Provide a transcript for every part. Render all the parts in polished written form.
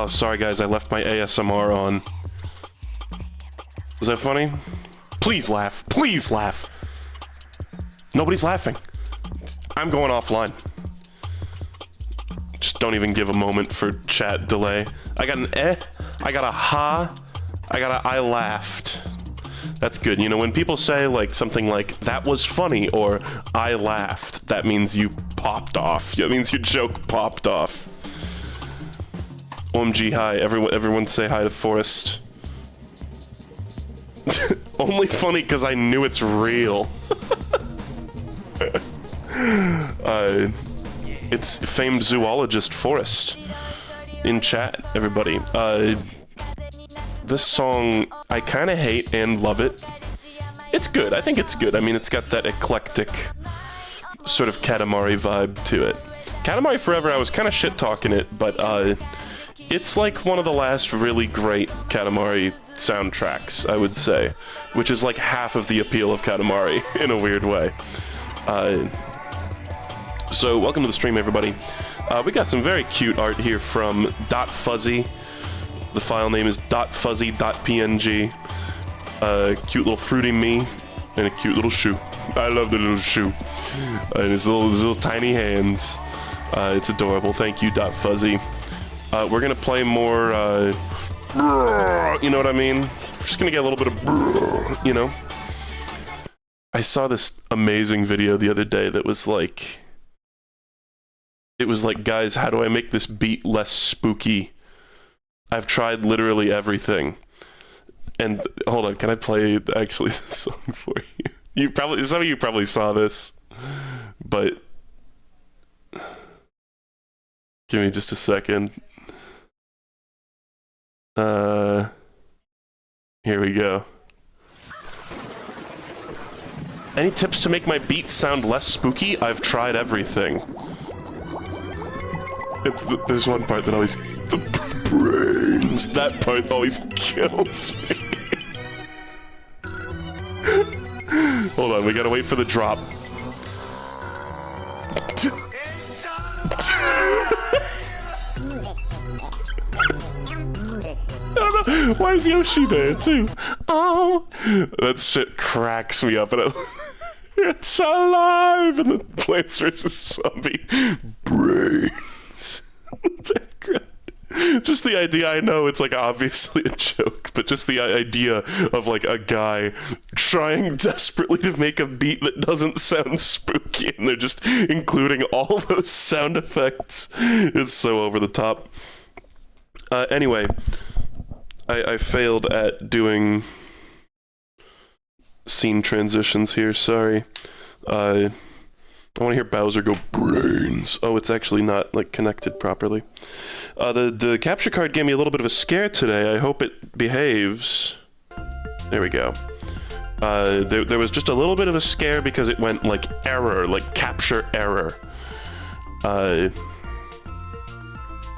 Oh, sorry guys, I left my ASMR on. Is that funny? Please laugh. Please laugh. Nobody's laughing. I'm going offline. Just don't even give a moment for chat delay. I got an eh, I got a ha, I got a I laughed. That's good. You know, when people say like something like, that was funny, or I laughed, that means you popped off. That means your joke popped off. OMG, hi. Everyone say hi to Forrest. Only funny because I knew it's real. It's famed zoologist Forrest in chat, everybody. This song, I kind of hate and love it. It's good. I think it's good. I mean, it's got that eclectic sort of Katamari vibe to it. Katamari Forever, I was kind of shit-talking it, but it's like one of the last really great Katamari soundtracks, I would say, which is like half of the appeal of Katamari in a weird way. So welcome to the stream, everybody. We got some very cute art here from .fuzzy. The file name is .fuzzy.png. Cute little fruity me and a cute little shoe. I love the little shoe and his little tiny hands. It's adorable. Thank you, .fuzzy. We're gonna play more. You know what I mean? We're just gonna get a little bit of, you know. I saw this amazing video the other day that was like, it was like, guys, how do I make this beat less spooky? I've tried literally everything. And hold on, can I play actually the song for you? You probably, some of you probably saw this, but give me just a second. Here we go. Any tips to make my beat sound less spooky? I've tried everything. There's one part that always... The brains! That part always kills me. Hold on, we gotta wait for the drop. Why is Yoshi there too? Oh, that shit cracks me up, and it's alive, and the Plants vs. Zombie brains in the background. Just the idea, I know it's like obviously a joke, but just the idea of like a guy trying desperately to make a beat that doesn't sound spooky, and they're just including all those sound effects is so over the top. Anyway, I failed at doing scene transitions here, sorry. I want to hear Bowser go brains. Oh, it's actually not like connected properly. The capture card gave me a little bit of a scare today. I hope it behaves. There we go. There was just a little bit of a scare because it went like error, like capture error.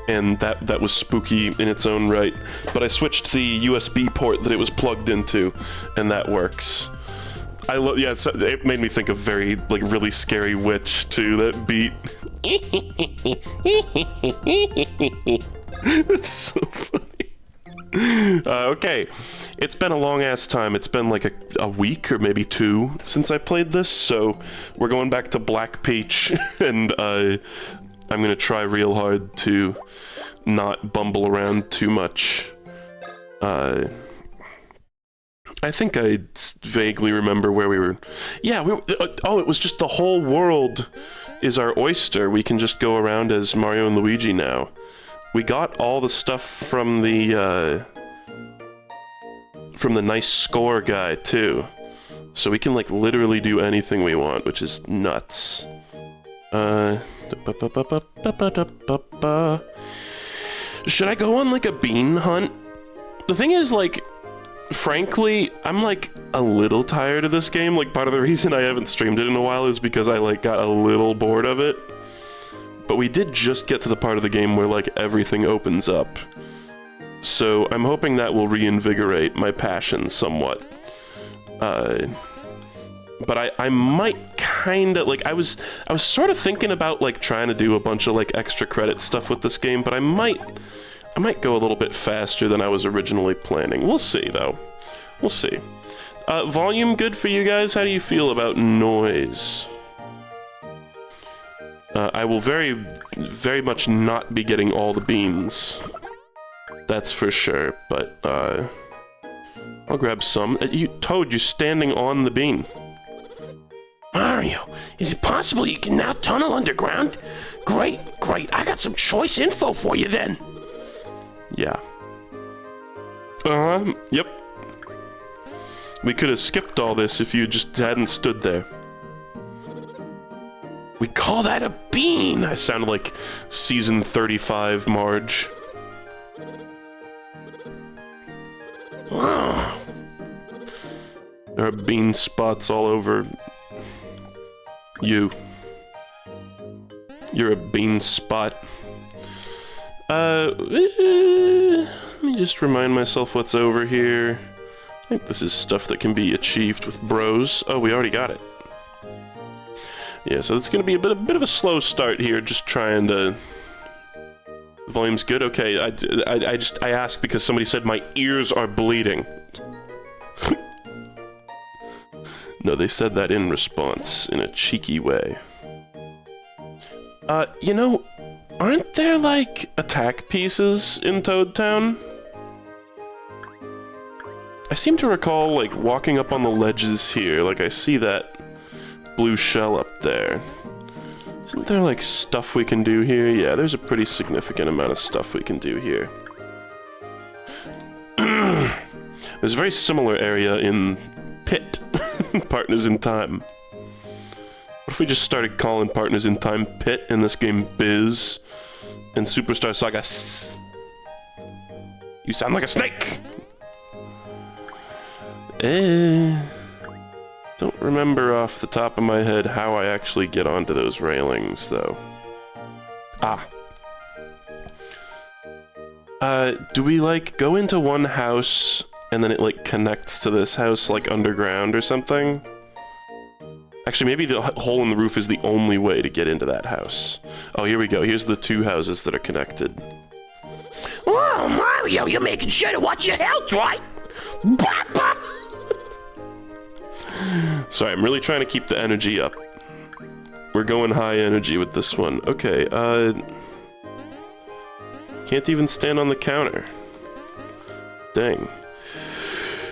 And that was spooky in its own right. But I switched the USB port that it was plugged into, and that works. I love, yeah, so it made me think of very, like, really scary witch, too, that beat. It's so funny. Okay, it's been a long-ass time. It's been like a week or maybe 2 since I played this, so we're going back to Black Peach, and I'm gonna try real hard to not bumble around too much. I think I vaguely remember where we were. Yeah, oh, it was just the whole world is our oyster. We can just go around as Mario and Luigi now. We got all the stuff from the nice score guy, too. So we can, like, literally do anything we want, which is nuts. Should I go on, like, a bean hunt? The thing is, like, frankly, I'm, like, a little tired of this game. Like, part of the reason I haven't streamed it in a while is because I, like, got a little bored of it. But we did just get to the part of the game where, like, everything opens up. So I'm hoping that will reinvigorate my passion somewhat. But I might kinda, like, I was sort of thinking about, like, trying to do a bunch of, like, extra credit stuff with this game, but I might might go a little bit faster than I was originally planning. We'll see, though. We'll see. Volume good for you guys? How do you feel about noise? I will very, very much not be getting all the beans. That's for sure, but, I'll grab some. Toad, you're standing on the bean. Mario, is it possible you can now tunnel underground? Great, great. I got some choice info for you then. Yeah. Yep. We could have skipped all this if you just hadn't stood there. We call that a bean. I sounded like season 35 Marge. Wow. There are bean spots all over you. You're a bean spot. Let me just remind myself what's over here. I think this is stuff that can be achieved with bros. Oh, we already got it. Yeah, so it's gonna be a bit of a slow start here, just trying to... The volume's good? Okay, I asked because somebody said my ears are bleeding. No, they said that in response, in a cheeky way. You know, aren't there, like, attack pieces in Toad Town? I seem to recall, like, walking up on the ledges here, like, I see that blue shell up there. Isn't there, like, stuff we can do here? Yeah, there's a pretty significant amount of stuff we can do here. There's a very similar area in Pit, Partners in Time. What if we just started calling Partners in Time Pit in this game Biz and Superstar Saga S? You sound like a snake! Don't remember off the top of my head how I actually get onto those railings, though. Ah. Do we, like, go into one house and then it, like, connects to this house, like, underground or something? Actually, maybe the hole in the roof is the only way to get into that house. Oh, here we go. Here's the two houses that are connected. Whoa, Mario, you're making sure to watch your health, right? Sorry, I'm really trying to keep the energy up. We're going high energy with this one. Okay, can't even stand on the counter. Dang.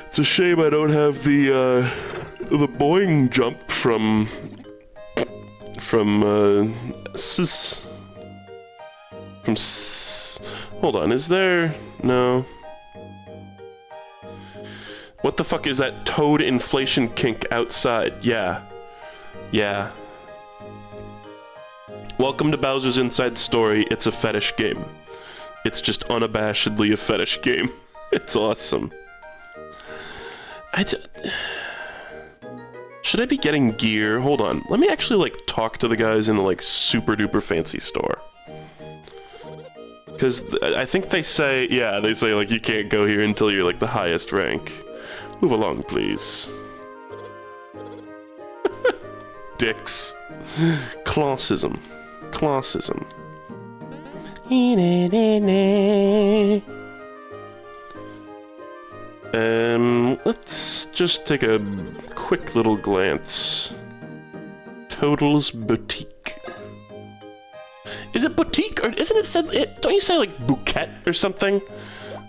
It's a shame I don't have the boing jump from Hold on, is there... No. What the fuck is that Toad inflation kink outside? Yeah. Yeah. Welcome to Bowser's Inside Story. It's a fetish game. It's just unabashedly a fetish game. It's awesome. Should I be getting gear? Hold on. Let me actually, like, talk to the guys in the, like, super duper fancy store. Because I think they say, yeah, they say, like, you can't go here until you're, like, the highest rank. Move along, please. Dicks. Classism. Classism. Let's just take a quick little glance. Total's Boutique. Is it boutique, or isn't it said, don't you say, like, bouquet or something?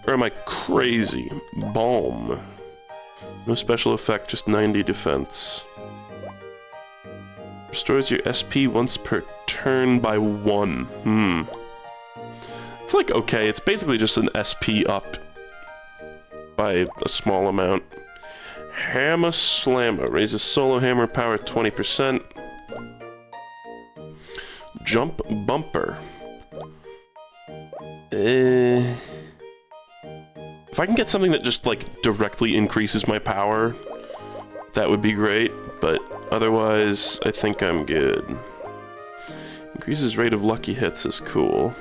Or am I crazy? Balm. No special effect, just 90 defense. Restores your SP once per turn by 1. It's like, okay, it's basically just an SP up by a small amount. Hammer Slammer. Raises solo hammer power 20%. Jump Bumper. If I can get something that just, like, directly increases my power, that would be great, but otherwise, I think I'm good. Increases rate of lucky hits is cool.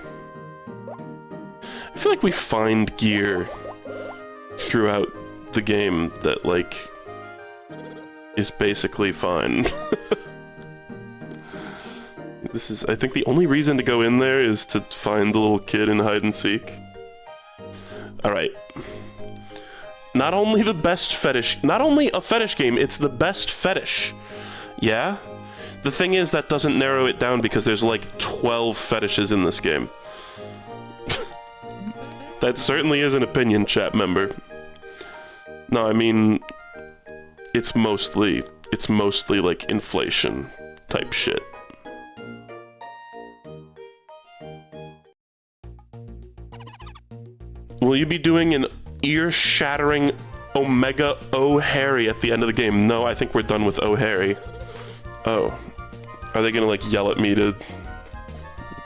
I feel like we find gear throughout the game that, like, is basically fine. This is, I think the only reason to go in there is to find the little kid in hide and seek. Alright. Not only the best fetish, not only a fetish game, it's the best fetish. Yeah? The thing is, that doesn't narrow it down because there's like 12 fetishes in this game. That certainly is an opinion, chat member. No, I mean, it's mostly like inflation type shit. Will you be doing an ear-shattering Omega Oh Harry at the end of the game? No, I think we're done with Oh Harry. Oh. Are they gonna, like, yell at me to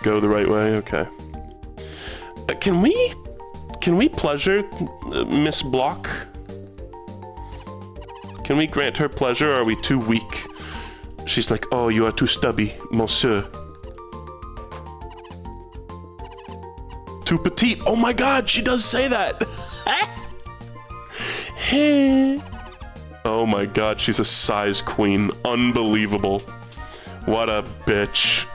go the right way? Okay. Can we pleasure Miss Block? Can we grant her pleasure, or are we too weak? She's like, oh, you are too stubby, monsieur. Too petite. Oh my god, she does say that! Oh my god, she's a size queen. Unbelievable. What a bitch.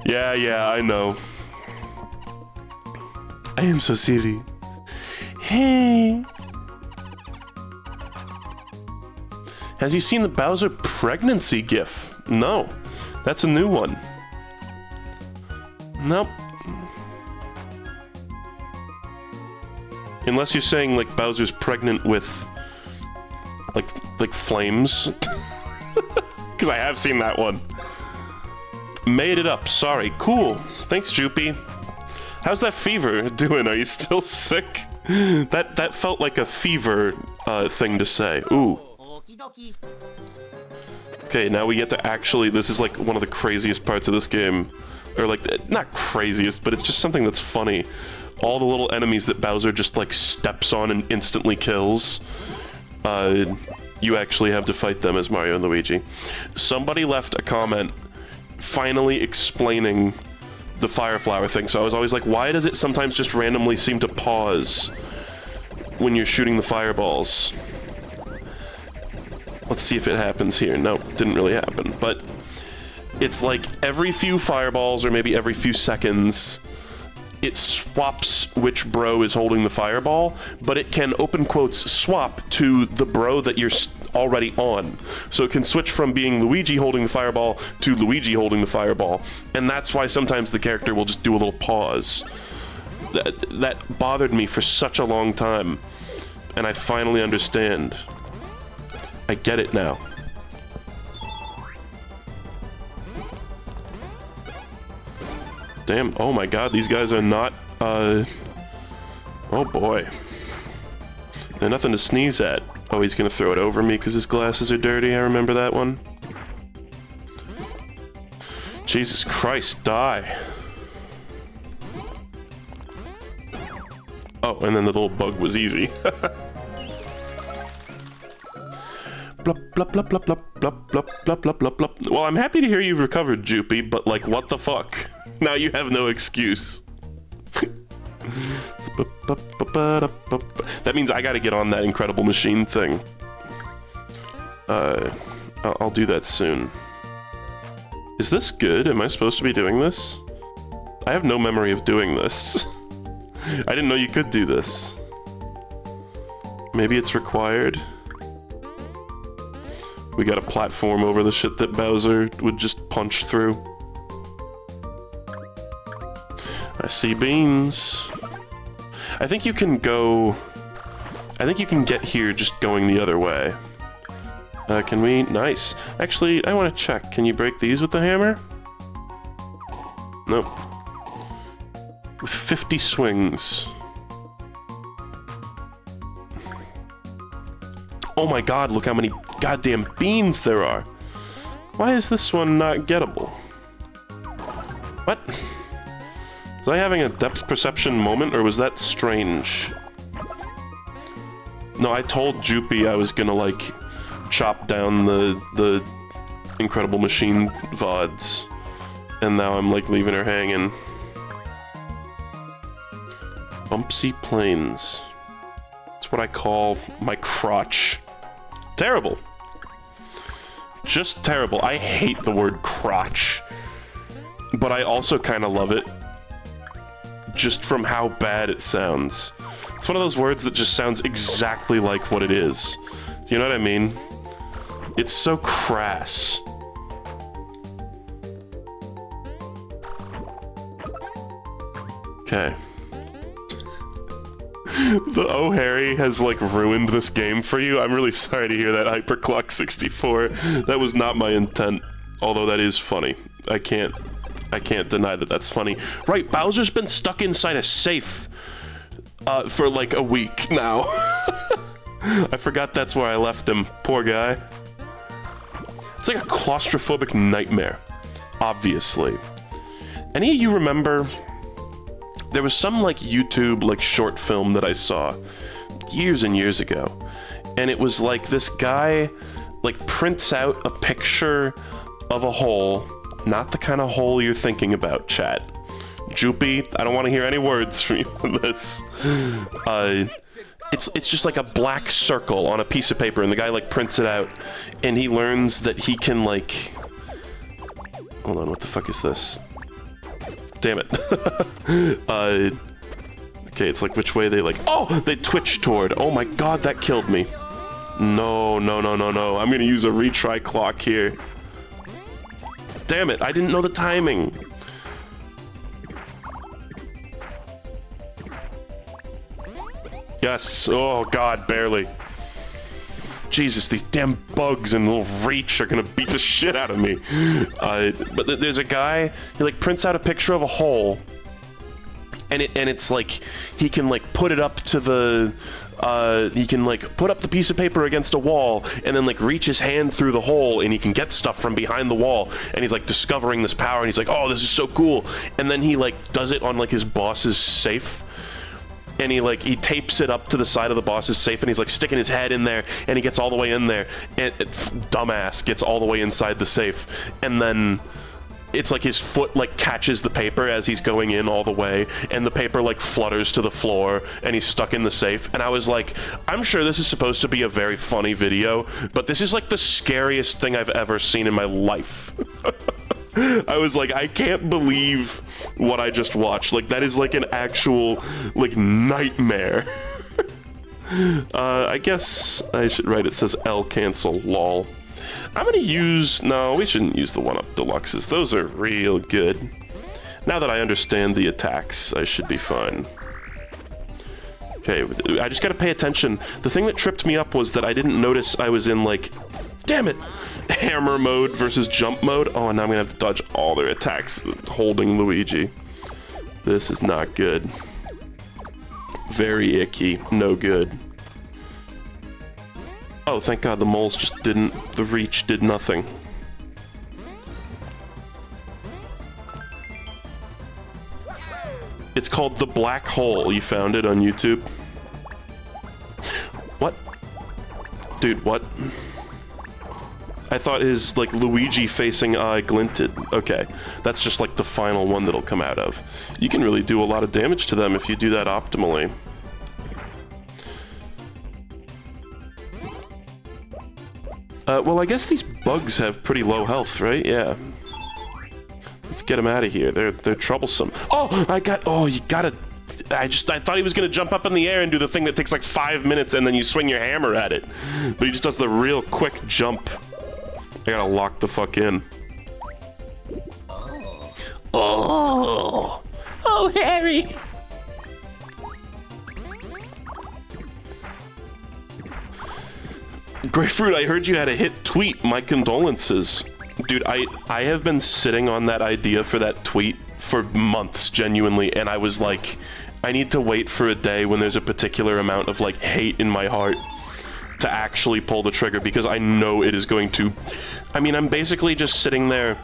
Yeah, I know. I am so silly. Hey. Has he seen the Bowser pregnancy gif? No. That's a new one. Nope. Unless you're saying, like, Bowser's pregnant with, like flames. Because I have seen that one. Made it up, sorry. Cool. Thanks, Joopy. How's that fever doing? Are you still sick? That felt like a fever thing to say. Ooh. Okay, now we get to actually, this is like one of the craziest parts of this game. Or like, not craziest, but it's just something that's funny. All the little enemies that Bowser just like steps on and instantly kills. You actually have to fight them as Mario and Luigi. Somebody left a comment finally explaining the fire flower thing, so I was always like, why does it sometimes just randomly seem to pause when you're shooting the fireballs? Let's see if it happens here. No, didn't really happen, but it's like every few fireballs, or maybe every few seconds, it swaps which bro is holding the fireball, but it can, open quotes, swap to the bro that you're already on. So it can switch from being Luigi holding the fireball to Luigi holding the fireball, and that's why sometimes the character will just do a little pause. That bothered me for such a long time, and I finally understand. I get it now. Damn, oh my god, these guys are not, oh boy. They're nothing to sneeze at. Oh, he's gonna throw it over me because his glasses are dirty, I remember that one. Jesus Christ, die. Oh, and then the little bug was easy. Blup, blup, blup, blup, blup, blup, blup, blup, blup, blup, blup. Well, I'm happy to hear you've recovered, Joopy, but like, what the fuck? Now you have no excuse. That means I gotta get on that incredible machine thing. I'll do that soon. Is this good? Am I supposed to be doing this? I have no memory of doing this. I didn't know you could do this. Maybe it's required. We got a platform over the shit that Bowser would just punch through. I see beans. I think you can go... I think you can get here just going the other way. Can we? Nice. Actually, I want to check. Can you break these with the hammer? Nope. With 50 swings. Oh my god, look how many goddamn beans there are. Why is this one not gettable? What? Was I having a depth perception moment, or was that strange? No, I told Joopy I was gonna, like, chop down the Incredible Machine VODs. And now I'm, like, leaving her hanging. Bumpsy Plains. That's what I call my crotch. Terrible. Just terrible. I hate the word crotch. but I also kind of love it just from how bad it sounds. It's one of those words that just sounds exactly like what it is. Do you know what I mean? It's so crass. Okay. The Oh Harry has like ruined this game for you. I'm really sorry to hear that, Hyperclock 64. That was not my intent, although that is funny. I can't deny that that's funny. Right, Bowser's been stuck inside a safe for like a week now. I forgot that's where I left him. Poor guy. It's like a claustrophobic nightmare, obviously. Any of you remember? There was some like YouTube like short film that I saw years and years ago, and it was like this guy like prints out a picture of a hole, not the kind of hole you're thinking about, chat. Joopy, I don't want to hear any words from you on this. It's just like a black circle on a piece of paper, and the guy like prints it out, and he learns that he can like... Hold on, what the fuck is this? Damn it. Okay, it's like which way they like... Oh! They twitch toward. Oh my god, that killed me. No, no, no, no, no. I'm gonna use a retry clock here. Damn it, I didn't know the timing. Yes. Oh god, barely. Jesus, these damn bugs and little reach are gonna beat the shit out of me. But there's a guy, he like prints out a picture of a hole, and it's like he can like put it up to the he can like put up the piece of paper against a wall and then like reach his hand through the hole and he can get stuff from behind the wall, and he's like discovering this power and he's like, oh, this is so cool. And then he like does it on like his boss's safe. And he tapes it up to the side of the boss's safe, and he's like sticking his head in there, and he gets all the way in there, and dumbass gets all the way inside the safe, and then it's like his foot like catches the paper as he's going in all the way, and the paper like flutters to the floor, and he's stuck in the safe. And I was like, I'm sure this is supposed to be a very funny video, but this is like the scariest thing I've ever seen in my life. I was like, I can't believe what I just watched. Like, that is like an actual, like, nightmare. I guess I should write it says L cancel, lol. I'm gonna use... No, we shouldn't use the 1-up deluxes. Those are real good. Now that I understand the attacks, I should be fine. Okay, I just gotta pay attention. The thing that tripped me up was that I didn't notice I was in, like... Damn it! Hammer mode versus jump mode. Oh, and now I'm gonna have to dodge all their attacks holding Luigi. This is not good. Very icky. No good. Oh, thank god the moles just didn't... The reach did nothing. It's called The Black Hole. You found it on YouTube? What? Dude, what? I thought his, like, Luigi-facing eye glinted. Okay, that's just, like, the final one that'll come out of. You can really do a lot of damage to them if you do that optimally. Well, I guess these bugs have pretty low health, right? Yeah. Let's get them out of here. They're troublesome. Oh, oh, you gotta... I thought he was gonna jump up in the air and do the thing that takes, like, 5 minutes and then you swing your hammer at it. But he just does the real quick jump. I gotta lock the fuck in. Oh! Oh, Harry! Grapefruit, I heard you had a hit tweet. My condolences. Dude, I have been sitting on that idea for that tweet for months, genuinely, and I was like, I need to wait for a day when there's a particular amount of, like, hate in my heart to actually pull the trigger, because I know it is going to... I mean, I'm basically just sitting there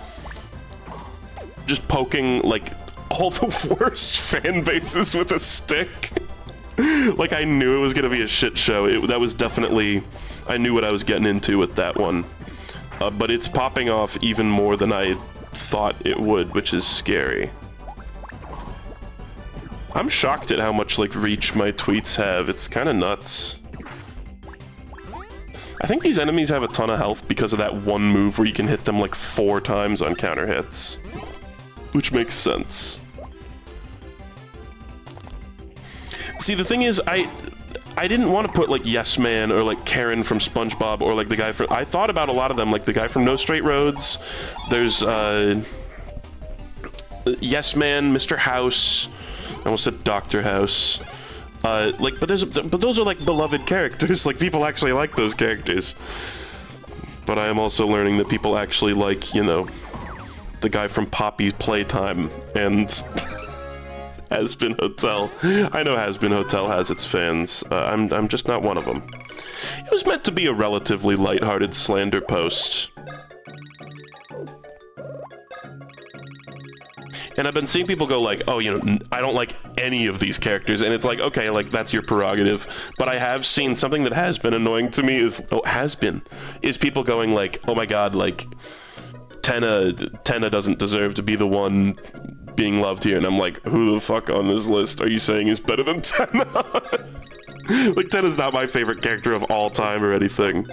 just poking, like, all the worst fan bases with a stick. Like, I knew it was gonna be a shit show. That was definitely... I knew what I was getting into with that one. But it's popping off even more than I thought it would, which is scary. I'm shocked at how much, like, reach my tweets have. It's kind of nuts. I think these enemies have a ton of health because of that one move where you can hit them like 4 times on counter hits. which makes sense. See, the thing is, I didn't want to put like Yes Man or like Karen from SpongeBob or like the guy from. I thought about a lot of them, like the guy from No Straight Roads. There's Yes Man, Mr. House. I almost said Dr. House. But those are like beloved characters. Like people actually like those characters. But I am also learning that people actually like, you know, the guy from Poppy Playtime and Has-Been Hotel. I know Has-Been Hotel has its fans. I'm just not one of them. It was meant to be a relatively lighthearted slander post. And I've been seeing people go like, oh, you know, I don't like any of these characters. And it's like, okay, like, that's your prerogative. But I have seen something that has been annoying to me is people going like, oh my god, like, Tenna doesn't deserve to be the one being loved here. And I'm like, who the fuck on this list are you saying is better than Tenna? Like, Tenna's not my favorite character of all time or anything.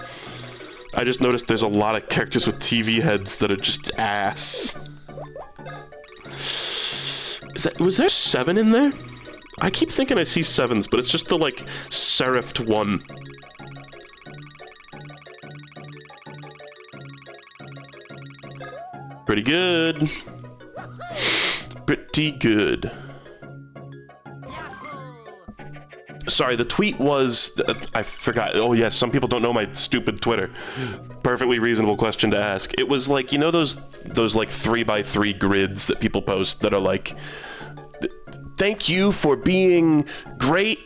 I just noticed there's a lot of characters with TV heads that are just ass. Was there 7 in there? I keep thinking I see 7s, but it's just the, like, serifed one. Pretty good. Pretty good. Sorry, the tweet was... I forgot. Oh, yes, some people don't know my stupid Twitter. Perfectly reasonable question to ask. It was like, you know those like 3x3 grids that people post that are like, thank you for being great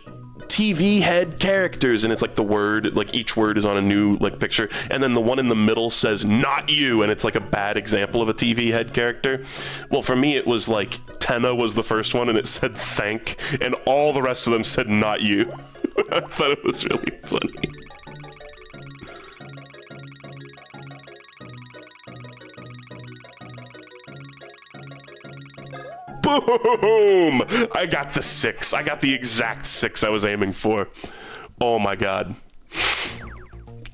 TV head characters, and it's like the word, like each word is on a new like picture, and then the one in the middle says not you, and it's like a bad example of a TV head character. Well, for me it was like Tenna was the first one and it said thank, and all the rest of them said not you. I thought it was really funny. Boom! I got the 6. I got the exact 6 I was aiming for. Oh my god.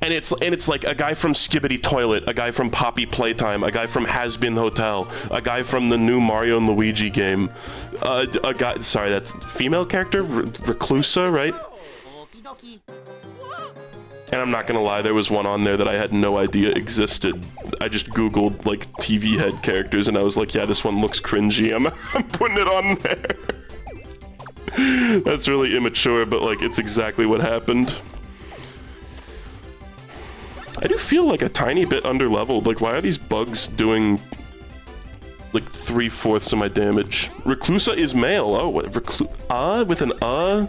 And it's like a guy from Skibbity Toilet, a guy from Poppy Playtime, a guy from Has-Been Hotel, a guy from the new Mario and Luigi game, a guy, sorry, that's female character, Reclusa, right? And I'm not gonna lie, there was one on there that I had no idea existed. I just googled like TV head characters and I was like, yeah, this one looks cringy. I'm putting it on there. That's really immature, but like it's exactly what happened. I do feel like a tiny bit underleveled. Like, why are these bugs doing like 3/4 of my damage? Reclusa is male. Oh, what? With an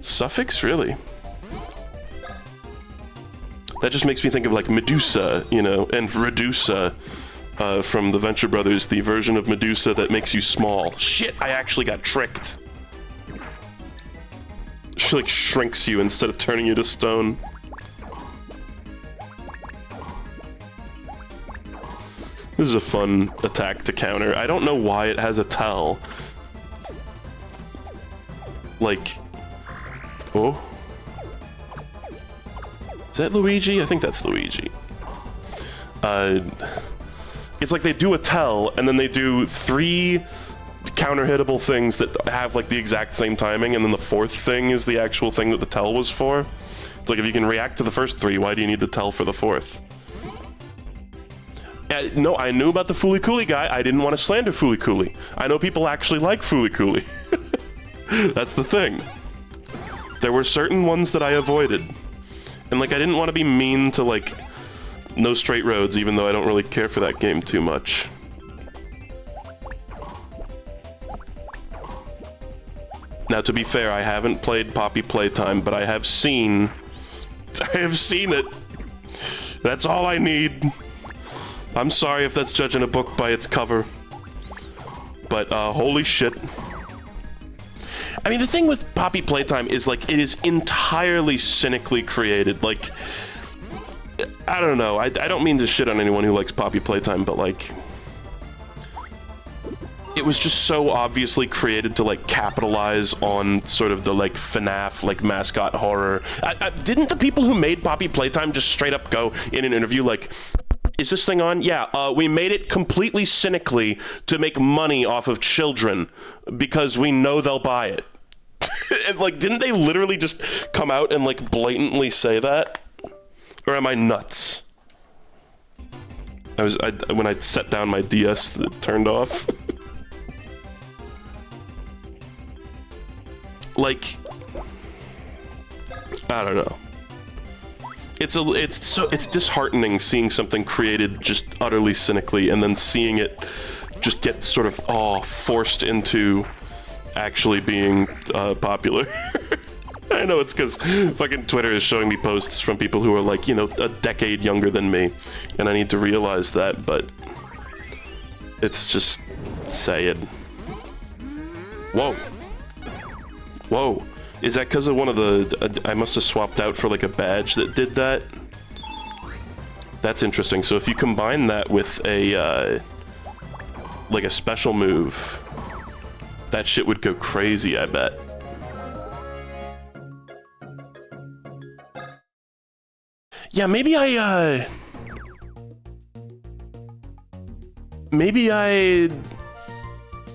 suffix, really? That just makes me think of like Medusa, you know, and Redusa from the Venture Brothers, the version of Medusa that makes you small. Shit, I actually got tricked. She like shrinks you instead of turning you to stone. This is a fun attack to counter. I don't know why it has a tell. Like, oh. Is that Luigi? I think that's Luigi. It's like they do a tell, and then they do 3 counter-hittable things that have like the exact same timing, and then the 4th thing is the actual thing that the tell was for. It's like, if you can react to the first 3, why do you need the tell for the 4th? No, I knew about the Fooly Cooly guy. I didn't want to slander Fooly Cooly. I know people actually like Fooly Cooly. That's the thing. There were certain ones that I avoided. And like, I didn't want to be mean to like No Straight Roads, even though I don't really care for that game too much. Now, to be fair, I haven't played Poppy Playtime, but I have seen it. That's all I need. I'm sorry if that's judging a book by its cover. But, holy shit. I mean, the thing with Poppy Playtime is, like, it is entirely cynically created. Like, I don't know. I don't mean to shit on anyone who likes Poppy Playtime, but, like, it was just so obviously created to, like, capitalize on sort of the, like, FNAF, like, mascot horror. Didn't the people who made Poppy Playtime just straight up go in an interview, like, Is this thing on? Yeah, we made it completely cynically to make money off of children because we know they'll buy it. And, like, didn't they literally just come out and, like, blatantly say that? Or am I nuts? When I set down my DS, it turned off. Like, I don't know. It's disheartening seeing something created just utterly cynically and then seeing it just get sort of forced into actually being popular. I know it's because fucking Twitter is showing me posts from people who are like, you know, a decade younger than me, and I need to realize that, but it's just sad. Whoa. Whoa. Is that because of one of the... I must have swapped out for like a badge that did that? That's interesting. So if you combine that with a, like a special move, that shit would go crazy, I bet. Yeah, maybe I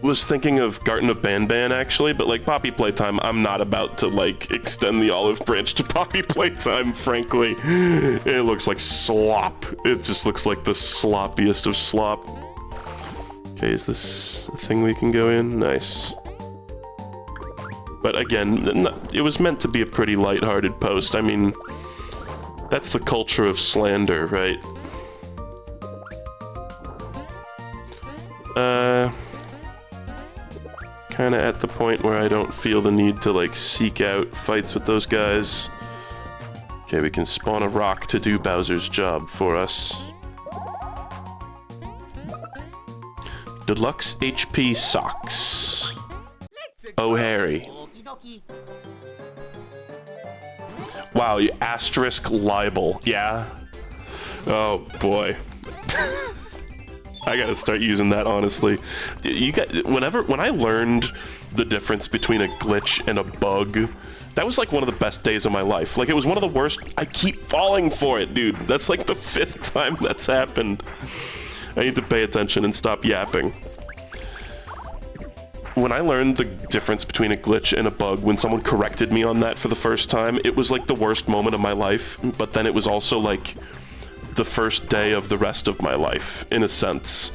was thinking of Garten of Banban, actually, but like Poppy Playtime, I'm not about to like extend the olive branch to Poppy Playtime, frankly. It looks like slop. It just looks like the sloppiest of slop. Okay, is this a thing we can go in? Nice. But again, it was meant to be a pretty lighthearted post. I mean, that's the culture of slander, right? Kinda at the point where I don't feel the need to, like, seek out fights with those guys. Okay, we can spawn a rock to do Bowser's job for us. Deluxe HP socks. Oh, Harry. Wow, you asterisk libel. Yeah? Oh, boy. I gotta start using that, honestly. When I learned the difference between a glitch and a bug, that was like one of the best days of my life. Like, it was one of the worst. I keep falling for it, dude. That's like the 5th time that's happened. I need to pay attention and stop yapping. When I learned the difference between a glitch and a bug, when someone corrected me on that for the first time, it was like the worst moment of my life, but then it was also like the first day of the rest of my life, in a sense,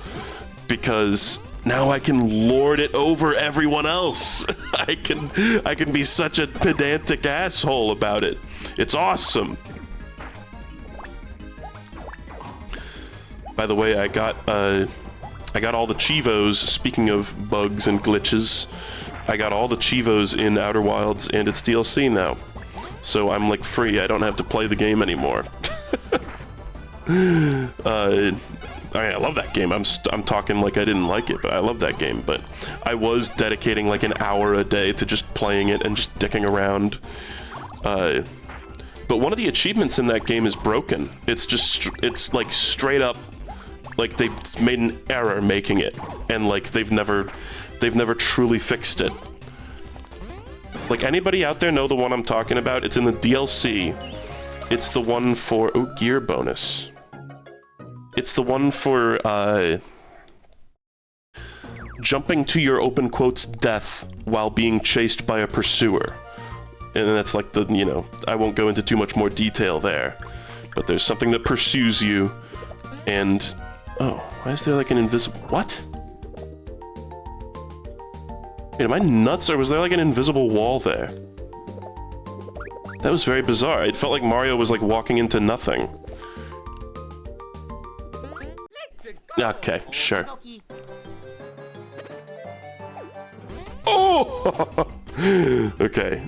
because now I can lord it over everyone else. I can be such a pedantic asshole about it. It's awesome. By the way, I got all the Chivos. Speaking of bugs and glitches, I got all the Chivos in Outer Wilds and its DLC now, so I'm like free. I don't have to play the game anymore. I love that game. I'm talking like I didn't like it, but I love that game. But I was dedicating like an hour a day to just playing it and just dicking around. But one of the achievements in that game is broken. It's like straight up, like they made an error making it, and like they've never truly fixed it. Like, anybody out there know the one I'm talking about? It's in the DLC. It's the one for gear bonus. It's the one for, jumping to your open quotes death while being chased by a pursuer. And that's like the, you know, I won't go into too much more detail there. But there's something that pursues you, and... Oh, why is there like an invisible... What? Wait, am I nuts, or was there like an invisible wall there? That was very bizarre. It felt like Mario was like walking into nothing. Okay, sure. Oh! Okay.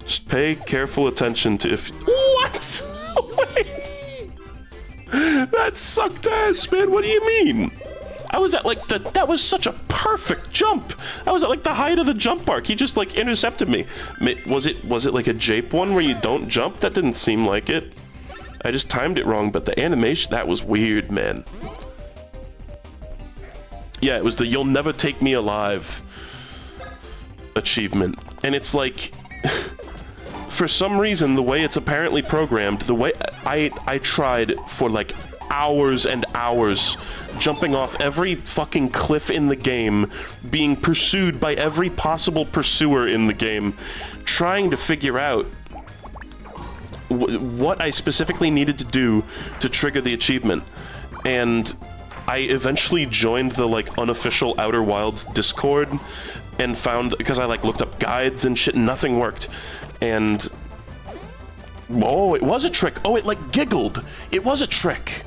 Just pay careful attention to if... What? Wait. That sucked ass, man. What do you mean? I was at like the... That was such a perfect jump. I was at like the height of the jump arc. He just like intercepted me. Was it like a Jape one where you don't jump? That didn't seem like it. I just timed it wrong, but the animation... That was weird, man. Yeah, it was the "You'll never take me alive" achievement. And it's like, for some reason, the way it's apparently programmed, the way I tried for like hours and hours jumping off every fucking cliff in the game, being pursued by every possible pursuer in the game, trying to figure out what I specifically needed to do to trigger the achievement. And I eventually joined the, like, unofficial Outer Wilds Discord and found, because I, like, looked up guides and shit, nothing worked. And... oh, it was a trick. Oh, it, like, giggled. It was a trick.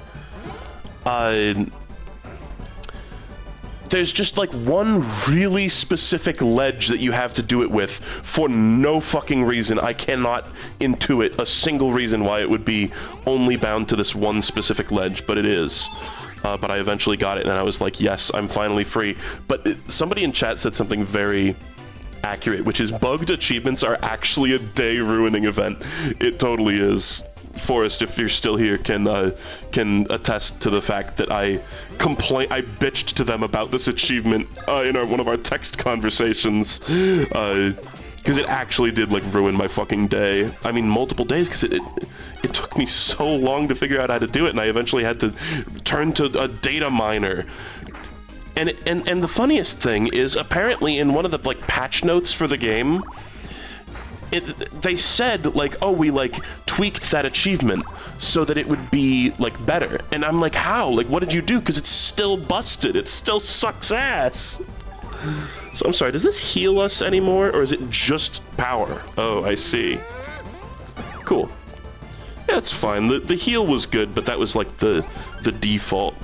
There's just, like, one really specific ledge that you have to do it with for no fucking reason. I cannot intuit a single reason why it would be only bound to this one specific ledge, but it is. But I eventually got it, and I was like, yes, I'm finally free. But somebody in chat said something very accurate, which is bugged achievements are actually a day-ruining event. It totally is. Forrest, if you're still here, can attest to the fact that I bitched to them about this achievement in one of our text conversations, because it actually did, like, ruin my fucking day. I mean, multiple days, because it took me so long to figure out how to do it, and I eventually had to turn to a data miner. And the funniest thing is, apparently in one of the, like, patch notes for the game, they said, like, oh, we, like, tweaked that achievement so that it would be, like, better. And I'm like, how? Like, what did you do? Because it's still busted. It still sucks ass. So I'm sorry, does this heal us anymore, or is it just power? Oh, I see. Cool. Yeah, it's fine. The heal was good, but that was, like, the default.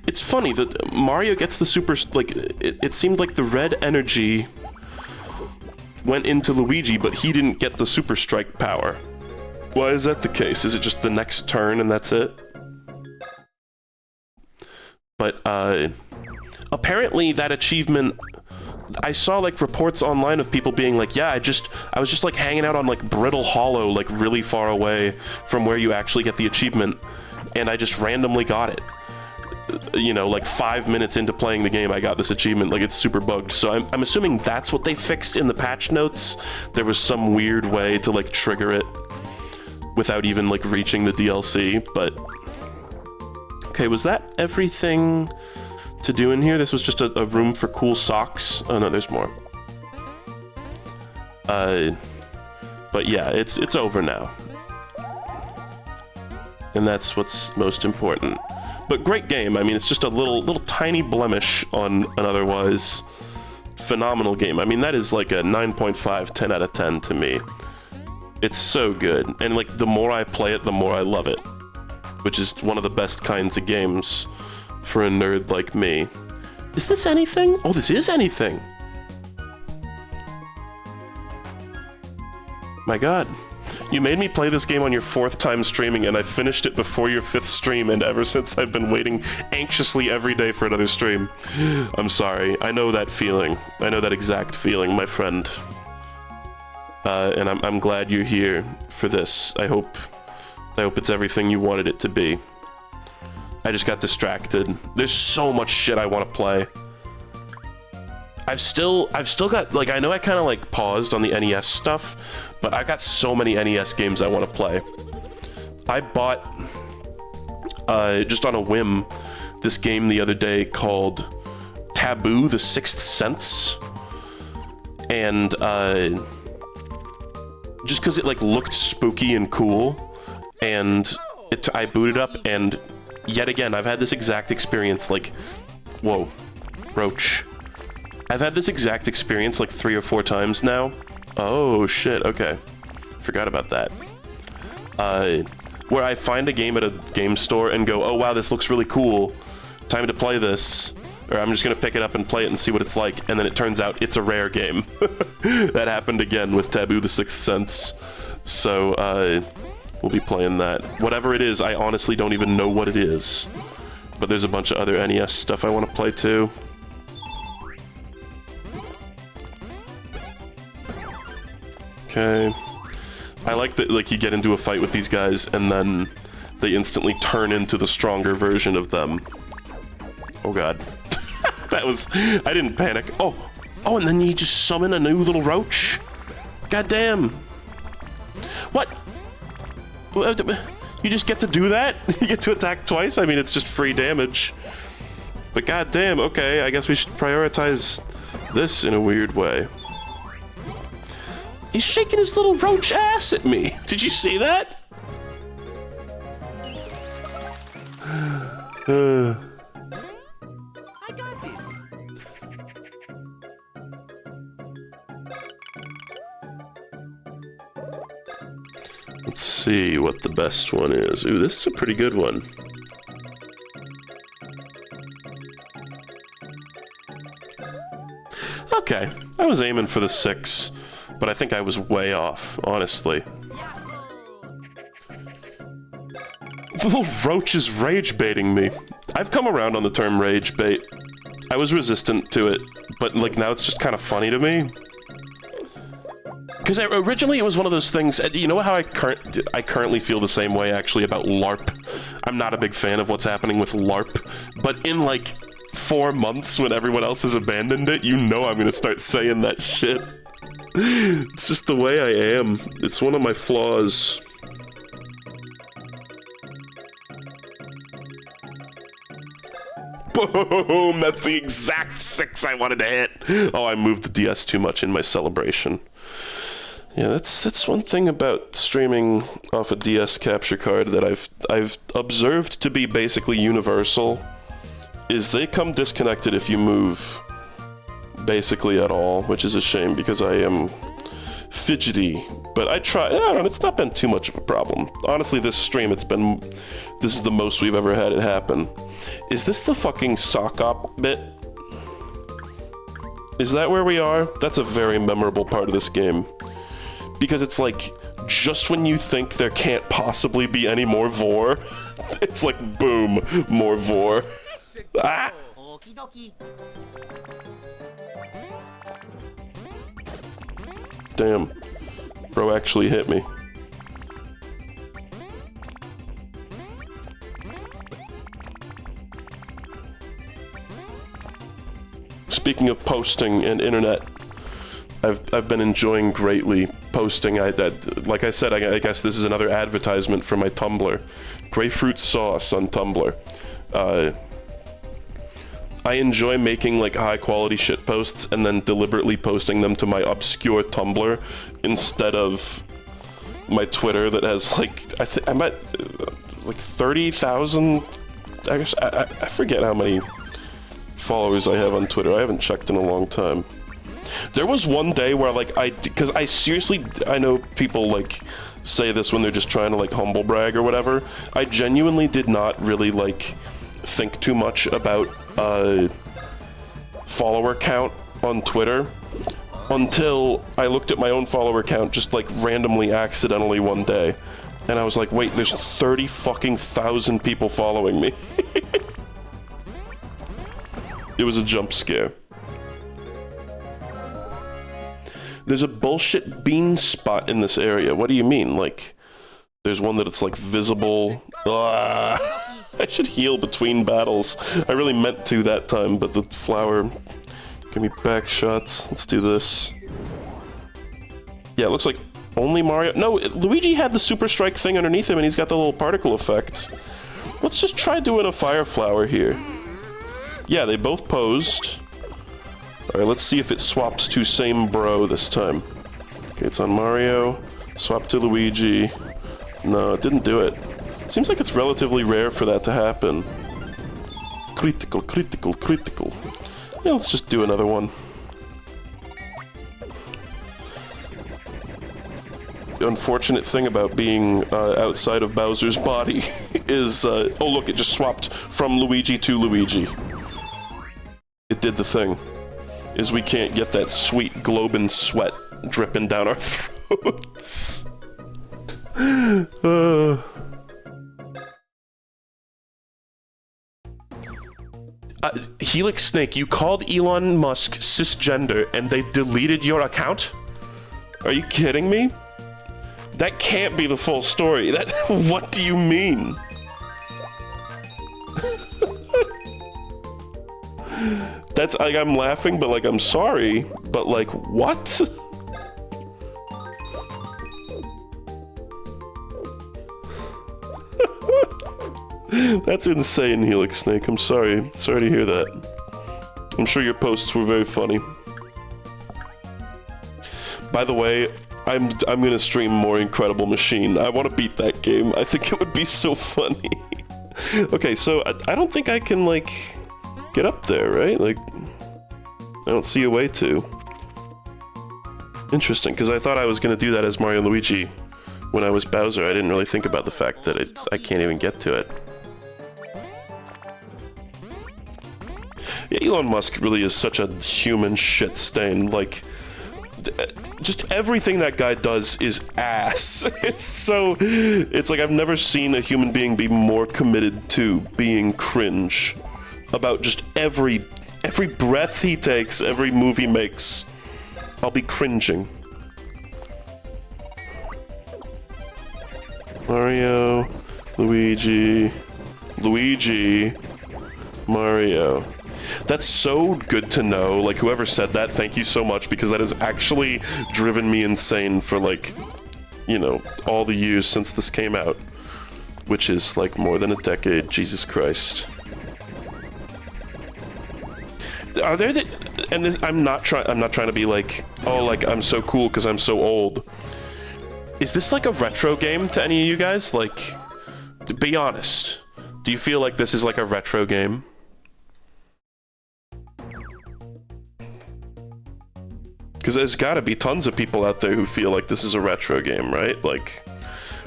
It's funny that Mario gets the super, like, it seemed like the red energy went into Luigi, but he didn't get the super strike power. Why is that the case? Is it just the next turn and that's it? But, apparently that achievement, I saw, like, reports online of people being like, yeah, I was just, like, hanging out on, like, Brittle Hollow, like, really far away from where you actually get the achievement, and I just randomly got it. You know, like 5 minutes into playing the game, I got this achievement. Like, it's super bugged. So I'm assuming that's what they fixed in the patch notes. There was some weird way to, like, trigger it without even, like, reaching the DLC, but... okay, was that everything to do in here? This was just a room for cool socks. Oh, no, there's more. But yeah, it's over now. And that's what's most important. But great game. I mean, it's just a little tiny blemish on an otherwise phenomenal game. I mean, that is like a 9.5, 10 out of 10 to me. It's so good. And, like, the more I play it, the more I love it. Which is one of the best kinds of games for a nerd like me. Is this anything? Oh, this is anything! My god. You made me play this game on your 4th time streaming, and I finished it before your 5th stream, and ever since I've been waiting anxiously every day for another stream. I'm sorry. I know that feeling. I know that exact feeling, my friend. And I'm glad you're here for this. I hope it's everything you wanted it to be. I just got distracted. There's so much shit I want to play. I've still got, like, I know I kind of, like, paused on the NES stuff, but I've got so many NES games I want to play. I bought, just on a whim, this game the other day called Taboo, The Sixth Sense. And, just because it, like, looked spooky and cool, and I booted up, and yet again, I've had this exact experience, like, whoa, roach. I've had this exact experience like 3 or 4 times now. Oh shit, okay. Forgot about that. Where I find a game at a game store and go, oh wow, this looks really cool. Time to play this. Or I'm just gonna pick it up and play it and see what it's like, and then it turns out it's a rare game. That happened again with Taboo, The Sixth Sense. So, we'll be playing that. Whatever it is, I honestly don't even know what it is. But there's a bunch of other NES stuff I want to play too. Okay. I like that, like, you get into a fight with these guys, and then they instantly turn into the stronger version of them. Oh god. That was... I didn't panic. Oh! Oh, and then you just summon a new little roach? God damn. What? You just get to do that? You get to attack twice? I mean, it's just free damage. But goddamn, okay, I guess we should prioritize this in a weird way. He's shaking his little roach ass at me. Did you see that? Let's see what the best one is. Ooh, this is a pretty good one. Okay, I was aiming for the 6, but I think I was way off, honestly. The little roach is rage baiting me. I've come around on the term rage bait. I was resistant to it, but like now it's just kind of funny to me. Because originally it was one of those things, you know how I currently feel the same way actually about LARP. I'm not a big fan of what's happening with LARP, but in like 4 months when everyone else has abandoned it, you know I'm gonna start saying that shit. It's just the way I am. It's one of my flaws. Boom! That's the exact 6 I wanted to hit. Oh, I moved the DS too much in my celebration. Yeah, that's one thing about streaming off a DS capture card that I've observed to be basically universal, is they come disconnected if you move basically at all, which is a shame because I am fidgety. But I don't know, it's not been too much of a problem. Honestly, this stream, this is the most we've ever had it happen. Is this the fucking Sockop bit? Is that where we are? That's a very memorable part of this game. Because it's like, just when you think there can't possibly be any more vor, it's like, boom, more vor. Ah! Damn. Bro actually hit me. Speaking of posting and internet, I've been enjoying greatly posting. Like I said, I guess this is another advertisement for my Tumblr. Grapefruit sauce on Tumblr. I enjoy making like high quality shit posts and then deliberately posting them to my obscure Tumblr instead of my Twitter that has like I'm at like 30,000. I guess I forget how many followers I have on Twitter. I haven't checked in a long time. There was one day where like because I seriously, I know people like say this when they're just trying to like humble brag or whatever. I genuinely did not really like think too much about follower count on Twitter until I looked at my own follower count just like randomly accidentally one day, and I was like, wait, there's 30 fucking thousand people following me. It was a jump scare. There's a bullshit bean spot in this area. What do you mean? Like, there's one that it's like visible. Ah, I should heal between battles. I really meant to that time, but the flower give me back shots. Let's do this. Yeah, it looks like only Mario. No, Luigi had the super strike thing underneath him, and he's got the little particle effect. Let's just try doing a fire flower here. Yeah, they both posed. Alright, let's see if it swaps to same bro this time. Okay, it's on Mario. Swap to Luigi. No, it didn't do it. Seems like it's relatively rare for that to happen. Critical, critical, critical. Yeah, let's just do another one. The unfortunate thing about being outside of Bowser's body is... oh look, it just swapped from Luigi to Luigi. It did the thing. Is we can't get that sweet globin sweat dripping down our throats. Helix Snake, you called Elon Musk cisgender and they deleted your account? Are you kidding me? That can't be the full story. What do you mean? That's like, I'm laughing, but like, I'm sorry, but like, what? That's insane, Helix Snake. I'm sorry. Sorry to hear that. I'm sure your posts were very funny. By the way, I'm gonna stream more Incredible Machine. I want to beat that game. I think it would be so funny. Okay, so I don't think I can, like, get up there, right? Like, I don't see a way to. Interesting, because I thought I was gonna do that as Mario and Luigi when I was Bowser. I didn't really think about the fact that I can't even get to it. Yeah, Elon Musk really is such a human shit stain. Like, just everything that guy does is ass. It's like I've never seen a human being be more committed to being cringe about just every breath he takes, every move he makes. I'll be cringing. Mario, Luigi, Mario. That's so good to know. Like, whoever said that, thank you so much, because that has actually driven me insane for, like, you know, all the years since this came out. Which is, like, more than a decade. Jesus Christ. Are there and this, I'm not trying to be like, oh, like, I'm so cool because I'm so old. Is this like a retro game to any of you guys? Like, be honest. Do you feel like this is like a retro game? Because there's gotta be tons of people out there who feel like this is a retro game, right? Like,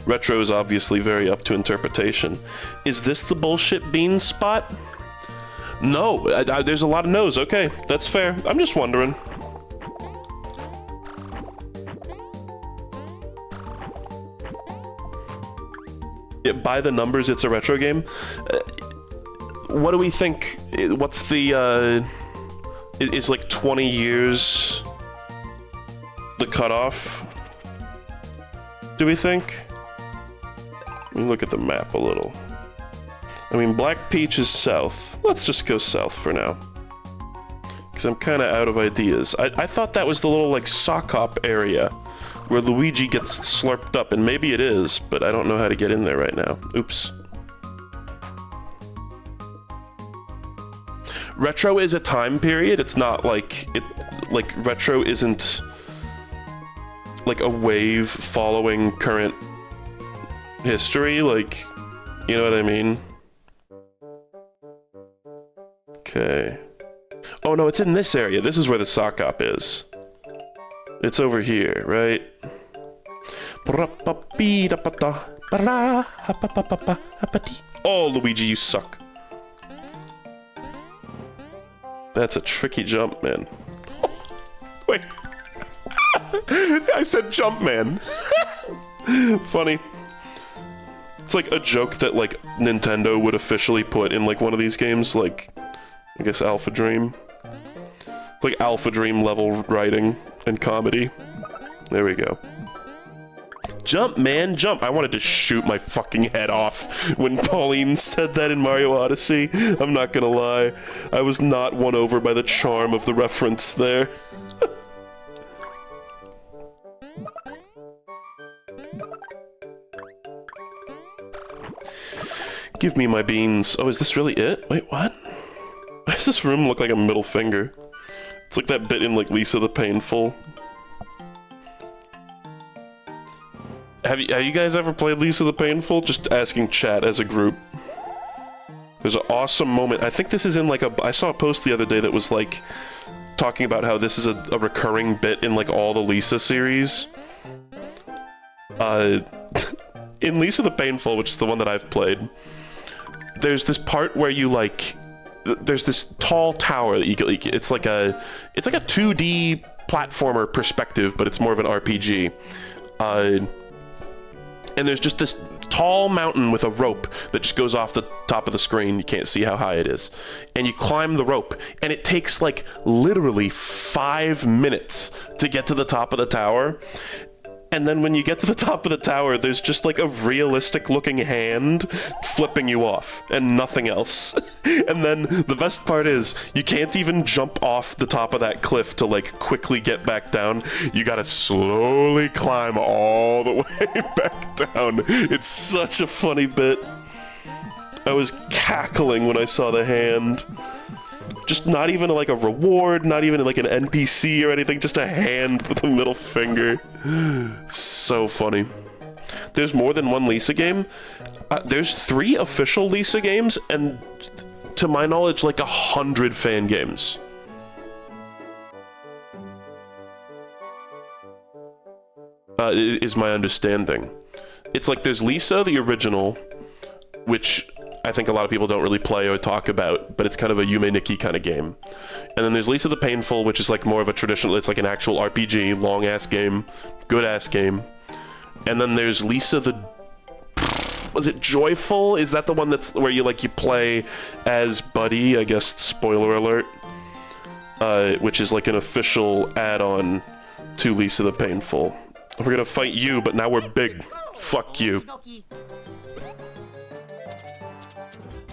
retro is obviously very up to interpretation. Is this the bullshit bean spot? No, there's a lot of no's. Okay, that's fair. I'm just wondering. Yeah, by the numbers, it's a retro game. What do we think? What's the, is like 20 years the cutoff? Do we think? Let me look at the map a little. I mean, Black Peach is south. Let's just go south for now. Because I'm kind of out of ideas. I thought that was the little, like, Sockop area where Luigi gets slurped up, and maybe it is, but I don't know how to get in there right now. Oops. Retro is a time period. It's not like retro isn't like a wave following current history, like, you know what I mean? Okay. Oh no, it's in this area. This is where the Sockop is. It's over here, right? Oh, Luigi, you suck. That's a tricky jump, man. Oh, wait. I said jump, man. Funny. It's like a joke that, like, Nintendo would officially put in, like, one of these games, like, I guess Alpha Dream. It's like Alpha Dream level writing and comedy. There we go. Jump, man, jump! I wanted to shoot my fucking head off when Pauline said that in Mario Odyssey. I'm not gonna lie. I was not won over by the charm of the reference there. Give me my beans. Oh, is this really it? Wait, what? Why does this room look like a middle finger? It's like that bit in, like, Lisa the Painful. Have you guys ever played Lisa the Painful? Just asking chat as a group. There's an awesome moment. I think this is in, like, I saw a post the other day that was, like, talking about how this is a recurring bit in, like, all the Lisa series. In Lisa the Painful, which is the one that I've played, there's this part where you, like, there's this tall tower that it's like a 2D platformer perspective, but it's more of an RPG. And there's just this tall mountain with a rope that just goes off the top of the screen. You can't see how high it is. And you climb the rope, and it takes, like, literally 5 minutes to get to the top of the tower. And then when you get to the top of the tower, there's just, like, a realistic-looking hand flipping you off, and nothing else. And then the best part is, you can't even jump off the top of that cliff to, like, quickly get back down. You gotta slowly climb all the way back down. It's such a funny bit. I was cackling when I saw the hand. Just not even like a reward, not even like an NPC or anything, just a hand with a middle finger. So funny. There's more than one Lisa game. There's 3 official Lisa games, and to my knowledge, like 100 fan games. Is my understanding. It's like there's Lisa, the original, which I think a lot of people don't really play or talk about, but it's kind of a Yume Nikki kind of game. And then there's Lisa the Painful, which is like more of a traditional, it's like an actual RPG, long-ass game, good-ass game. And then there's Lisa the... Was it Joyful? Is that the one that's where you play as Buddy? I guess, spoiler alert. Which is like an official add-on to Lisa the Painful. We're gonna fight you, but now we're big. Fuck you.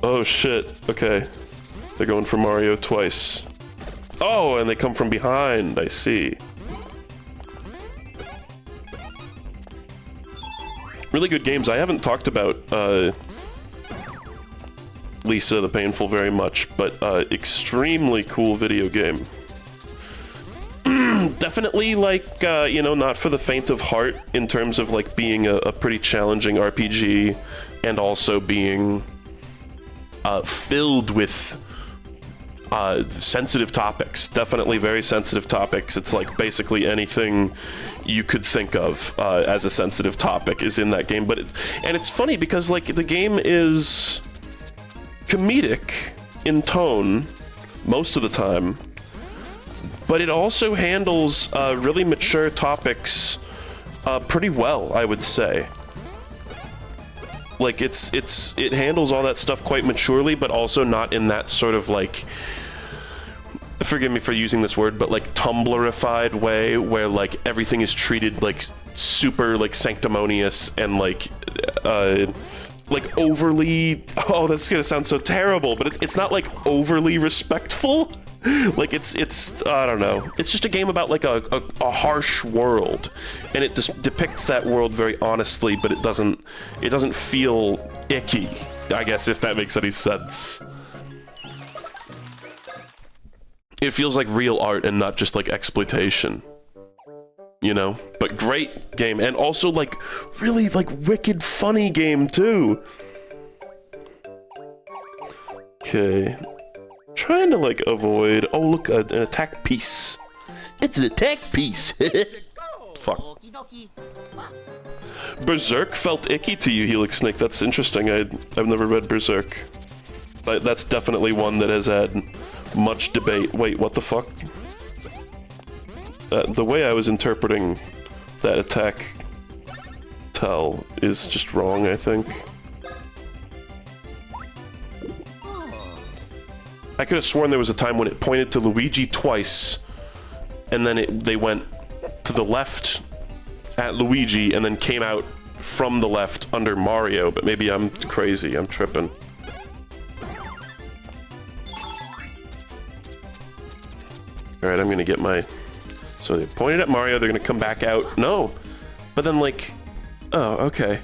Oh shit, okay. They're going for Mario twice. Oh, and they come from behind, I see. Really good games. I haven't talked about Lisa the Painful very much, but extremely cool video game. Definitely, like, you know, not for the faint of heart in terms of, like, being a pretty challenging RPG and also being filled with sensitive topics. Definitely very sensitive topics. It's like basically anything you could think of as a sensitive topic is in that game. But it's funny because, like, the game is comedic in tone most of the time, but it also handles really mature topics pretty well, I would say. Like, it handles all that stuff quite maturely, but also not in that sort of, like, forgive me for using this word, but like Tumblrified way where like everything is treated like super like sanctimonious and like overly, oh, that's gonna sound so terrible, but it's not like overly respectful. Like it's I don't know, it's just a game about like a harsh world, and it just depicts that world very honestly, but it doesn't feel icky, I guess, if that makes any sense. It feels like real art and not just like exploitation, you know? But great game, and also like really like wicked funny game too. Okay, trying to like avoid, oh look, an attack piece. It's an attack piece. Fuck. Berserk felt icky to you, Helix Snake. That's interesting. I've never read Berserk, but that's definitely one that has had much debate. Wait, what the fuck? The way I was interpreting that attack tell is just wrong, I think. I could have sworn there was a time when it pointed to Luigi twice, and then they went to the left at Luigi, and then came out from the left under Mario, but maybe I'm crazy, I'm tripping. Alright, I'm gonna get my... So they pointed at Mario, they're gonna come back out. No! But then, like... Oh, okay.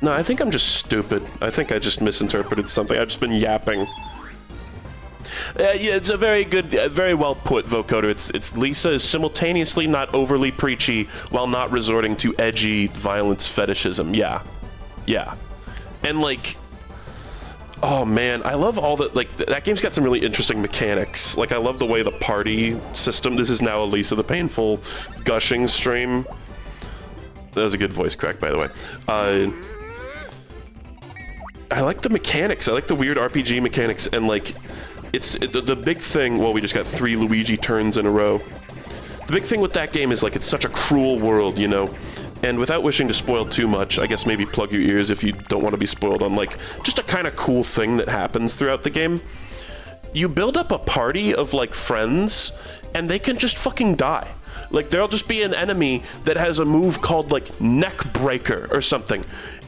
No, I think I'm just stupid. I think I just misinterpreted something. I've just been yapping. Yeah, it's a very good, very well put, vocoder. It's Lisa is simultaneously not overly preachy while not resorting to edgy violence fetishism. Yeah. Yeah. And, like... Oh man, I love all the, like, that game's got some really interesting mechanics. Like, I love the way the party system, this is now a Lisa the Painful gushing stream. That was a good voice crack, by the way. I like the mechanics, I like the weird RPG mechanics, and like, the big thing, well, we just got 3 Luigi turns in a row. The big thing with that game is, like, it's such a cruel world, you know? And without wishing to spoil too much, I guess maybe plug your ears if you don't want to be spoiled on, like, just a kind of cool thing that happens throughout the game. You build up a party of, like, friends, and they can just fucking die. Like, there'll just be an enemy that has a move called, like, Neck Breaker or something.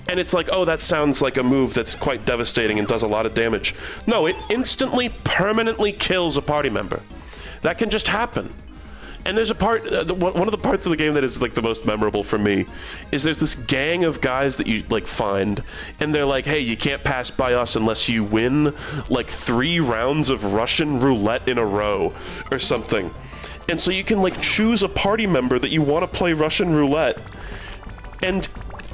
And it's like, oh, that sounds like a move that's quite devastating and does a lot of damage. No, it instantly, permanently kills a party member. That can just happen. And there's a part, one of the parts of the game that is like the most memorable for me is there's this gang of guys that you like find, and they're like, hey, you can't pass by us unless you win like 3 rounds of Russian roulette in a row or something. And so you can like choose a party member that you want to play Russian roulette, and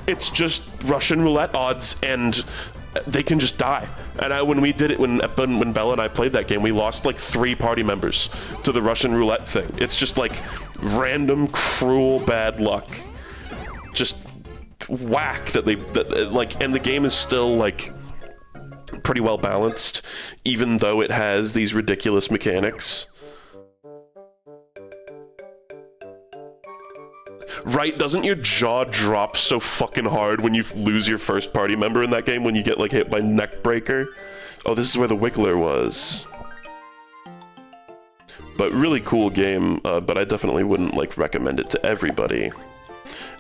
it's just Russian roulette odds, and they can just die. And when we did it, when Bella and I played that game, we lost like 3 party members to the Russian roulette thing. It's just like random, cruel, bad luck. Just whack that like, and the game is still like pretty well balanced, even though it has these ridiculous mechanics. Right, doesn't your jaw drop so fucking hard when you lose your first party member in that game, when you get like hit by Neckbreaker? Oh, this is where the Wiggler was. But really cool game, but I definitely wouldn't like recommend it to everybody.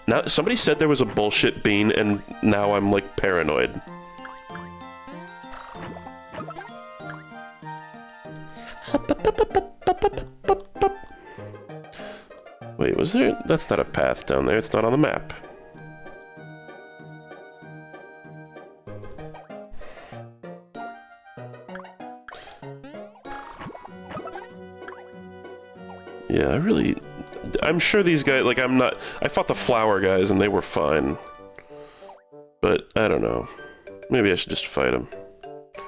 Now, somebody said there was a bullshit bean, and now I'm like paranoid. Wait, was there? That's not a path down there. It's not on the map. Yeah, I'm sure these guys, like, I fought the flower guys and they were fine. But, I don't know. Maybe I should just fight them.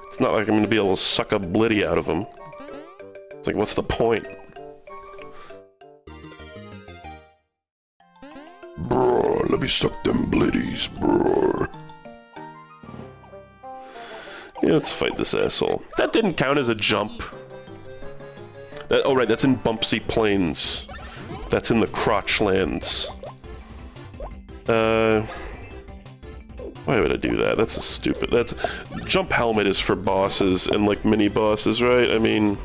It's not like I'm gonna be able to suck a blitty out of them. It's like, what's the point? Bruh, let me suck them blitties, bruh. Yeah, let's fight this asshole. That didn't count as a jump. Oh right, that's in Bumpsy Plains. That's in the Crotchlands. Why would I do that? That's a stupid... Jump Helmet is for bosses and, like, mini-bosses, right? I mean...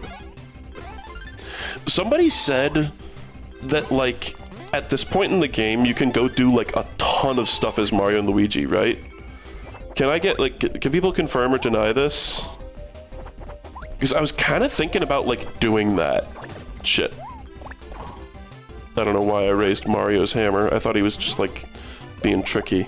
Somebody said that, like, at this point in the game, you can go do, like, a ton of stuff as Mario and Luigi, right? Can I get, like... Can people confirm or deny this? Because I was kind of thinking about, like, doing that. Shit. I don't know why I raised Mario's hammer. I thought he was just, like, being tricky.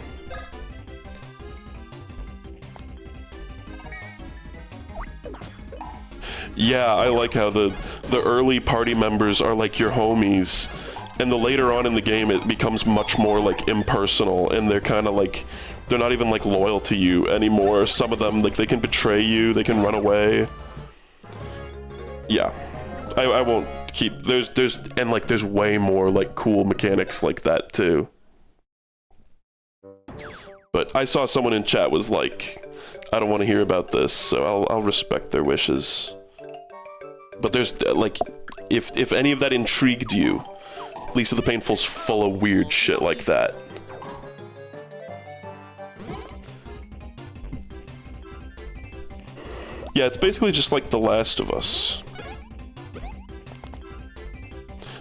Yeah, I like how the early party members are like your homies, and the later on in the game it becomes much more like impersonal, and they're kind of like, they're not even like loyal to you anymore. Some of them, like, they can betray you, they can run away. Yeah, I won't keep, and like there's way more like cool mechanics like that too. But I saw someone in chat was like, I don't want to hear about this, so I'll respect their wishes. But there's, like, if any of that intrigued you, Lisa the Painful's full of weird shit like that. Yeah, it's basically just like The Last of Us.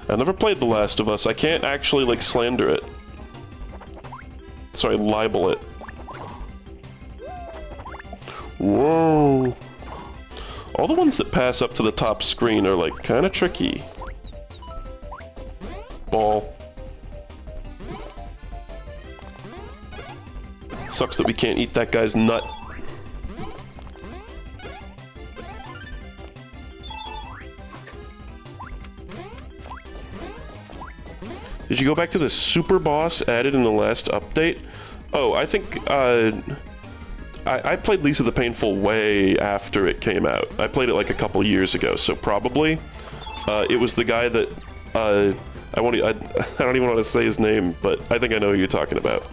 I never played The Last of Us. I can't actually, like, slander it. Sorry, libel it. Whoa. All the ones that pass up to the top screen are, like, kind of tricky. Ball. Sucks that we can't eat that guy's nut. Did you go back to the super boss added in the last update? Oh, I think, I played Lisa the Painful way after it came out. I played it like a couple years ago, so probably. It was the guy that, I don't even want to say his name, but I think I know who you're talking about.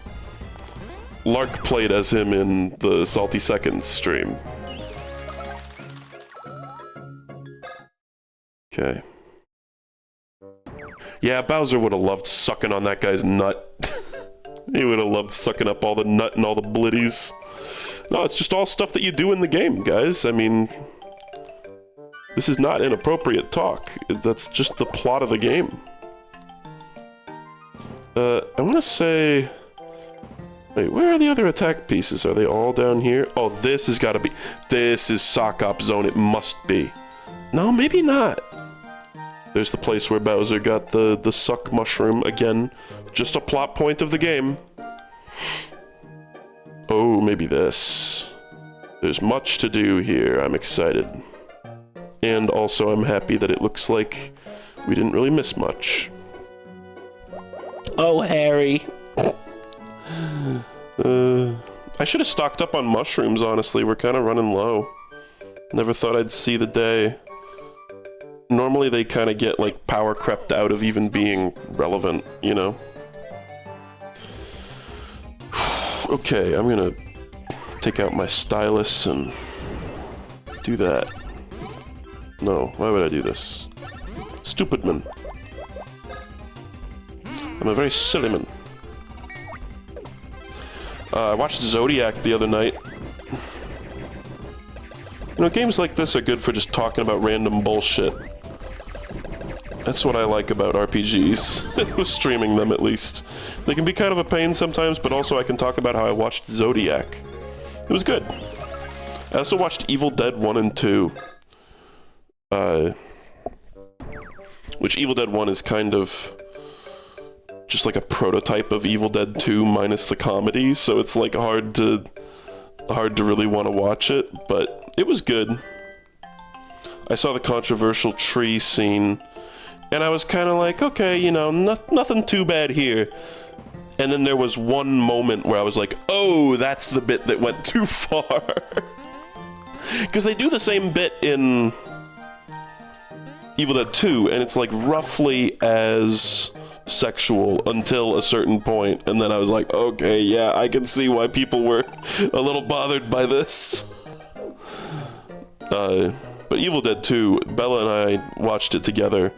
Lark played as him in the Salty Seconds stream. Okay. Yeah, Bowser would have loved sucking on that guy's nut. He would have loved sucking up all the nut and all the blitties. No, it's just all stuff that you do in the game, guys. I mean, this is not inappropriate talk. That's just the plot of the game. I want to say... Wait, where are the other attack pieces? Are they all down here? Oh, this has got to be... This is Sockop Zone. It must be. No, maybe not. There's the place where Bowser got the suck mushroom again. Just a plot point of the game. Oh, maybe this. There's much to do here. I'm excited. And also I'm happy that it looks like we didn't really miss much. Oh, Harry. I should have stocked up on mushrooms, honestly. We're kind of running low. Never thought I'd see the day. Normally they kind of get, like, power crept out of even being relevant, you know? Okay, I'm gonna take out my stylus and do that. No, why would I do this? Stupid man. I'm a very silly man. I watched Zodiac the other night. You know, games like this are good for just talking about random bullshit. That's what I like about RPGs, with streaming them at least. They can be kind of a pain sometimes, but also I can talk about how I watched Zodiac. It was good. I also watched Evil Dead 1 and 2. Which Evil Dead 1 is kind of just like a prototype of Evil Dead 2 minus the comedy, so it's like hard to really want to watch it, but it was good. I saw the controversial tree scene, and I was kind of like, okay, you know, nothing too bad here. And then there was one moment where I was like, oh, that's the bit that went too far. Because they do the same bit in Evil Dead 2, and it's like roughly as sexual until a certain point, and then I was like, okay, yeah, I can see why people were a little bothered by this. But Evil Dead 2, Bella and I watched it together.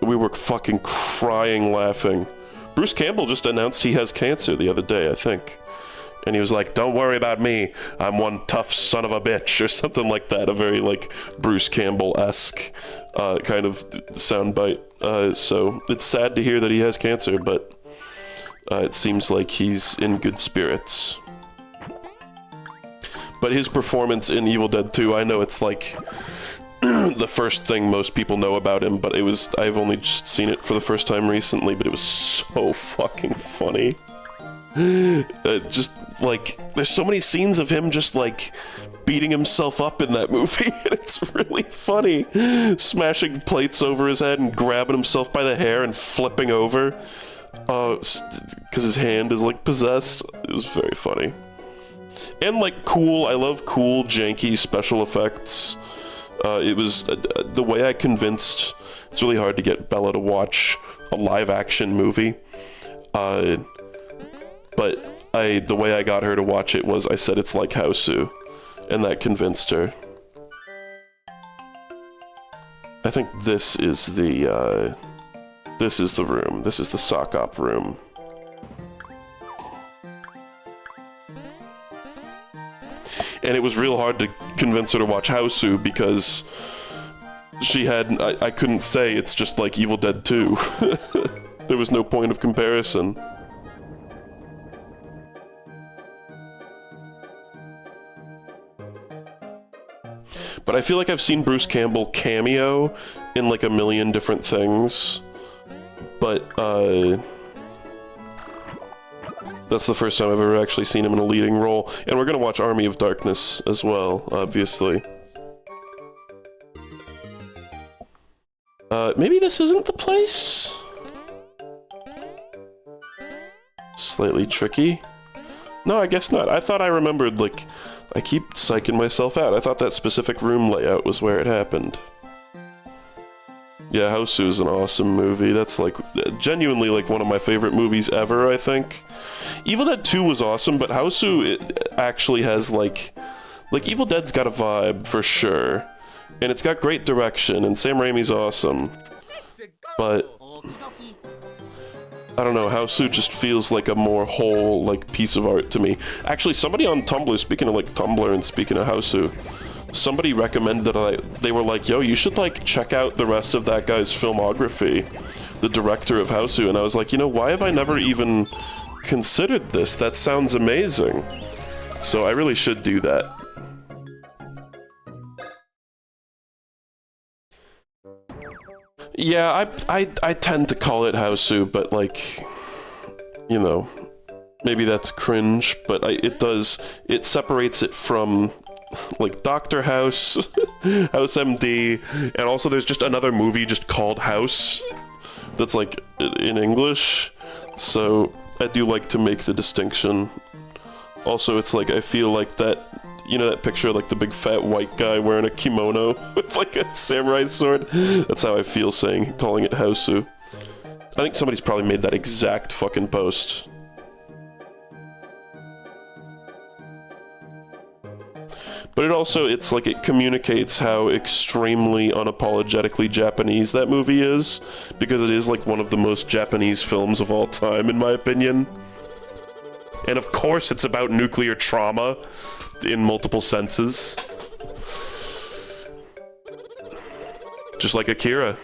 We were fucking crying laughing. Bruce Campbell just announced he has cancer the other day, I think. And he was like, don't worry about me, I'm one tough son of a bitch, or something like that. A very, like, Bruce Campbell-esque kind of soundbite. So it's sad to hear that he has cancer, but it seems like he's in good spirits. But his performance in Evil Dead 2, I know it's like the first thing most people know about him, but I've only just seen it for the first time recently, but it was so fucking funny. Just, like, there's so many scenes of him just, like, beating himself up in that movie, and it's really funny. Smashing plates over his head and grabbing himself by the hair and flipping over. Because his hand is, like, possessed. It was very funny. And, like, cool, I love cool, janky special effects. It was, the way I convinced, it's really hard to get Bella to watch a live-action movie. But the way I got her to watch it was I said it's like Hausu, and that convinced her. I think this is the room. This is the Sockop room. And it was real hard to convince her to watch Hausu because she had, I couldn't say it's just like Evil Dead 2. There was no point of comparison. But I feel like I've seen Bruce Campbell cameo in like a million different things. But, that's the first time I've ever actually seen him in a leading role. And we're gonna watch Army of Darkness as well, obviously. Maybe this isn't the place? Slightly tricky. No, I guess not. I thought I remembered, like, I keep psyching myself out. I thought that specific room layout was where it happened. Yeah, Hausu is an awesome movie. That's, like, genuinely, like, one of my favorite movies ever, I think. Evil Dead 2 was awesome, but Hausu, it actually has, like, Evil Dead's got a vibe, for sure. And it's got great direction, and Sam Raimi's awesome. But I don't know, Hausu just feels like a more whole, like, piece of art to me. Actually, somebody on Tumblr, speaking of, like, Tumblr and speaking of Hausu, somebody recommended that they were like, yo, you should, like, check out the rest of that guy's filmography, the director of Hausu, and I was like, you know, why have I never even considered this? That sounds amazing. So I really should do that. Yeah, I tend to call it Hausu, but like, you know, maybe that's cringe, but it separates it from like Doctor House, House MD, and also there's just another movie just called House that's like in English, so I do like to make the distinction. Also, it's like, I feel like that, you know that picture of like the big fat white guy wearing a kimono with like a samurai sword? That's how I feel calling it Hausu. I think somebody's probably made that exact fucking post. But it's like it communicates how extremely unapologetically Japanese that movie is, because it is like one of the most Japanese films of all time, in my opinion. And of course it's about nuclear trauma in multiple senses. Just like Akira.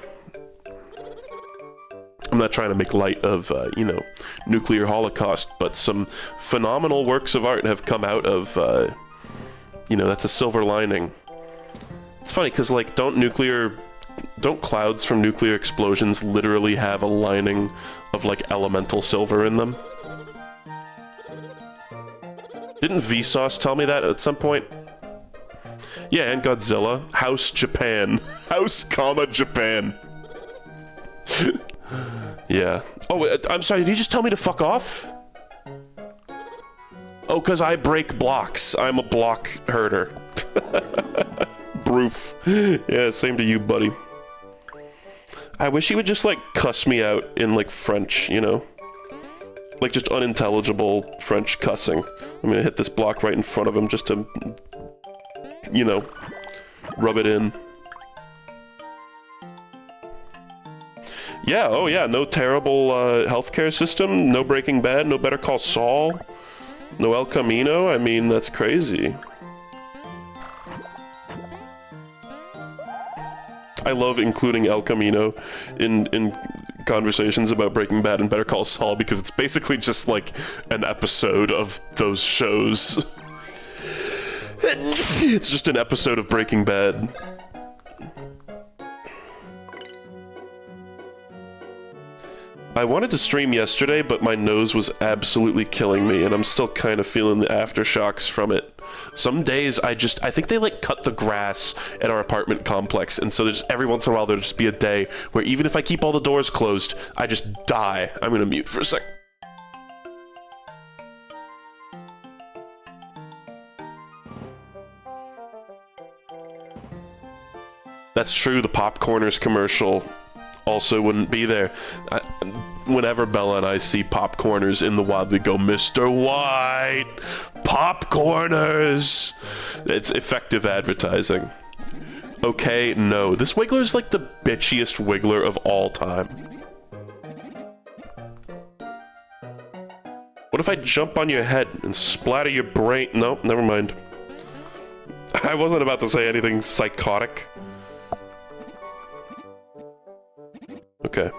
I'm not trying to make light of, you know, nuclear holocaust, but some phenomenal works of art have come out of, you know, that's a silver lining. It's funny, because, like, don't clouds from nuclear explosions literally have a lining of, like, elemental silver in them? Didn't Vsauce tell me that at some point? Yeah, and Godzilla. House Japan. House, Japan. Yeah. Oh, I'm sorry, did he just tell me to fuck off? Oh, because I break blocks. I'm a block herder. Broof. Yeah, same to you, buddy. I wish he would just, like, cuss me out in, like, French, you know? Like, just unintelligible French cussing. I'm gonna hit this block right in front of him just to, you know, rub it in. Yeah, oh yeah, no terrible healthcare system, no Breaking Bad, no Better Call Saul. No El Camino? I mean, that's crazy. I love including El Camino in conversations about Breaking Bad and Better Call Saul, because it's basically just like an episode of those shows. It's just an episode of Breaking Bad. I wanted to stream yesterday, but my nose was absolutely killing me, and I'm still kind of feeling the aftershocks from it. Some days I think they like cut the grass at our apartment complex, and so there's every once in a while there'll just be a day where even if I keep all the doors closed, I just die. I'm gonna mute for a sec. That's true, the Popcorners commercial also wouldn't be there. Whenever Bella and I see Popcorners in the wild, we go, Mr. White! Popcorners! It's effective advertising. Okay, no. This Wiggler's like the bitchiest Wiggler of all time. What if I jump on your head and splatter your brain? Nope, never mind. I wasn't about to say anything psychotic. Okay.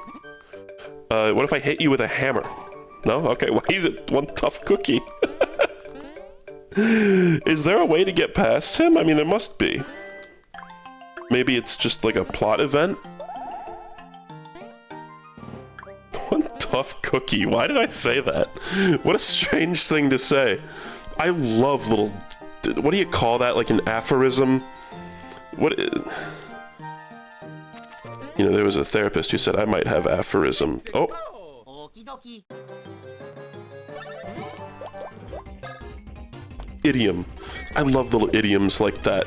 What if I hit you with a hammer? No? Okay, well, he's one tough cookie. Is there a way to get past him? I mean, there must be. Maybe it's just like a plot event? One tough cookie. Why did I say that? What a strange thing to say. I love little... What do you call that? Like an aphorism? What... You know, there was a therapist who said I might have aphorism. Oh! Idiom. I love little idioms like that.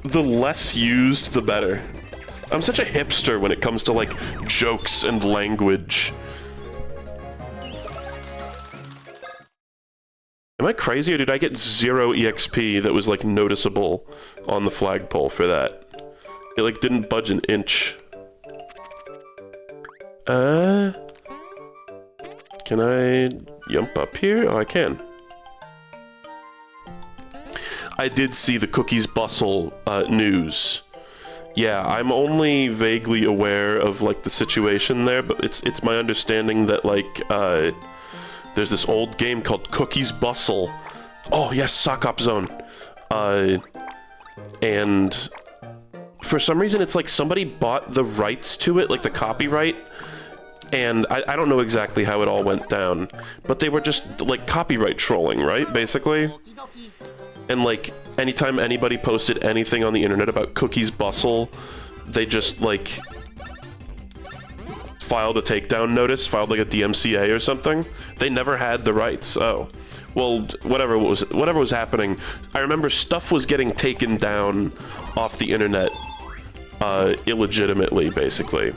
The less used, the better. I'm such a hipster when it comes to, like, jokes and language. Am I crazy, or did I get 0 EXP that was, like, noticeable on the flagpole for that? It, like, didn't budge an inch. Can I jump up here? Oh, I can. I did see the Cookies Bustle news. Yeah, I'm only vaguely aware of, like, the situation there, but it's my understanding that, like, there's this old game called Cookies Bustle. Oh, yes, Sockop Zone. and for some reason it's like somebody bought the rights to it, like the copyright, and I don't know exactly how it all went down, but they were just like copyright trolling, right, basically? And like anytime anybody posted anything on the internet about Cookie's Bustle, they just like filed a takedown notice, filed like a DMCA or something. They never had the rights. Oh, well, whatever was happening. I remember stuff was getting taken down off the internet illegitimately, basically.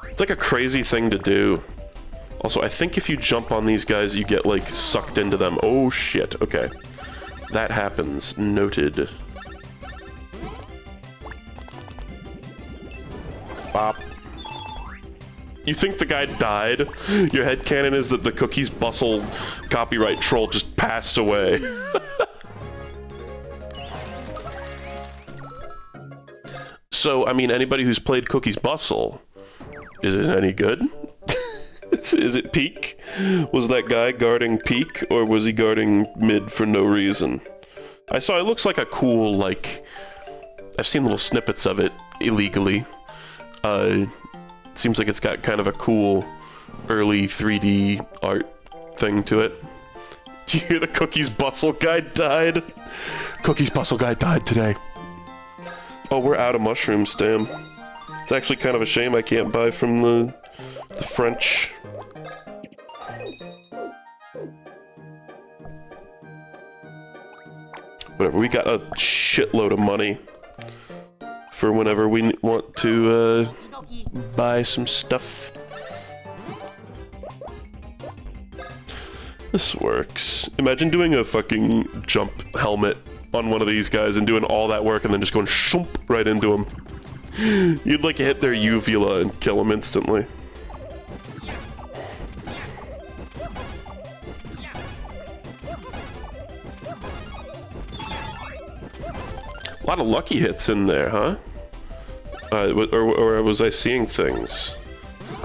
It's like a crazy thing to do. Also, I think if you jump on these guys, you get like sucked into them. Oh shit, okay. That happens. Noted. Bop. You think the guy died? Your headcanon is that the Cookie's Bustle copyright troll just passed away. So, I mean, anybody who's played Cookie's Bustle, is it any good? Is it peak? Was that guy guarding peak, or was he guarding mid for no reason? I saw it looks like a cool, like... I've seen little snippets of it illegally. Seems like it's got kind of a cool early 3D art thing to it. Do you hear the Cookie's Bustle guy died? Cookie's Bustle guy died today. Oh, we're out of mushrooms, damn. It's actually kind of a shame I can't buy from the French. Whatever, we got a shitload of money for whenever we want to buy some stuff. This works. Imagine doing a fucking jump helmet on one of these guys and doing all that work and then just going shoomp right into them. You'd like hit their uvula and kill them instantly. A lot of lucky hits in there, huh? Or was I seeing things?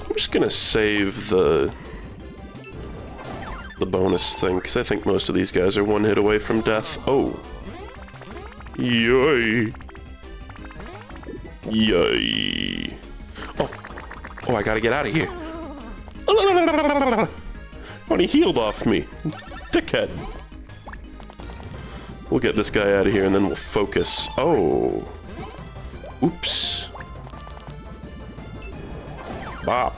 I'm just gonna save the bonus thing, because I think most of these guys are one hit away from death. Oh. Yay. Yay. Oh. Oh, I gotta get out of here. When he healed off me. Dickhead. We'll get this guy out of here and then we'll focus. Oh. Oops. Bop.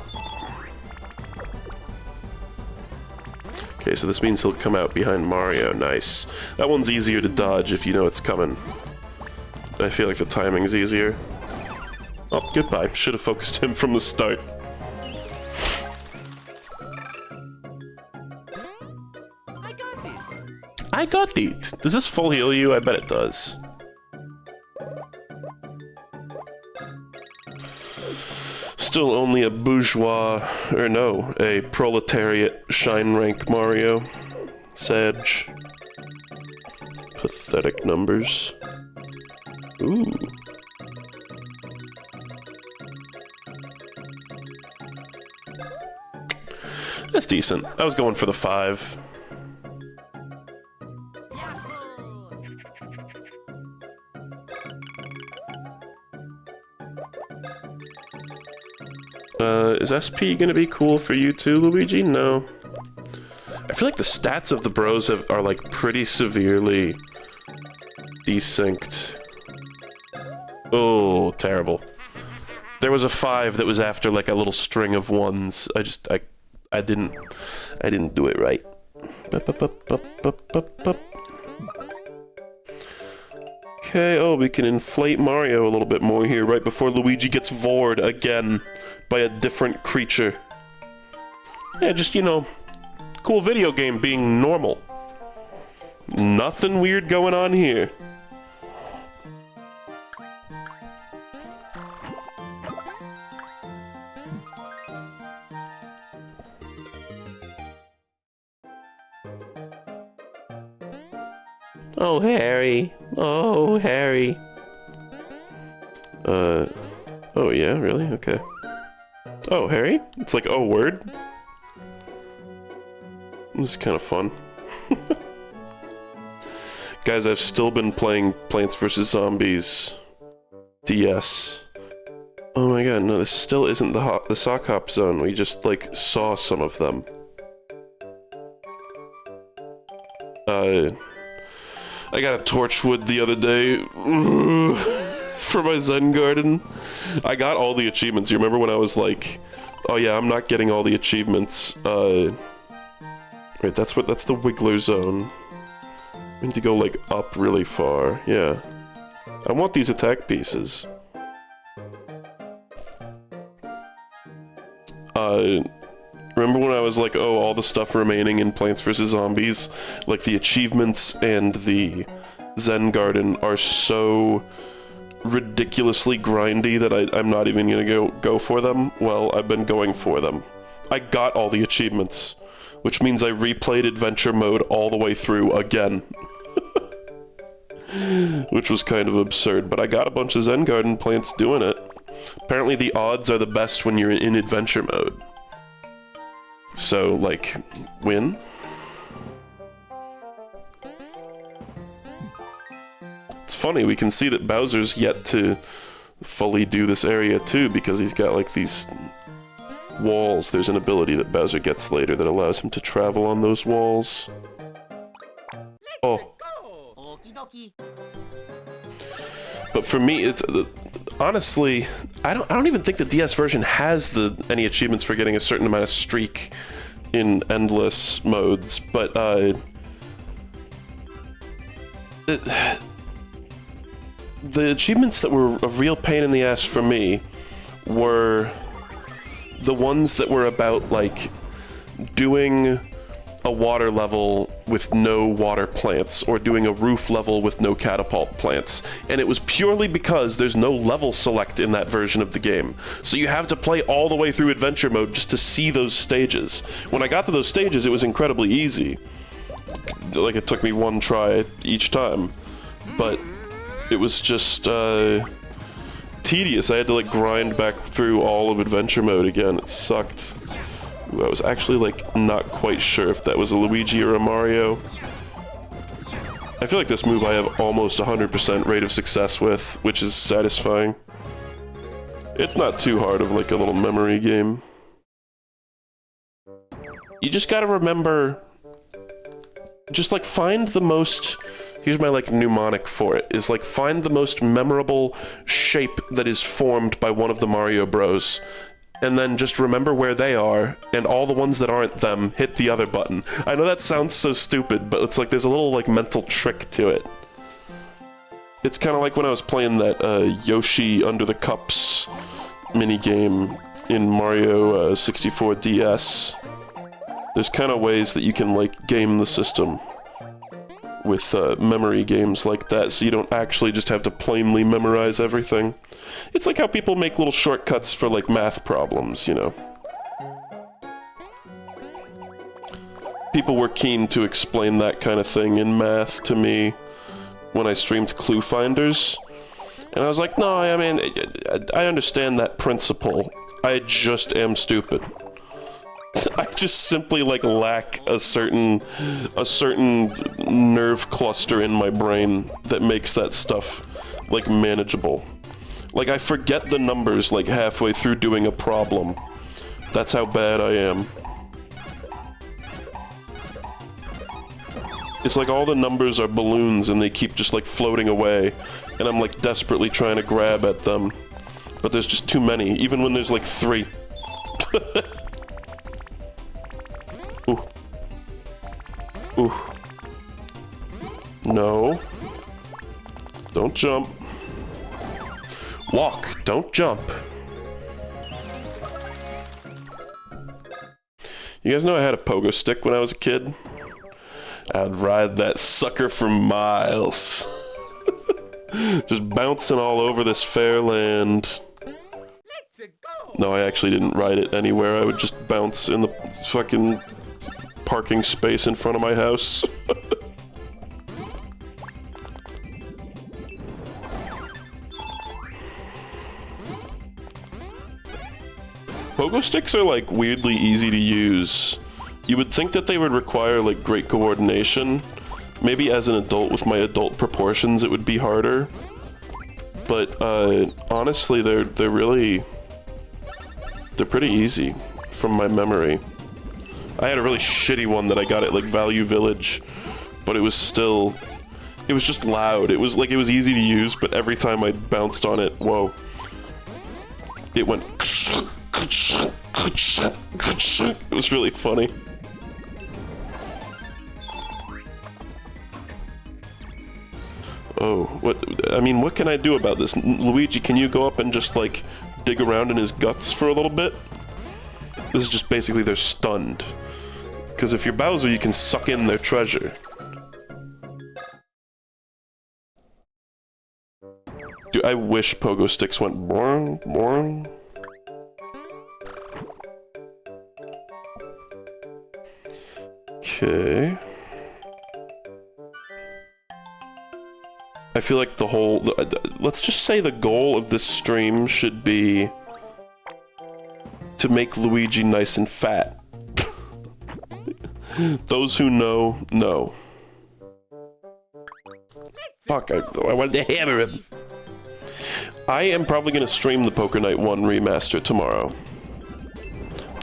Okay, so this means he'll come out behind Mario. Nice. That one's easier to dodge if you know it's coming. I feel like the timing's easier. Oh, goodbye. Should have focused him from the start. I got it. Does this full heal you? I bet it does. Still only a bourgeois, or no, a proletariat shine rank Mario. Sag. Pathetic numbers. Ooh. That's decent. I was going for the 5. Is SP gonna be cool for you too, Luigi? No. I feel like the stats of the bros are like pretty severely desynced. Oh, terrible. There was a 5 that was after like a little string of 1s. I didn't do it right. Okay, oh, we can inflate Mario a little bit more here right before Luigi gets vored again by a different creature. Yeah, just, you know, cool video game being normal. Nothing weird going on here. Oh, Harry. Oh, Harry. Oh, yeah, really? Okay. Oh, Harry? It's like, oh, word? This is kind of fun. Guys, I've still been playing Plants vs. Zombies DS. Oh my god, no, this still isn't the Sockop zone. We just, like, saw some of them. I got a torchwood the other day for my Zen garden. I got all the achievements. You remember when I was like, oh yeah, I'm not getting all the achievements. Wait, that's the Wiggler zone. We need to go, like, up really far. Yeah. I want these attack pieces. Remember when I was like, oh, all the stuff remaining in Plants vs. Zombies, like the achievements and the Zen Garden are so ridiculously grindy that I'm not even gonna go for them? Well, I've been going for them. I got all the achievements, which means I replayed adventure mode all the way through again. Which was kind of absurd, but I got a bunch of Zen Garden plants doing it. Apparently the odds are the best when you're in adventure mode. So, like, win? It's funny, we can see that Bowser's yet to fully do this area too, because he's got, like, these walls. There's an ability that Bowser gets later that allows him to travel on those walls. Oh. But for me, it's honestly, I don't even think the DS version has any achievements for getting a certain amount of streak in endless modes. But the achievements that were a real pain in the ass for me were the ones that were about, like, doing a water level with no water plants, or doing a roof level with no catapult plants. And it was purely because there's no level select in that version of the game. So you have to play all the way through adventure mode just to see those stages. When I got to those stages, it was incredibly easy. Like, it took me one try each time. But it was just, tedious. I had to, like, grind back through all of adventure mode again. It sucked. Ooh, I was actually, like, not quite sure if that was a Luigi or a Mario. I feel like this move I have almost 100% rate of success with, which is satisfying. It's not too hard of, like, a little memory game. You just gotta remember... Just, like, find the most... Here's my, like, mnemonic for it, is, like, find the most memorable shape that is formed by one of the Mario Bros. And then just remember where they are, and all the ones that aren't them, hit the other button. I know that sounds so stupid, but it's like there's a little, like, mental trick to it. It's kind of like when I was playing that Yoshi Under the Cups minigame in Mario 64 DS. There's kind of ways that you can, like, game the system with memory games like that, so you don't actually just have to plainly memorize everything. It's like how people make little shortcuts for, like, math problems, you know. People were keen to explain that kind of thing in math to me when I streamed Clue Finders. And I was like, no, I mean, I understand that principle. I just am stupid. I just simply, like, lack a certain nerve cluster in my brain that makes that stuff, like, manageable. Like, I forget the numbers, like, halfway through doing a problem. That's how bad I am. It's like all the numbers are balloons and they keep just, like, floating away. And I'm, like, desperately trying to grab at them. But there's just too many, even when there's, like, 3. Ooh. Ooh. No. Don't jump. Walk, don't jump. You guys know I had a pogo stick when I was a kid? I'd ride that sucker for miles. Just bouncing all over this fair land. No, I actually didn't ride it anywhere. I would just bounce in the fucking parking space in front of my house. Pogo sticks are, like, weirdly easy to use. You would think that they would require, like, great coordination, Maybe as an adult with my adult proportions it would be harder. But honestly, they're pretty easy from my memory. I had a really shitty one that I got at like Value Village, but it was just loud. It was easy to use, but every time I bounced on it, whoa, it went. It was really funny. Oh, what can I do about this? Luigi, can you go up and just, like, dig around in his guts for a little bit? This is just basically they're stunned. Because if you're Bowser, you can suck in their treasure. Dude, I wish pogo sticks went boing, boing. Okay. I feel like let's just say the goal of this stream should be to make Luigi nice and fat. Those who know, know. Fuck, I wanted to hammer him. I am probably going to stream the Poker Night 1 remaster tomorrow.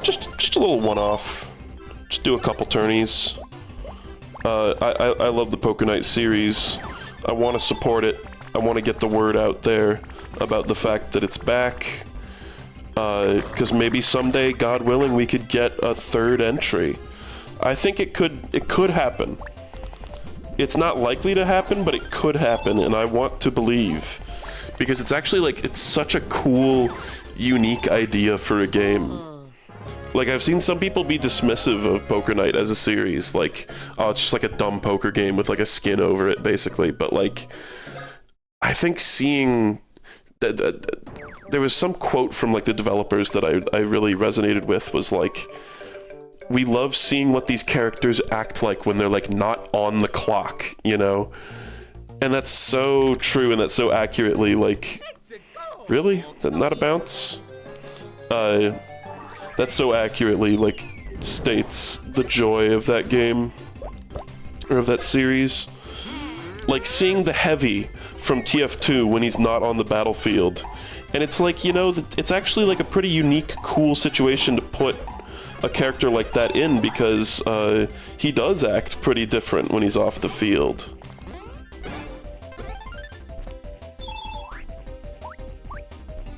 Just a little one-off. Just do a couple turnies. I love the Poker Night series. I want to support it. I want to get the word out there about the fact that it's back. Because maybe someday, God willing, we could get a third entry. I think it could happen. It's not likely to happen, but it could happen, and I want to believe. Because it's actually, like, it's such a cool, unique idea for a game. Like, I've seen some people be dismissive of Poker Night as a series, like, oh, it's just like a dumb poker game with, like, a skin over it, basically, but, like, I think seeing... there was some quote from, like, the developers that I really resonated with, was, like, we love seeing what these characters act like when they're, like, not on the clock, you know? And that's so true, and that's so accurately, like... Really? Not a bounce? That so accurately, like, states the joy of that game, or of that series. Like, seeing the Heavy from TF2 when he's not on the battlefield. And it's like, you know, it's actually, like, a pretty unique, cool situation to put a character like that in, because he does act pretty different when he's off the field.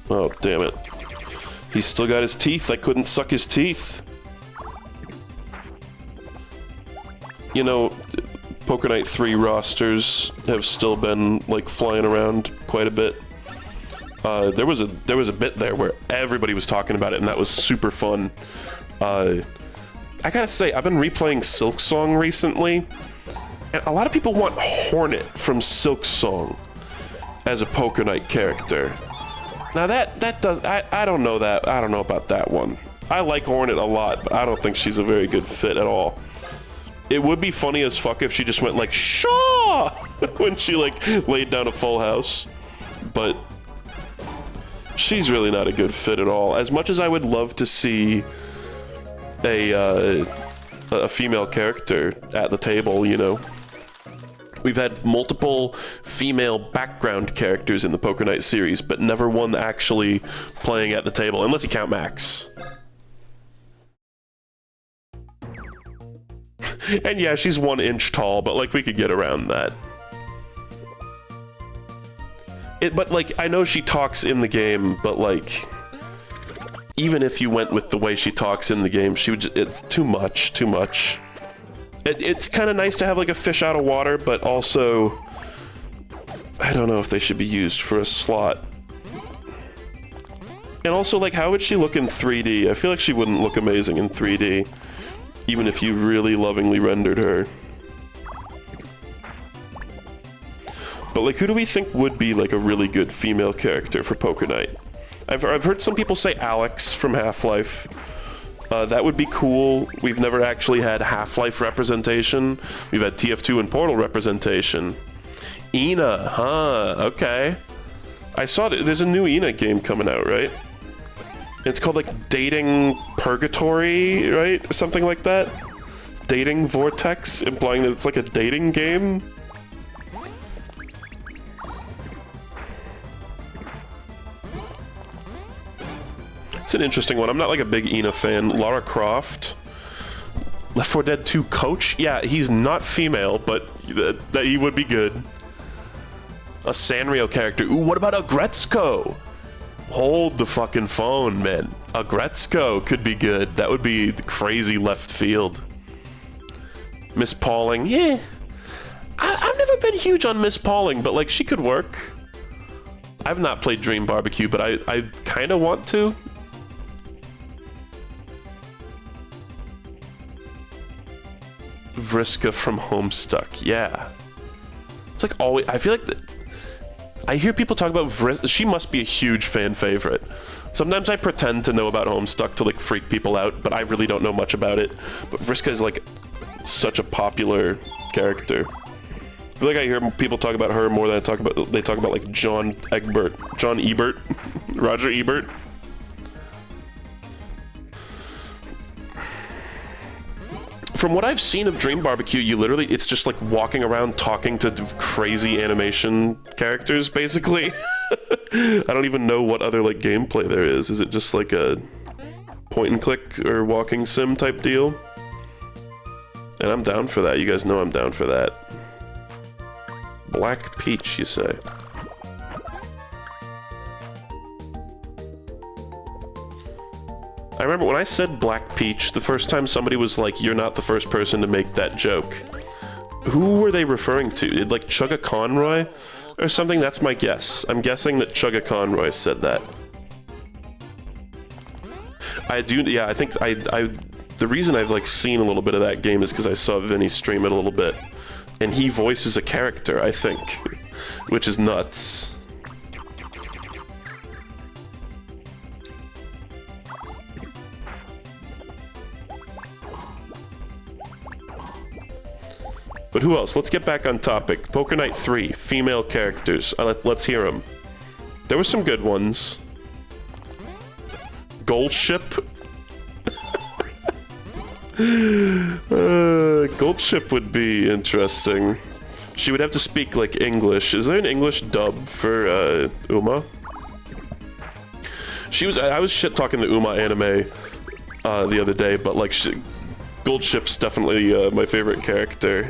Oh, damn it. He's still got his teeth. I couldn't suck his teeth. You know, Poker Night 3 rosters have still been, like, flying around quite a bit. There was a bit there where everybody was talking about it, and that was super fun. I gotta say, I've been replaying Silksong recently, and a lot of people want Hornet from Silksong as a Poker Night character. Now that does, I don't know that, I don't know about that one. I like Hornet a lot, but I don't think she's a very good fit at all. It would be funny as fuck if she just went like, Shaw! when she, like, laid down a full house. But she's really not a good fit at all. As much as I would love to see a female character at the table, you know. We've had multiple female background characters in the Poker Night series, but never one actually playing at the table, unless you count Max. And yeah, she's 1 inch tall, but, like, we could get around that. But, like, I know she talks in the game, but, like, even if you went with the way she talks in the game, she would it's too much. It's kind of nice to have, like, a fish out of water, but also, I don't know if they should be used for a slot. And also, like, how would she look in 3D? I feel like she wouldn't look amazing in 3D, even if you really lovingly rendered her. But, like, who do we think would be, like, a really good female character for Poker Night? I've heard some people say Alex from Half-Life. That would be cool. We've never actually had Half-Life representation. We've had TF2 and Portal representation. Ina, huh? Okay. I saw that there's a new Ina game coming out, right? It's called, like, Dating Purgatory, right? Or something like that. dating vortex, implying that it's like a dating game. It's an interesting one. I'm not like a big Ina fan. Lara Croft. Left 4 Dead 2 coach? Yeah, he's not female, but that he would be good. A Sanrio character. Ooh, what about Agretzko? Hold the fucking phone, man. Agretzko could be good. That would be crazy left field. Miss Pauling, yeah. I've never been huge on Miss Pauling, but like she could work. I've not played Dream Barbecue, but I kind of want to. Vriska from Homestuck, yeah. It's like always, I feel like that. I hear people talk about Vriska. She must be a huge fan favorite. Sometimes I pretend to know about Homestuck to like freak people out, but I really don't know much about it. But Vriska is like such a popular character. I feel like I hear people talk about her more than they talk about like John Ebert, Roger Ebert. From what I've seen of Dream Barbecue, it's just like walking around talking to crazy animation characters, basically. I don't even know what other like gameplay there is. Is it just like a point and click or walking sim type deal? And I'm down for that. You guys know I'm down for that. Black Peach, you say? I remember when I said Black Peach, the first time somebody was like, you're not the first person to make that joke. Who were they referring to? Like Chugga Conroy or something? That's my guess. I'm guessing that Chugga Conroy said that. I think the reason I've like seen a little bit of that game is because I saw Vinny stream it a little bit. And he voices a character, I think, which is nuts. But who else? Let's get back on topic. Poker Night 3, female characters. Let's hear them. There were some good ones. Gold Ship. Gold Ship would be interesting. She would have to speak like English. Is there an English dub for Uma? I was shit talking the Uma anime the other day, but like Gold Ship's definitely my favorite character.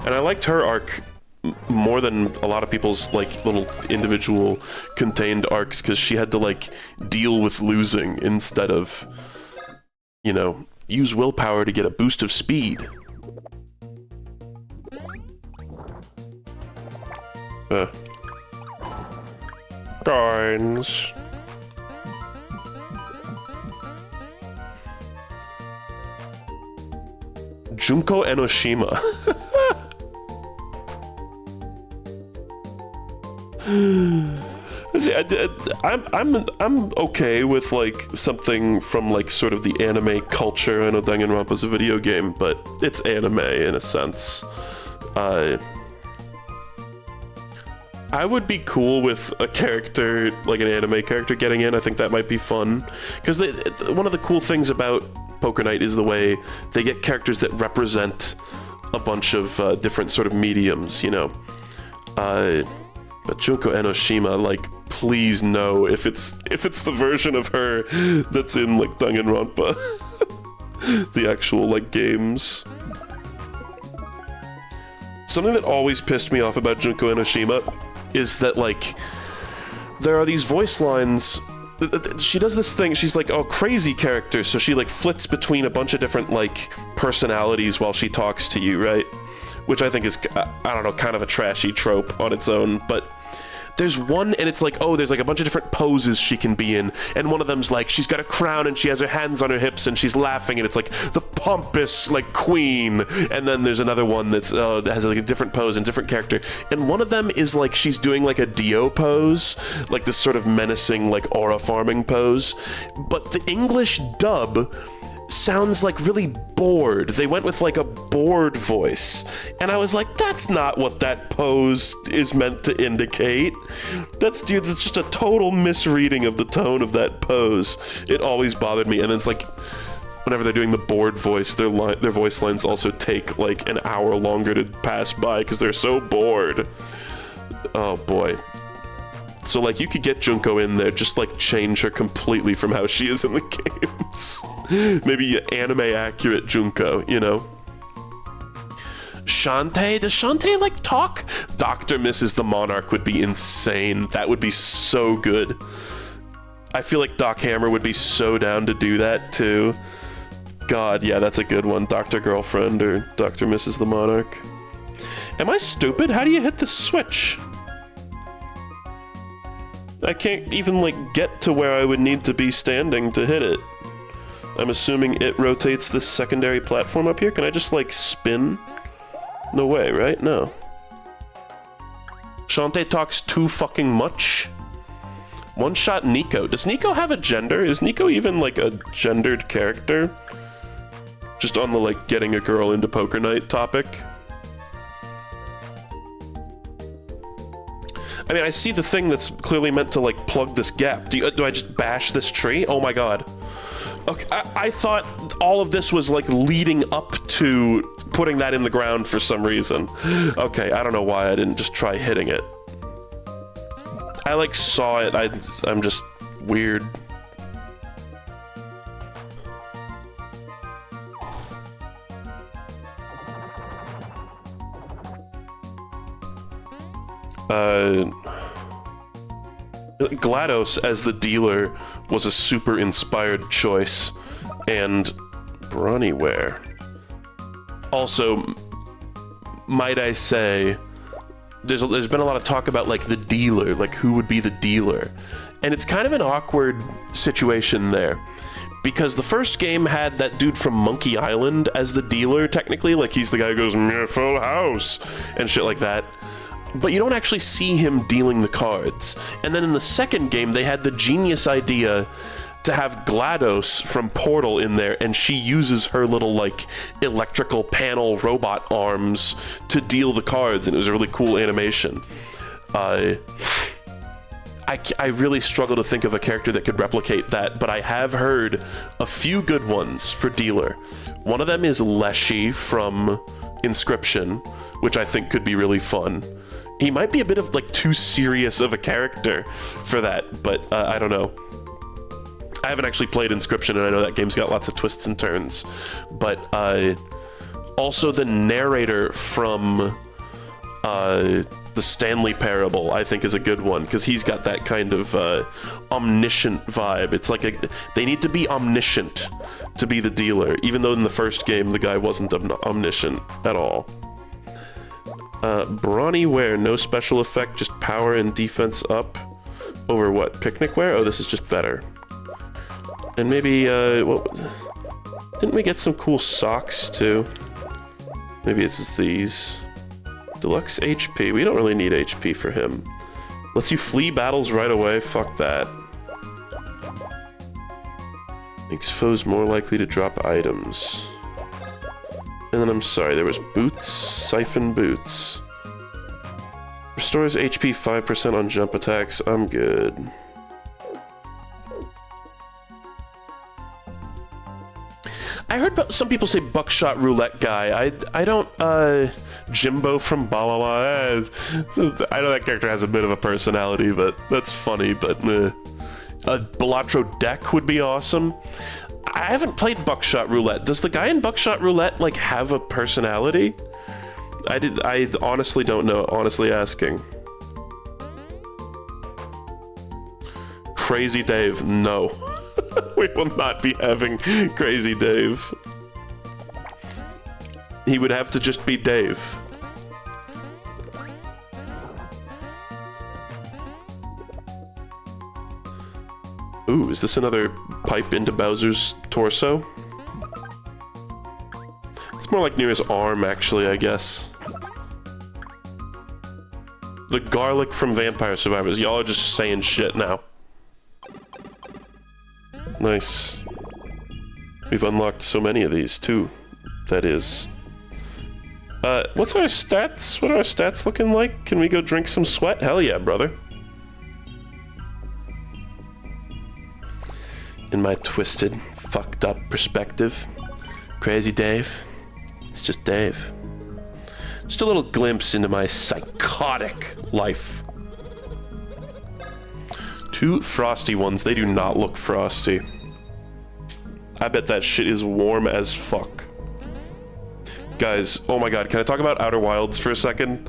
And I liked her arc more than a lot of people's like little individual contained arcs, because she had to like deal with losing instead of, you know, use willpower to get a boost of speed. Coins. Junko Enoshima. See, I'm okay with like something from like sort of the anime culture. I know Danganronpa is a video game, but it's anime in a sense. I would be cool with a character, like an anime character getting in. I think that might be fun. Because one of the cool things about Poker Night is the way they get characters that represent a bunch of different sort of mediums, you know. But Junko Enoshima, like, please no, if it's the version of her that's in, like, Danganronpa. The actual, like, games. Something that always pissed me off about Junko Enoshima is that, like, there are these voice lines. She does this thing, she's like, oh, crazy character, so she, like, flits between a bunch of different, like, personalities while she talks to you, right? Which I think is, I don't know, kind of a trashy trope on its own, but there's one, and it's like, oh, there's like a bunch of different poses she can be in, and one of them's like, she's got a crown, and she has her hands on her hips, and she's laughing, and it's like, the pompous, like, queen, and then there's another one that has like a different pose and different character, and one of them is like, she's doing like a Dio pose, like this sort of menacing, like, aura farming pose, but the English dub sounds like really bored. They went with like a bored voice. And I was like, that's not what that pose is meant to indicate. That's just a total misreading of the tone of that pose. It always bothered me. And it's like, whenever they're doing the bored voice, their voice lines also take like an hour longer to pass by because they're so bored. Oh boy. So, like, you could get Junko in there, just, like, change her completely from how she is in the games. Maybe anime-accurate Junko, you know? Shantae? Does Shantae, like, talk? Dr. Mrs. the Monarch would be insane. That would be so good. I feel like Doc Hammer would be so down to do that, too. God, yeah, that's a good one. Dr. Girlfriend or Dr. Mrs. the Monarch. Am I stupid? How do you hit the switch? I can't even, like, get to where I would need to be standing to hit it. I'm assuming it rotates this secondary platform up here. Can I just, like, spin? No way, right? No. Shantae talks too fucking much. One-shot Nico. Does Nico have a gender? Is Nico even, like, a gendered character? Just on the, like, getting a girl into poker night topic? I mean, I see the thing that's clearly meant to, like, plug this gap. Do I just bash this tree? Oh my god. Okay, I thought all of this was, like, leading up to putting that in the ground for some reason. Okay, I don't know why I didn't just try hitting it. I, like, saw it. I'm just weird. GLaDOS as the dealer was a super inspired choice, and Bronnieware. Also, might I say, there's been a lot of talk about, like, the dealer, like, who would be the dealer, and it's kind of an awkward situation there, because the first game had that dude from Monkey Island as the dealer, technically, like, he's the guy who goes, "Yeah, full house," and shit like that. But you don't actually see him dealing the cards. And then in the second game, they had the genius idea to have GLaDOS from Portal in there, and she uses her little, like, electrical panel robot arms to deal the cards, and it was a really cool animation. I really struggle to think of a character that could replicate that, but I have heard a few good ones for dealer. One of them is Leshy from Inscription, which I think could be really fun. He might be a bit of, like, too serious of a character for that, but I don't know. I haven't actually played Inscription, and I know that game's got lots of twists and turns. But also the narrator from the Stanley Parable, I think, is a good one, because he's got that kind of omniscient vibe. It's like they need to be omniscient to be the dealer, even though in the first game the guy wasn't omniscient at all. Bronnieware, no special effect, just power and defense up. Over what? Picnicware? Oh, this is just better. And maybe, didn't we get some cool socks, too? Maybe it's just these. Deluxe HP. We don't really need HP for him. Lets you flee battles right away. Fuck that. Makes foes more likely to drop items. And then, I'm sorry, there was boots, siphon boots. Restores HP 5% on jump attacks. I'm good. I heard some people say Buckshot Roulette Guy. I don't, Jimbo from Balala. I know that character has a bit of a personality, but that's funny, but Balatro Deck would be awesome. I haven't played Buckshot Roulette. Does the guy in Buckshot Roulette, like, have a personality? I honestly don't know. Honestly asking. Crazy Dave, no. We will not be having Crazy Dave. He would have to just be Dave. Ooh, is this another pipe into Bowser's torso? It's more like near his arm, actually, I guess. The garlic from Vampire Survivors. Y'all are just saying shit now. Nice. We've unlocked so many of these, too. That is. What's our stats? What are our stats looking like? Can we go drink some sweat? Hell yeah, brother. In my twisted, fucked up perspective, Crazy Dave, it's just Dave. Just a little glimpse into my psychotic life. 2 frosty ones, they do not look frosty. I bet that shit is warm as fuck. Guys, oh my god, can I talk about Outer Wilds for a second?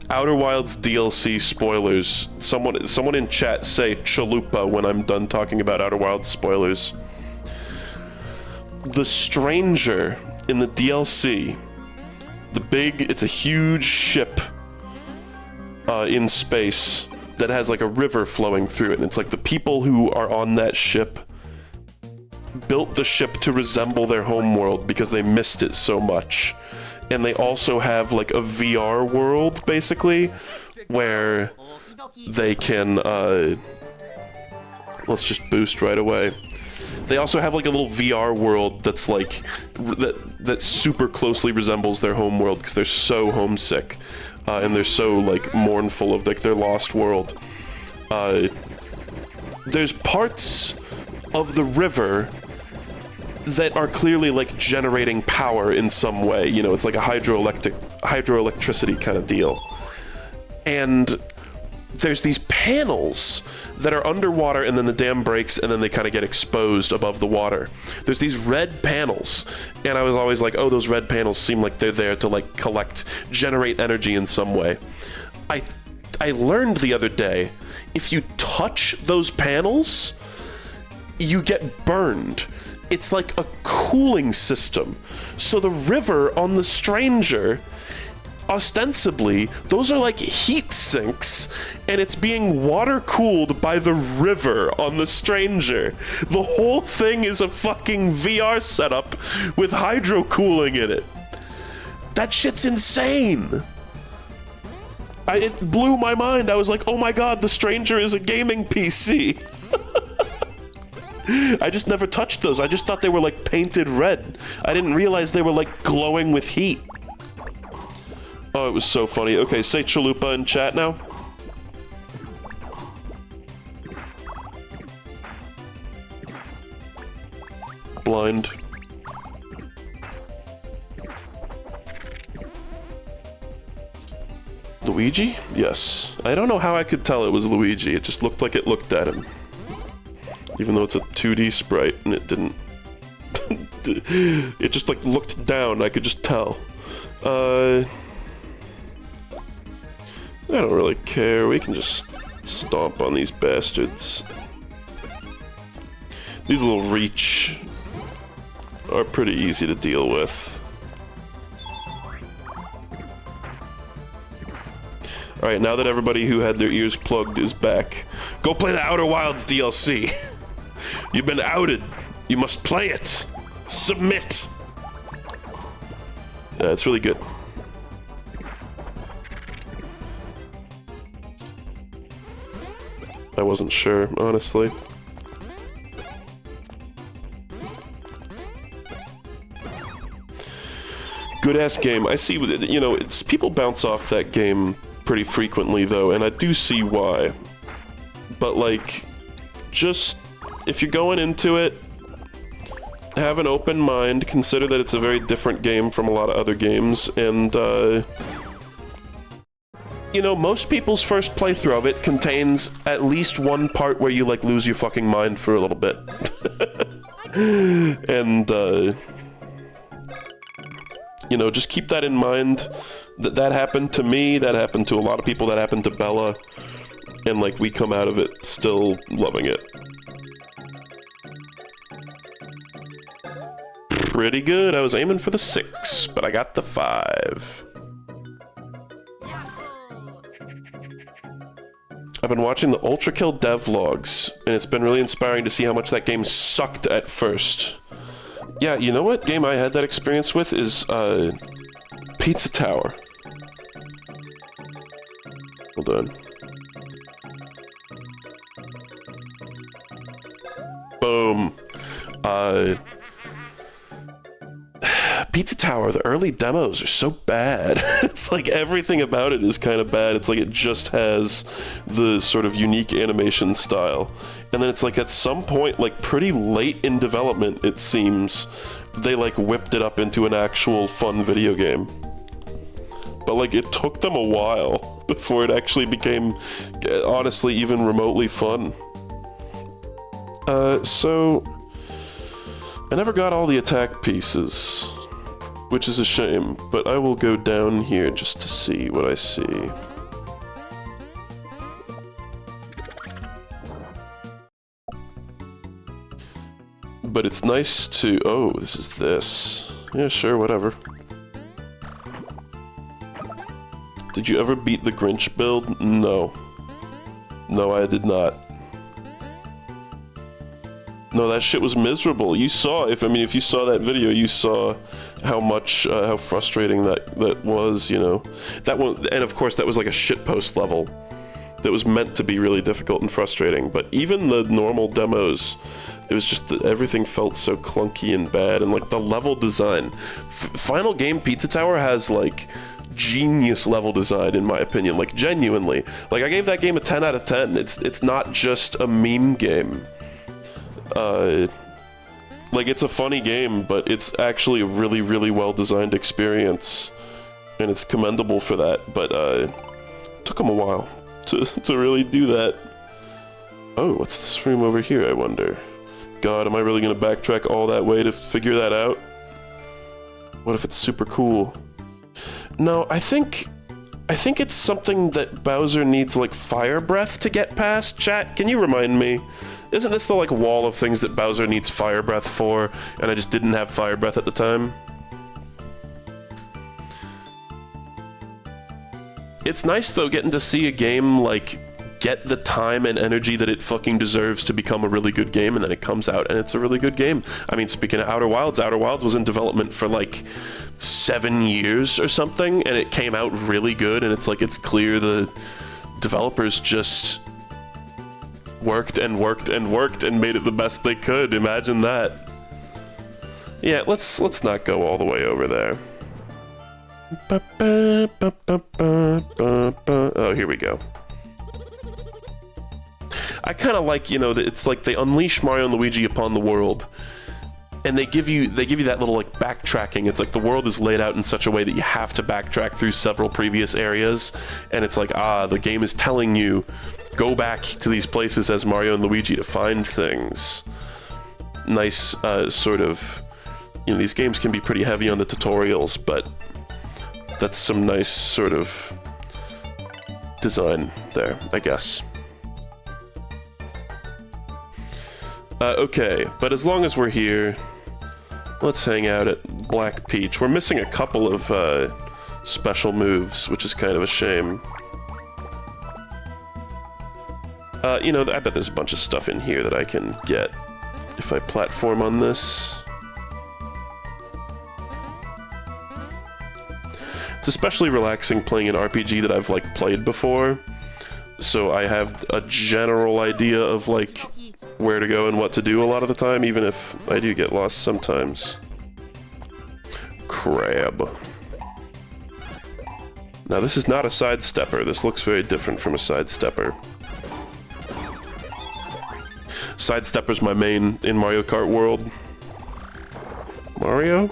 Outer Wilds DLC spoilers. Someone in chat say chalupa when I'm done talking about Outer Wilds spoilers. The stranger in the DLC, it's a huge ship in space that has like a river flowing through it, and it's like the people who are on that ship built the ship to resemble their homeworld because they missed it so much. And they also have like a VR world, basically, where they can, let's just boost right away. They also have like a little VR world that's like, that super closely resembles their homeworld because they're so homesick, and they're so like mournful of like their lost world. There's parts of the river that are clearly like generating power in some way. You know, it's like a hydroelectricity kind of deal. And there's these panels that are underwater, and then the dam breaks, and then they kind of get exposed above the water. There's these red panels, and I was always like, oh, those red panels seem like they're there to like generate energy in some way. I learned the other day, if you touch those panels, you get burned. It's like a cooling system. So the river on the stranger, ostensibly, those are like heat sinks, and it's being water cooled by the river on the stranger. The whole thing is a fucking VR setup with hydro cooling in it. That shit's insane. It blew my mind. I was like, oh my god, the stranger is a gaming PC. I just never touched those. I just thought they were like painted red. I didn't realize they were like glowing with heat. Oh, it was so funny. Okay, say chalupa in chat now. Blind. Luigi? Yes. I don't know how I could tell it was Luigi. It just looked like it looked at him. Even though it's a 2D sprite and it didn't... it just like looked down, I could just tell. I don't really care, we can just stomp on these bastards. These little reach are pretty easy to deal with. Alright, now that everybody who had their ears plugged is back, go play the Outer Wilds DLC! You've been outed. You must play it. Submit. It's really good. I wasn't sure, honestly. Good ass game. I see, you know, people bounce off that game pretty frequently though, and I do see why. But like, just if you're going into it, have an open mind, consider that it's a very different game from a lot of other games, and you know, most people's first playthrough of it contains at least one part where you like lose your fucking mind for a little bit. And you know, just keep that in mind. That happened to me, that happened to a lot of people, that happened to Bella, and like we come out of it still loving it. Pretty good. I was aiming for the 6, but I got the 5. I've been watching the Ultra Kill devlogs, and it's been really inspiring to see how much that game sucked at first. Yeah, you know what game I had that experience with is, Pizza Tower. Hold on. Boom. Pizza Tower, the early demos are so bad. It's like everything about it is kind of bad. It's like it just has the sort of unique animation style. And then it's like at some point, like pretty late in development, it seems, they like whipped it up into an actual fun video game. But like it took them a while before it actually became, honestly, even remotely fun. So I never got all the attack pieces, which is a shame, but I will go down here just to see what I see. But it's nice to... Oh, this is this. Yeah, sure, whatever. Did you ever beat the Grinch build? No. No, I did not. No, that shit was miserable. You saw, if you saw that video, you saw how much, how frustrating that was, you know. That one, and of course that was like a shitpost level that was meant to be really difficult and frustrating, but even the normal demos, it was just that everything felt so clunky and bad, and like the level design. Final Game Pizza Tower has like genius level design in my opinion, like genuinely. Like I gave that game a 10 out of 10. It's not just a meme game. Like it's a funny game, but it's actually a really, really well-designed experience, and it's commendable for that, but it took them a while to really do that. Oh, what's this room over here, I wonder? God, am I really gonna backtrack all that way to figure that out? What if it's super cool? No, I think it's something that Bowser needs, like, fire breath to get past. Chat, can you remind me? Isn't this the, like, wall of things that Bowser needs fire breath for, and I just didn't have fire breath at the time? It's nice, though, getting to see a game, like, get the time and energy that it fucking deserves to become a really good game, and then it comes out and it's a really good game. I mean, speaking of Outer Wilds was in development for, like, 7 years or something, and it came out really good, and it's like, it's clear the developers just worked and worked and worked and made it the best they could. Imagine that. Yeah, let's not go all the way over there. Oh, here we go. I kind of like, you know, that it's like they unleash Mario and Luigi upon the world, and they give you that little like backtracking. It's like the world is laid out in such a way that you have to backtrack through several previous areas, and it's like, the game is telling you, go back to these places as Mario and Luigi to find things. Nice, sort of, you know, these games can be pretty heavy on the tutorials, but that's some nice sort of design there, I guess. Okay, but as long as we're here, let's hang out at Black Peach. We're missing a couple of special moves, which is kind of a shame. You know, I bet there's a bunch of stuff in here that I can get if I platform on this. It's especially relaxing playing an RPG that I've, like, played before, so I have a general idea of, like, where to go and what to do a lot of the time, even if I do get lost sometimes. Crab. Now, this is not a sidestepper. This looks very different from a sidestepper. Sidestepper's my main in Mario Kart world. Mario?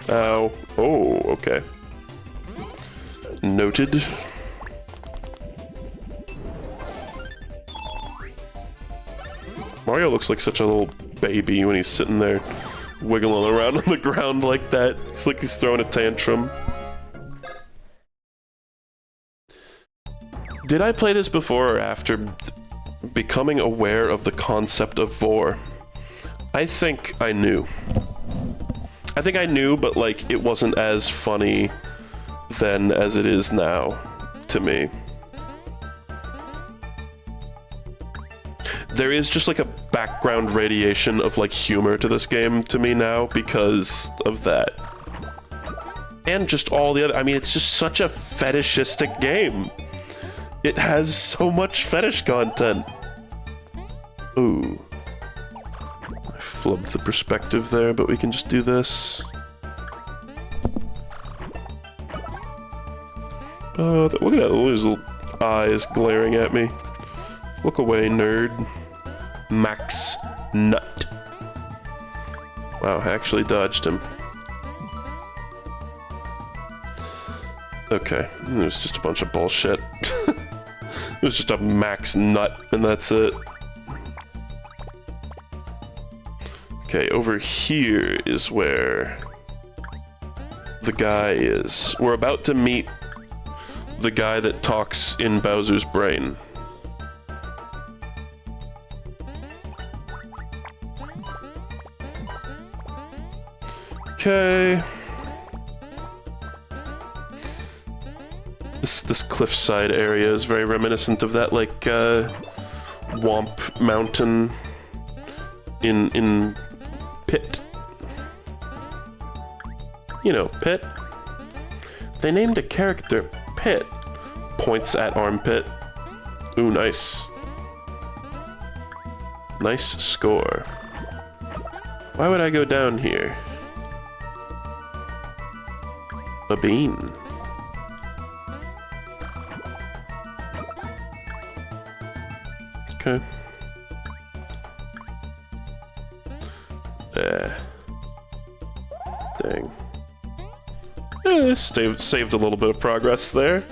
Ow. Oh, okay. Noted. Mario looks like such a little baby when he's sitting there wiggling around on the ground like that. It's like he's throwing a tantrum. Did I play this before or after becoming aware of the concept of vor? I think I knew. I think I knew, but like it wasn't as funny then as it is now to me. There is just like a background radiation of like humor to this game to me now because of that. And just all the other, I mean, it's just such a fetishistic game. It has so much fetish content. Ooh. I flubbed the perspective there, but we can just do this. Look at that, his little eyes glaring at me. Look away, nerd. Max Nut. Wow, I actually dodged him. Okay, it was just a bunch of bullshit. It was just a max nut, and that's it. Okay, over here is where the guy is. We're about to meet the guy that talks in Bowser's brain. Okay. This cliffside area is very reminiscent of that, like, Womp Mountain in Pit. You know, Pit. They named a character Pit. Points at armpit. Ooh, nice. Nice score. Why would I go down here? A bean. Okay. Dang. Saved a little bit of progress there.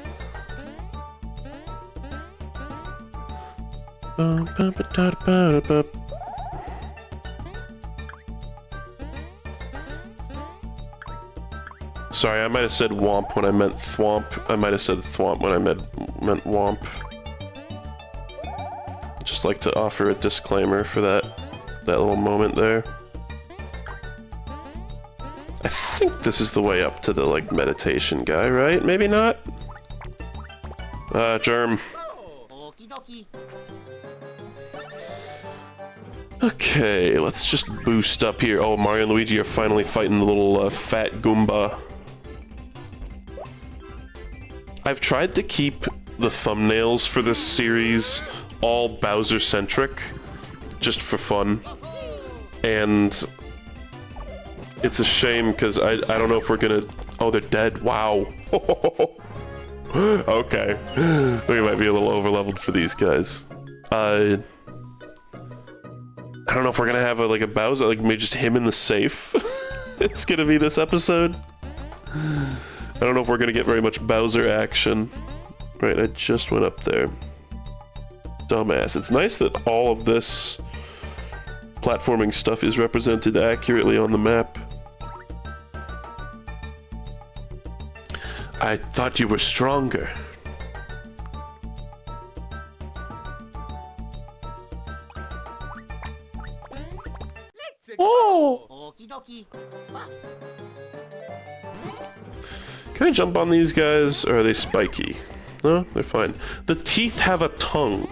Sorry, I might have said womp when I meant thwomp. I might have said thwomp when I meant womp. Just like to offer a disclaimer for that little moment there. I think this is the way up to the, like, meditation guy, right? Maybe not? Germ. Okay, let's just boost up here. Oh, Mario and Luigi are finally fighting the little, fat Goomba. I've tried to keep the thumbnails for this series all Bowser-centric, just for fun. And it's a shame, because I don't know if we're gonna... Oh, they're dead. Wow. Okay. We might be a little over-leveled for these guys. I don't know if we're gonna have a Bowser, like maybe just him in the safe. It's gonna be this episode. I don't know if we're gonna get very much Bowser action. Right, I just went up there. Dumbass. It's nice that all of this platforming stuff is represented accurately on the map. I thought you were stronger. Oh! Can I jump on these guys, or are they spiky? No, they're fine. The teeth have a tongue.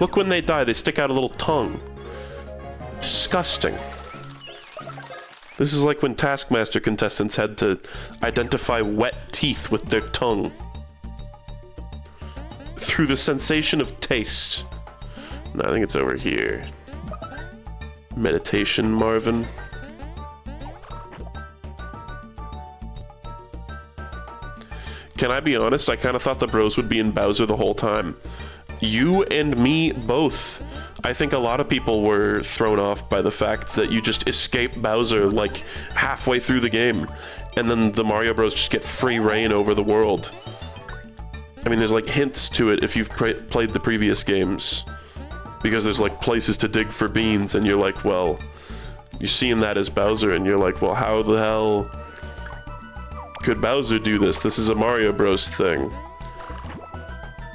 Look, when they die, they stick out a little tongue. Disgusting. This is like when Taskmaster contestants had to identify wet teeth with their tongue. Through the sensation of taste. No, I think it's over here. Meditation, Marvin. Can I be honest? I kind of thought the bros would be in Bowser the whole time. You and me both. I think a lot of people were thrown off by the fact that you just escape Bowser like halfway through the game, and then the Mario Bros just get free reign over the world. I mean, there's like hints to it if you've played the previous games, because there's like places to dig for beans, and you're like, well, you're seeing that as Bowser, and you're like, well, how the hell could Bowser do this? This is a Mario Bros thing.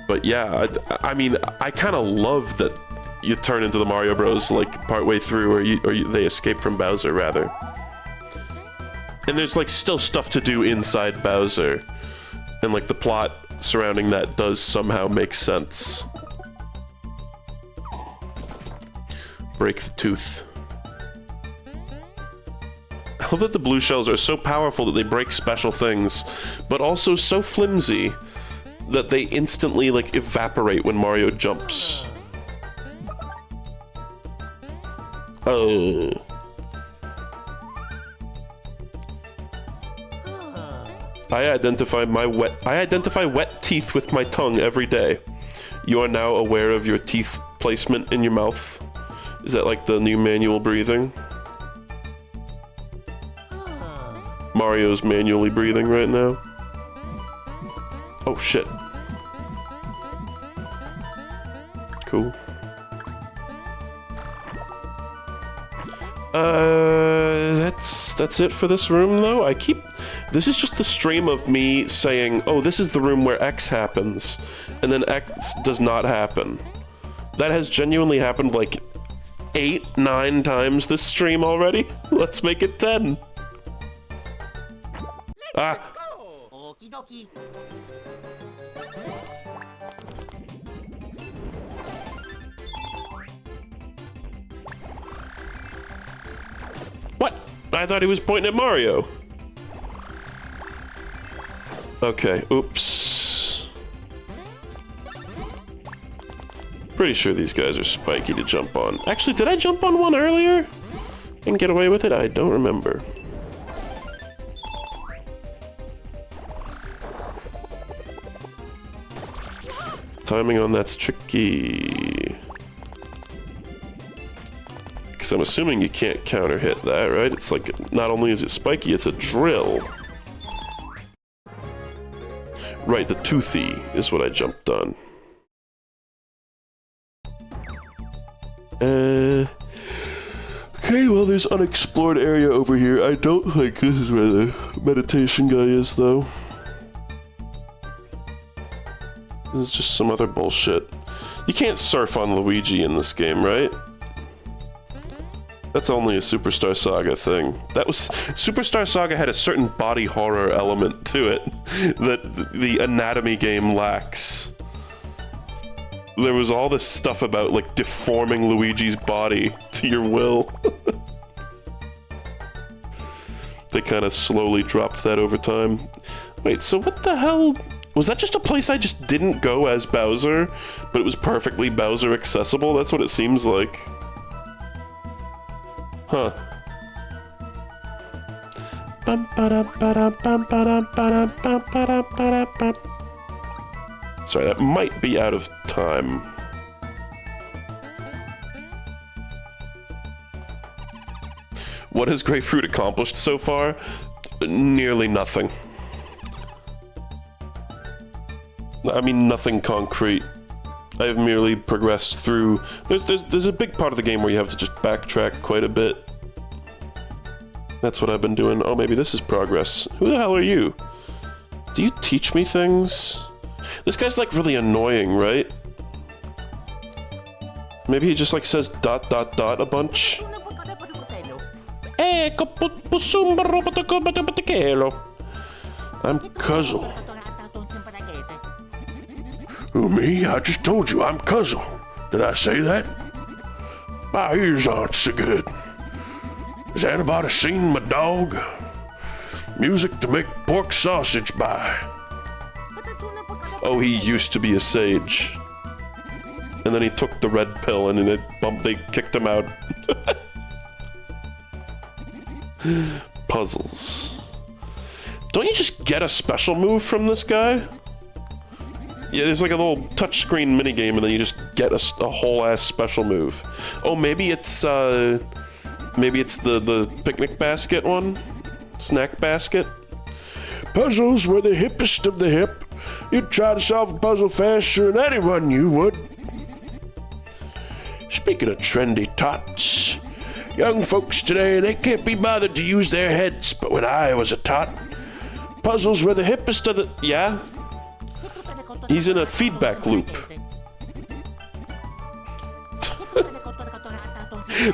But yeah, I mean, I kind of love that you turn into the Mario Bros like partway through, or they escape from Bowser rather. And there's like still stuff to do inside Bowser, and like the plot surrounding that does somehow make sense. Break the tooth. I love that the blue shells are so powerful that they break special things, but also so flimsy that they instantly, like, evaporate when Mario jumps. Oh. I identify wet teeth with my tongue every day. You are now aware of your teeth placement in your mouth. Is that like the new manual breathing? Mario's manually breathing right now. Oh shit. Cool. That's it for this room though. This is just the stream of me saying, oh, this is the room where X happens, and then X does not happen. That has genuinely happened like 8, 9 times this stream already. Let's make it 10. Ah. What? I thought he was pointing at Mario. Okay, oops. Pretty sure these guys are spiky to jump on. Actually, did I jump on one earlier and get away with it? I don't remember. Timing on that's tricky. Because I'm assuming you can't counter hit that, right? It's like, not only is it spiky, it's a drill. Right, the toothy is what I jumped on. Okay, well, there's unexplored area over here. I don't think this is where the meditation guy is, though. This is just some other bullshit. You can't surf on Luigi in this game, right? That's only a Superstar Saga thing. Superstar Saga had a certain body horror element to it that the anatomy game lacks. There was all this stuff about, like, deforming Luigi's body to your will. They kind of slowly dropped that over time. Wait, so what the hell? Was that just a place I just didn't go as Bowser, but it was perfectly Bowser accessible? That's what it seems like. Huh. Sorry, that might be out of time. What has Grapefruit accomplished so far? Nearly nothing. I mean, nothing concrete. I have merely progressed through... There's a big part of the game where you have to just backtrack quite a bit. That's what I've been doing. Oh, maybe this is progress. Who the hell are you? Do you teach me things? This guy's, like, really annoying, right? Maybe he just, like, says ... a bunch. I'm Cousle. Who, me? I just told you, I'm Cousle. Did I say that? My ears aren't so good. Has anybody seen my dog? Music to make pork sausage by. Oh, he used to be a sage. And then he took the red pill and they kicked him out. Puzzles. Don't you just get a special move from this guy? Yeah, there's like a little touchscreen minigame and then you just get a whole ass special move. Oh, maybe it's the picnic basket one? Snack basket? Puzzles were the hippest of the hip. You'd try to solve a puzzle faster than anyone you would. Speaking of trendy tots, young folks today, they can't be bothered to use their heads, but when I was a tot, puzzles were the hippest of the... Yeah? He's in a feedback loop.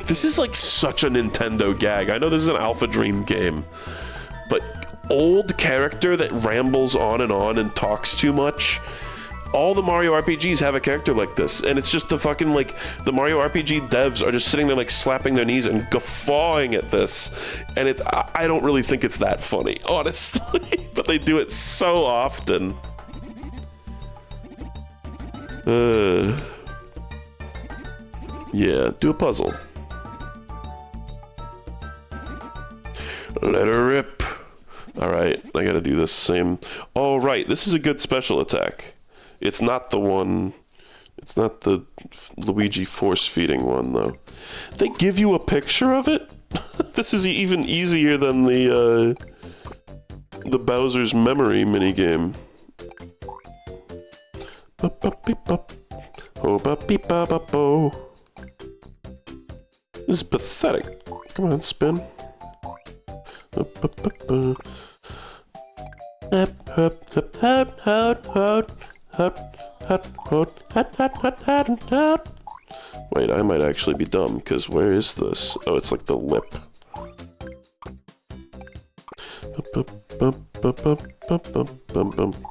This is like such a Nintendo gag. I know this is an Alpha Dream game, but old character that rambles on and talks too much. All the Mario RPGs have a character like this, and it's just the fucking, like, the Mario RPG devs are just sitting there, like, slapping their knees and guffawing at this, and I don't really think it's that funny, honestly, but they do it so often. Yeah, do a puzzle. Let her rip. Alright, I gotta do this same... Oh, right, this is a good special attack. It's not the one... It's not the Luigi force-feeding one, though. They give you a picture of it? This is even easier than the Bowser's Memory minigame. This is pathetic. Come on, spin. Wait, I might actually be dumb, because where is this? Oh, it's like the lip.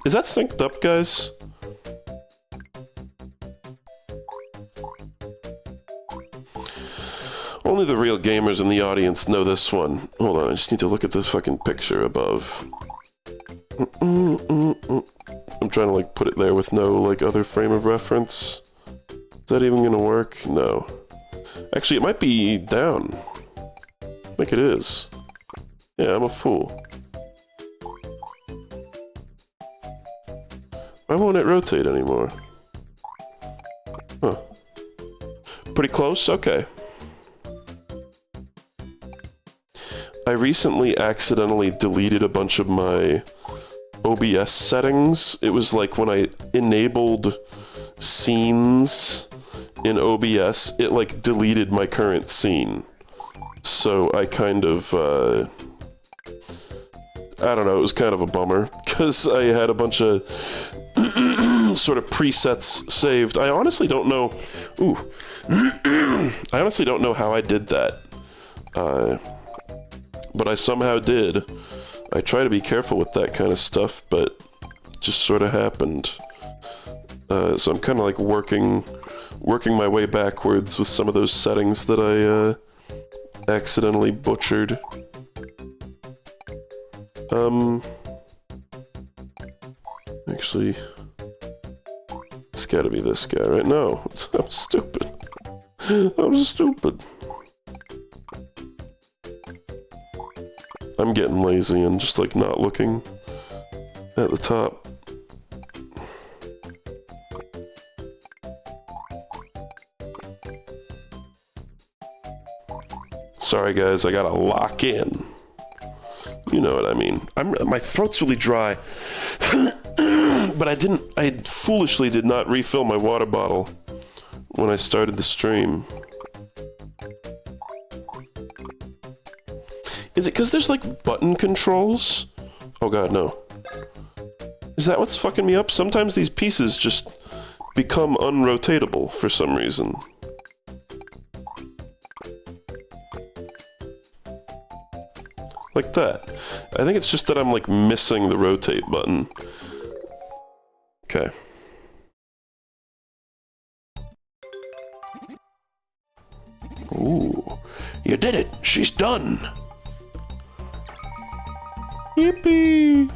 Is that synced up, guys? Only the real gamers in the audience know this one. Hold on, I just need to look at this fucking picture above. I'm trying to, like, put it there with no, like, other frame of reference. Is that even gonna work? No. Actually, it might be down. I think it is. Yeah, I'm a fool. Why won't it rotate anymore? Huh. Pretty close? Okay. I recently accidentally deleted a bunch of my OBS settings. It was like when I enabled scenes in OBS, it like deleted my current scene. So I kind of, I don't know, it was kind of a bummer, because I had a bunch of sort of presets saved. I honestly don't know, I honestly don't know how I did that. But I somehow did. I try to be careful with that kind of stuff, but it just sort of happened. So I'm kind of like working my way backwards with some of those settings that I accidentally butchered. Actually, it's gotta be this guy, right? No, I'm stupid. I'm stupid. I'm getting lazy and just like not looking at the top. Sorry guys, I gotta lock in. You know what I mean. My throat's really dry. But I foolishly did not refill my water bottle when I started the stream. Is it because there's like button controls? Oh god, no. Is that what's fucking me up? Sometimes these pieces just become unrotatable for some reason. Like that. I think it's just that I'm like missing the rotate button. Okay. Ooh. You did it! She's done! Yippee!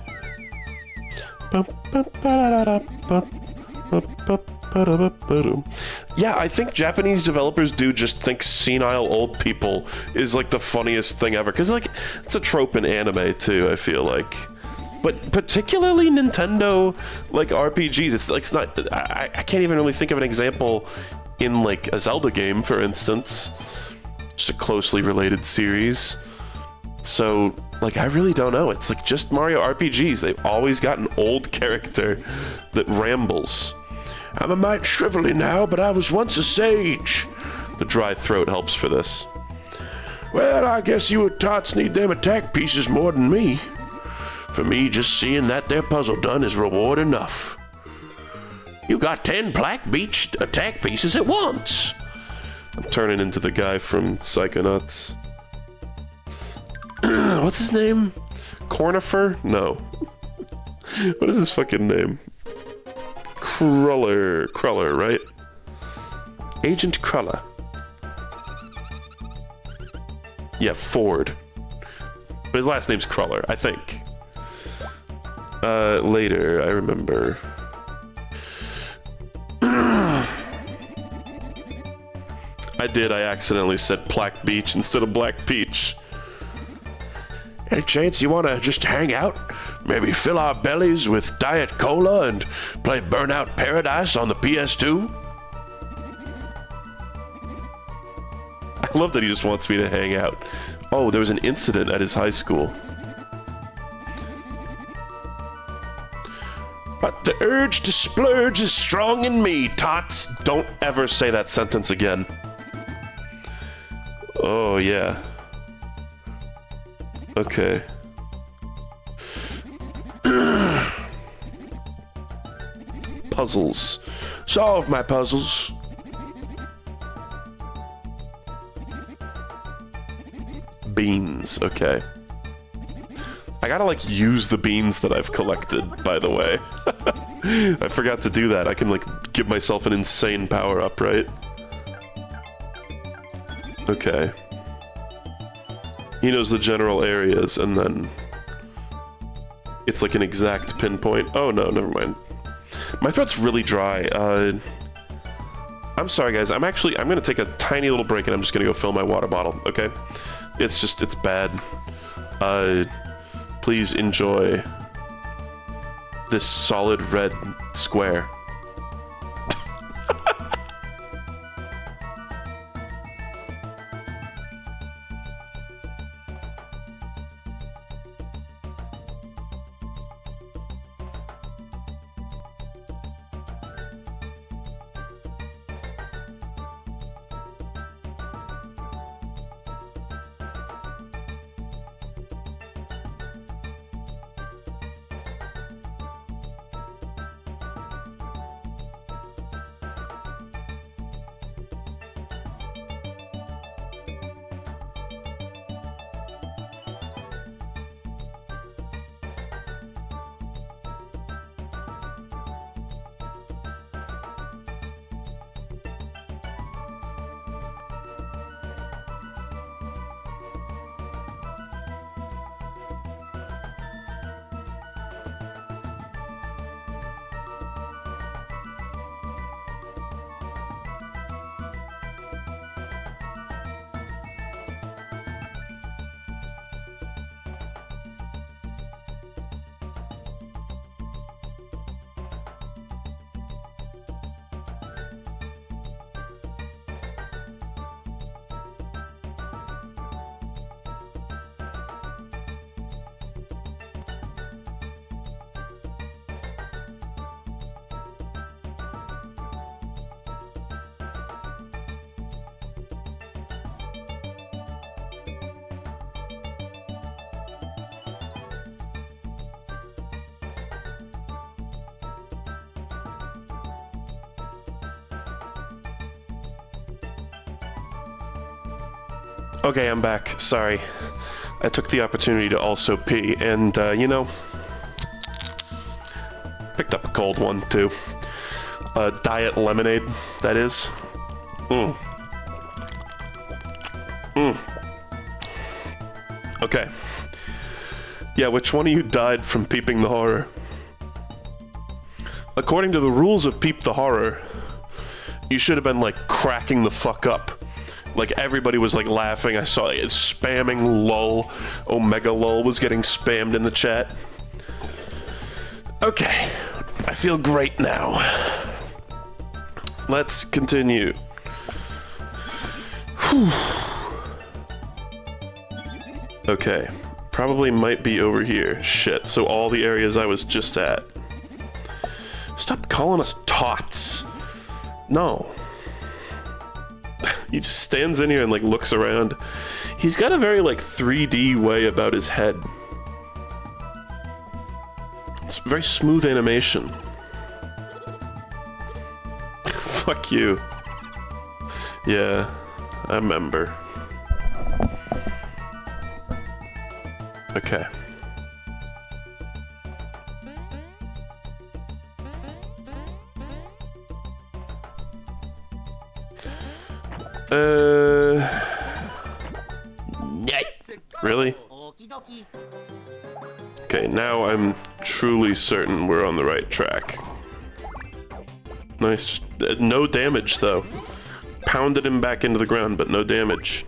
Yeah, I think Japanese developers do just think senile old people is like the funniest thing ever. Because, like, it's a trope in anime, too, I feel like. But particularly Nintendo, like, RPGs, it's like, it's not... I can't even really think of an example in, like, a Zelda game, for instance. Just a closely related series. So, like, I really don't know. It's like just Mario RPGs. They've always got an old character that rambles. I'm a mite shrivelly now, but I was once a sage. The dry throat helps for this. Well, I guess you tots need them attack pieces more than me. For me, just seeing that there puzzle done is reward enough. You got 10 Black Beach attack pieces at once. I'm turning into the guy from Psychonauts. What's his name? Cornifer? No. What is his fucking name? Cruller, right? Agent Cruller. Yeah, Ford. But his last name's Cruller, I think. Later, I remember. I accidentally said Black Beach instead of Black Peach. Any chance you want to just hang out? Maybe fill our bellies with Diet Cola and play Burnout Paradise on the PS2? I love that he just wants me to hang out. Oh, there was an incident at his high school. But the urge to splurge is strong in me, tots. Don't ever say that sentence again. Oh, yeah. Okay. Puzzles. Solve my puzzles. Beans. Okay. I gotta, like, use the beans that I've collected, by the way. I forgot to do that. I can, like, give myself an insane power-up, right? Okay. He knows the general areas, and then... it's like an exact pinpoint. Oh, no, never mind. My throat's really dry. I'm sorry, guys. I'm gonna take a tiny little break, and I'm just gonna go fill my water bottle, okay? It's bad. Please enjoy this solid red square. Okay, I'm back. Sorry. I took the opportunity to also pee, and, you know, picked up a cold one, too. Diet lemonade, that is. Okay. Yeah, which one of you died from peeping the horror? According to the rules of Peep the Horror, you should have been, like, cracking the fuck up. Like, everybody was, like, laughing. I saw it spamming lol. Omega lol was getting spammed in the chat. Okay. I feel great now. Let's continue. Whew. Okay. Probably might be over here. Shit. So all the areas I was just at. Stop calling us tots. No. He just stands in here and, like, looks around. He's got a very, like, 3D way about his head. It's very smooth animation. Fuck you. Yeah, I remember. Okay. Really? Okay, now I'm truly certain we're on the right track. Nice. No damage, though. Pounded him back into the ground, but no damage.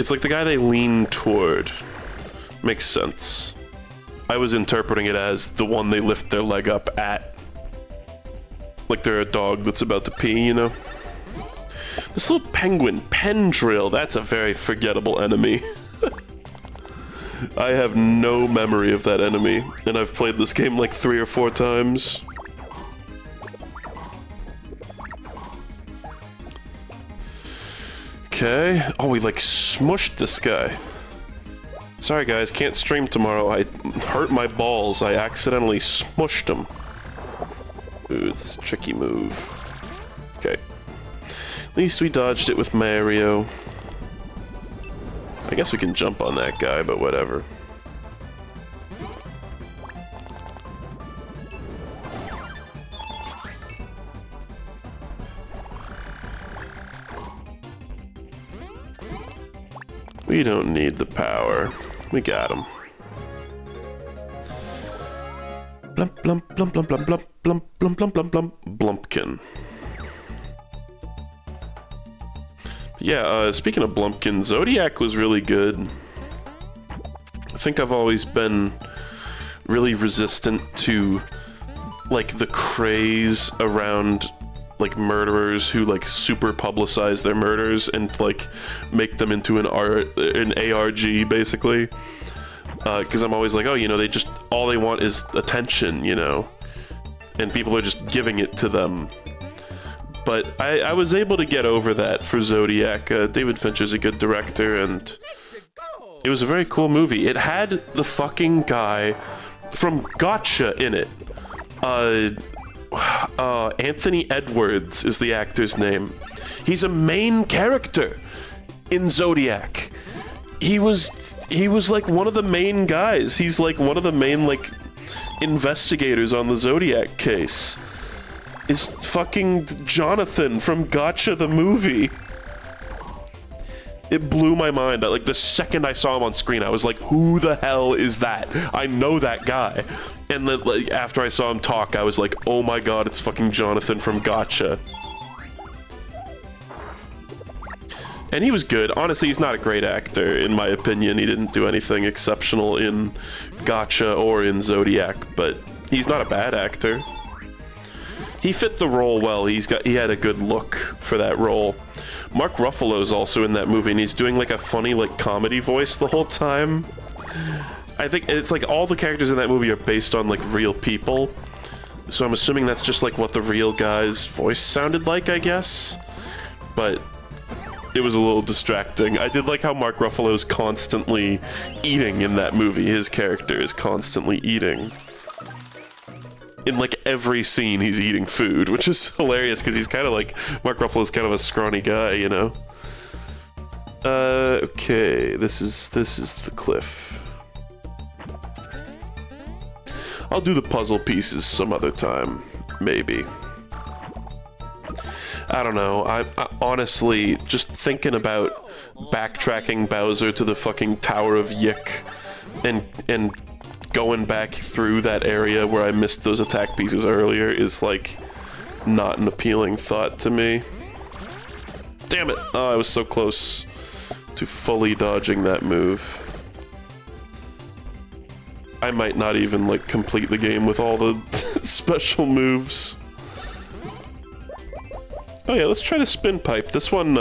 It's like the guy they lean toward. Makes sense. I was interpreting it as the one they lift their leg up at. Like they're a dog that's about to pee, you know? This little penguin, Pendrill, that's a very forgettable enemy. I have no memory of that enemy, and I've played this game like 3 or 4 times. Okay. Oh, we like smushed this guy. Sorry guys, can't stream tomorrow. I hurt my balls. I accidentally smushed him. Ooh, it's a tricky move. Okay. At least we dodged it with Mario. I guess we can jump on that guy, but whatever. We don't need the power. We got him. Blump, blump, blump, blump, blump, blump, blump, blump, blump, blump, blump, Blumpkin. Yeah, speaking of Blumpkin, Zodiac was really good. I think I've always been really resistant to, like, the craze around, like, murderers who, like, super publicize their murders and, like, make them into an ARG, basically. Because I'm always like, oh, you know, they just, all they want is attention, you know? And people are just giving it to them. But I was able to get over that for Zodiac. David Fincher's a good director, and it was a very cool movie. It had the fucking guy from Gotcha in it. Anthony Edwards is the actor's name. He's a main character in Zodiac. He was like one of the main guys. He's like one of the main, like, investigators on the Zodiac case. Is fucking Jonathan from Gotcha the movie. It blew my mind. Like, the second I saw him on screen, I was like, who the hell is that? I know that guy. And then, like, after I saw him talk, I was like, oh my god, it's fucking Jonathan from Gotcha. And he was good. Honestly, he's not a great actor, in my opinion. He didn't do anything exceptional in Gotcha or in Zodiac, but he's not a bad actor. He fit the role well. He had a good look for that role. Mark Ruffalo's also in that movie, and he's doing like a funny, like, comedy voice the whole time. I think it's like all the characters in that movie are based on, like, real people. So I'm assuming that's just like what the real guy's voice sounded like, I guess. But it was a little distracting. I did like how Mark Ruffalo's constantly eating in that movie. His character is constantly eating. In, like, every scene, he's eating food, which is hilarious, because he's kind of like... Mark Ruffalo's kind of a scrawny guy, you know? Okay, this is the cliff. I'll do the puzzle pieces some other time, maybe. I don't know, I honestly, just thinking about backtracking Bowser to the fucking Tower of Yik and going back through that area where I missed those attack pieces earlier is, like, not an appealing thought to me. Damn it! Oh, I was so close to fully dodging that move. I might not even, like, complete the game with all the special moves. Oh yeah, let's try the spin pipe. This one,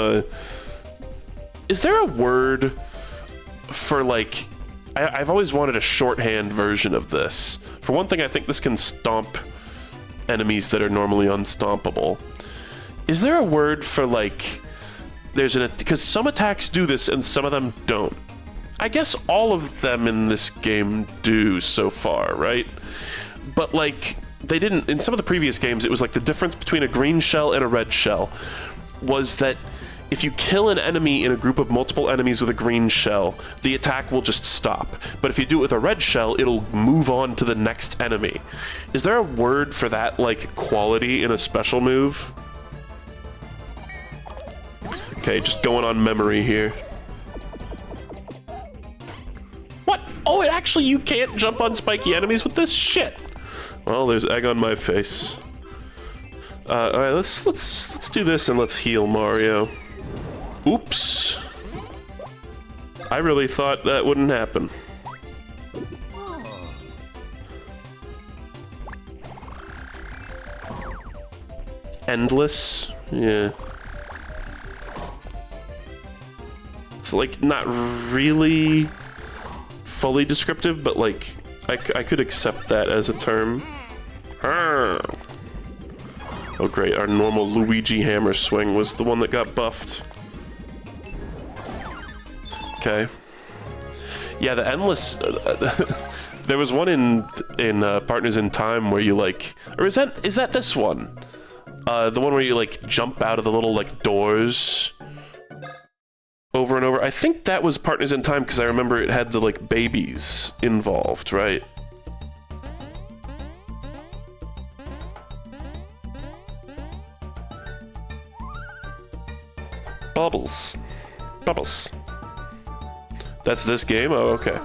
is there a word for, like... I've always wanted a shorthand version of this. For one thing, I think this can stomp enemies that are normally unstompable. Is there a word for, like... because some attacks do this and some of them don't. I guess all of them in this game do so far, right? But, like, they didn't... In some of the previous games, it was like the difference between a green shell and a red shell was that if you kill an enemy in a group of multiple enemies with a green shell, the attack will just stop. But if you do it with a red shell, it'll move on to the next enemy. Is there a word for that, like, quality in a special move? Okay, just going on memory here. What? Oh, it actually, you can't jump on spiky enemies with this shit. Well, there's egg on my face. Alright, let's do this and let's heal Mario. Oops. I really thought that wouldn't happen. Endless? Yeah. It's like not really fully descriptive, but like I could accept that as a term. Oh great, our normal Luigi hammer swing was the one that got buffed. Okay. Yeah, the endless. There was one in Partners in Time where you like, or is that this one? The one where you like jump out of the little like doors over and over. I think that was Partners in Time because I remember it had the like babies involved, right? Bubbles. Bubbles. That's this game? Oh, okay.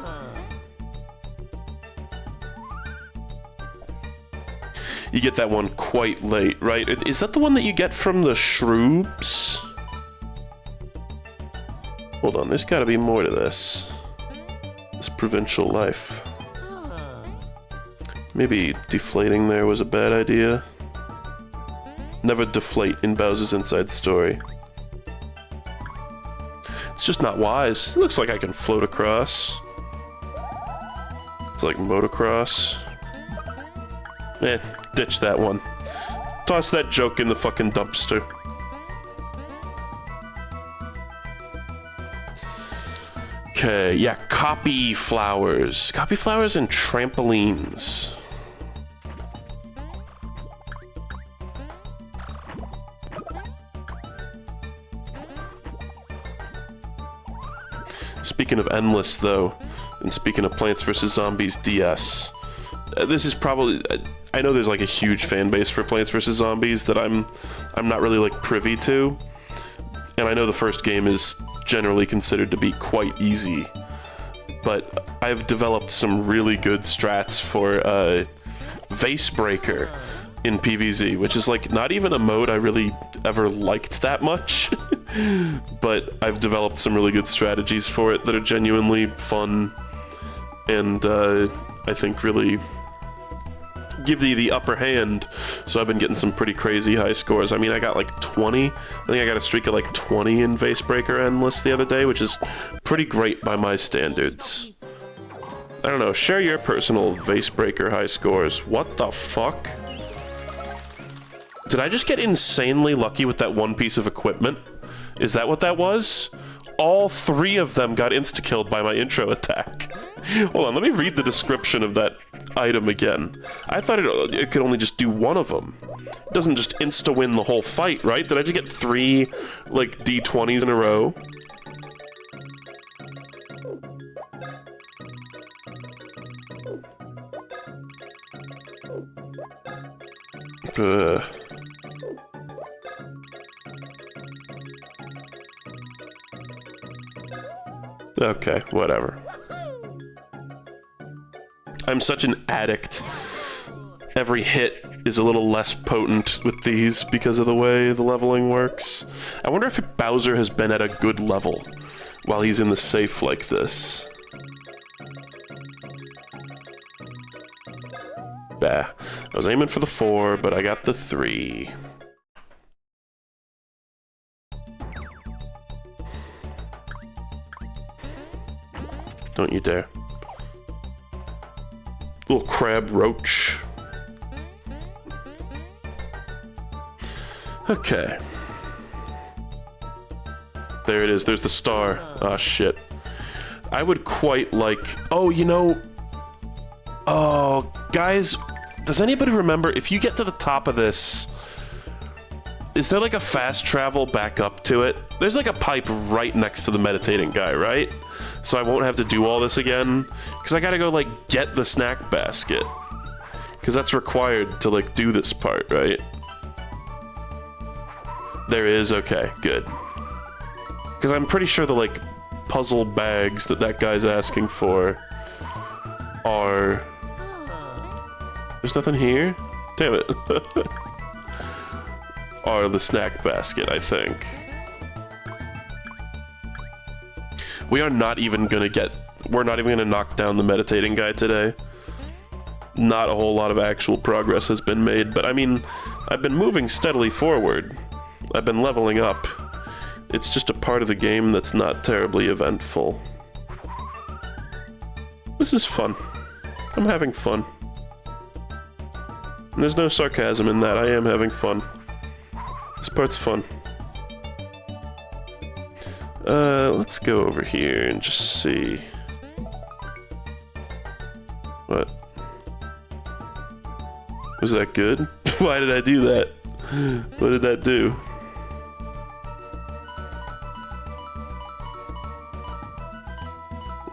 You get that one quite late, right? Is that the one that you get from the shrooms? Hold on, there's gotta be more to this. This provincial life. Maybe deflating there was a bad idea. Never deflate in Bowser's Inside Story. It's just not wise. It looks like I can float across. It's like motocross. Eh, ditch that one. Toss that joke in the fucking dumpster. Okay, yeah, copy flowers. Copy flowers and trampolines. Speaking of Endless, though, and speaking of Plants vs. Zombies DS, this is probably... I know there's like a huge fan base for Plants vs. Zombies that I'm not really like privy to, and I know the first game is generally considered to be quite easy, but I've developed some really good strats for Vase Breaker in PvZ, which is like not even a mode I really ever liked that much, but I've developed some really good strategies for it that are genuinely fun and I think really give you the upper hand. So I've been getting some pretty crazy high scores. I mean, I got like 20. I think I got a streak of like 20 in Vase Breaker Endless the other day, which is pretty great by my standards. I don't know, share your personal Vase Breaker high scores. What the fuck? Did I just get insanely lucky with that one piece of equipment? Is that what that was? All three of them got insta-killed by my intro attack. Hold on, let me read the description of that item again. I thought it could only just do one of them. It doesn't just insta-win the whole fight, right? Did I just get 3, like, D20s in a row? Ugh. Okay, whatever. I'm such an addict. Every hit is a little less potent with these because of the way the leveling works. I wonder if Bowser has been at a good level while he's in the safe like this. Bah. I was aiming for the 4, but I got the 3. Don't you dare. Little crab roach. Okay. There it is. There's the star. Ah, shit. I would quite like... Oh, you know... Oh, guys, does anybody remember, if you get to the top of this, is there like a fast travel back up to it? There's like a pipe right next to the meditating guy, right? So I won't have to do all this again, because I gotta go like get the snack basket, because that's required to like do this part, right? There is, okay, good. Because I'm pretty sure the like puzzle bags that guy's asking for are... There's nothing here? Damn it. Are the snack basket, I think. We're not even gonna knock down the meditating guy today. Not a whole lot of actual progress has been made, but I mean, I've been moving steadily forward. I've been leveling up. It's just a part of the game that's not terribly eventful. This is fun. I'm having fun. And there's no sarcasm in that. I am having fun. This part's fun. Let's go over here and just see. What? Was that good? Why did I do that? What did that do?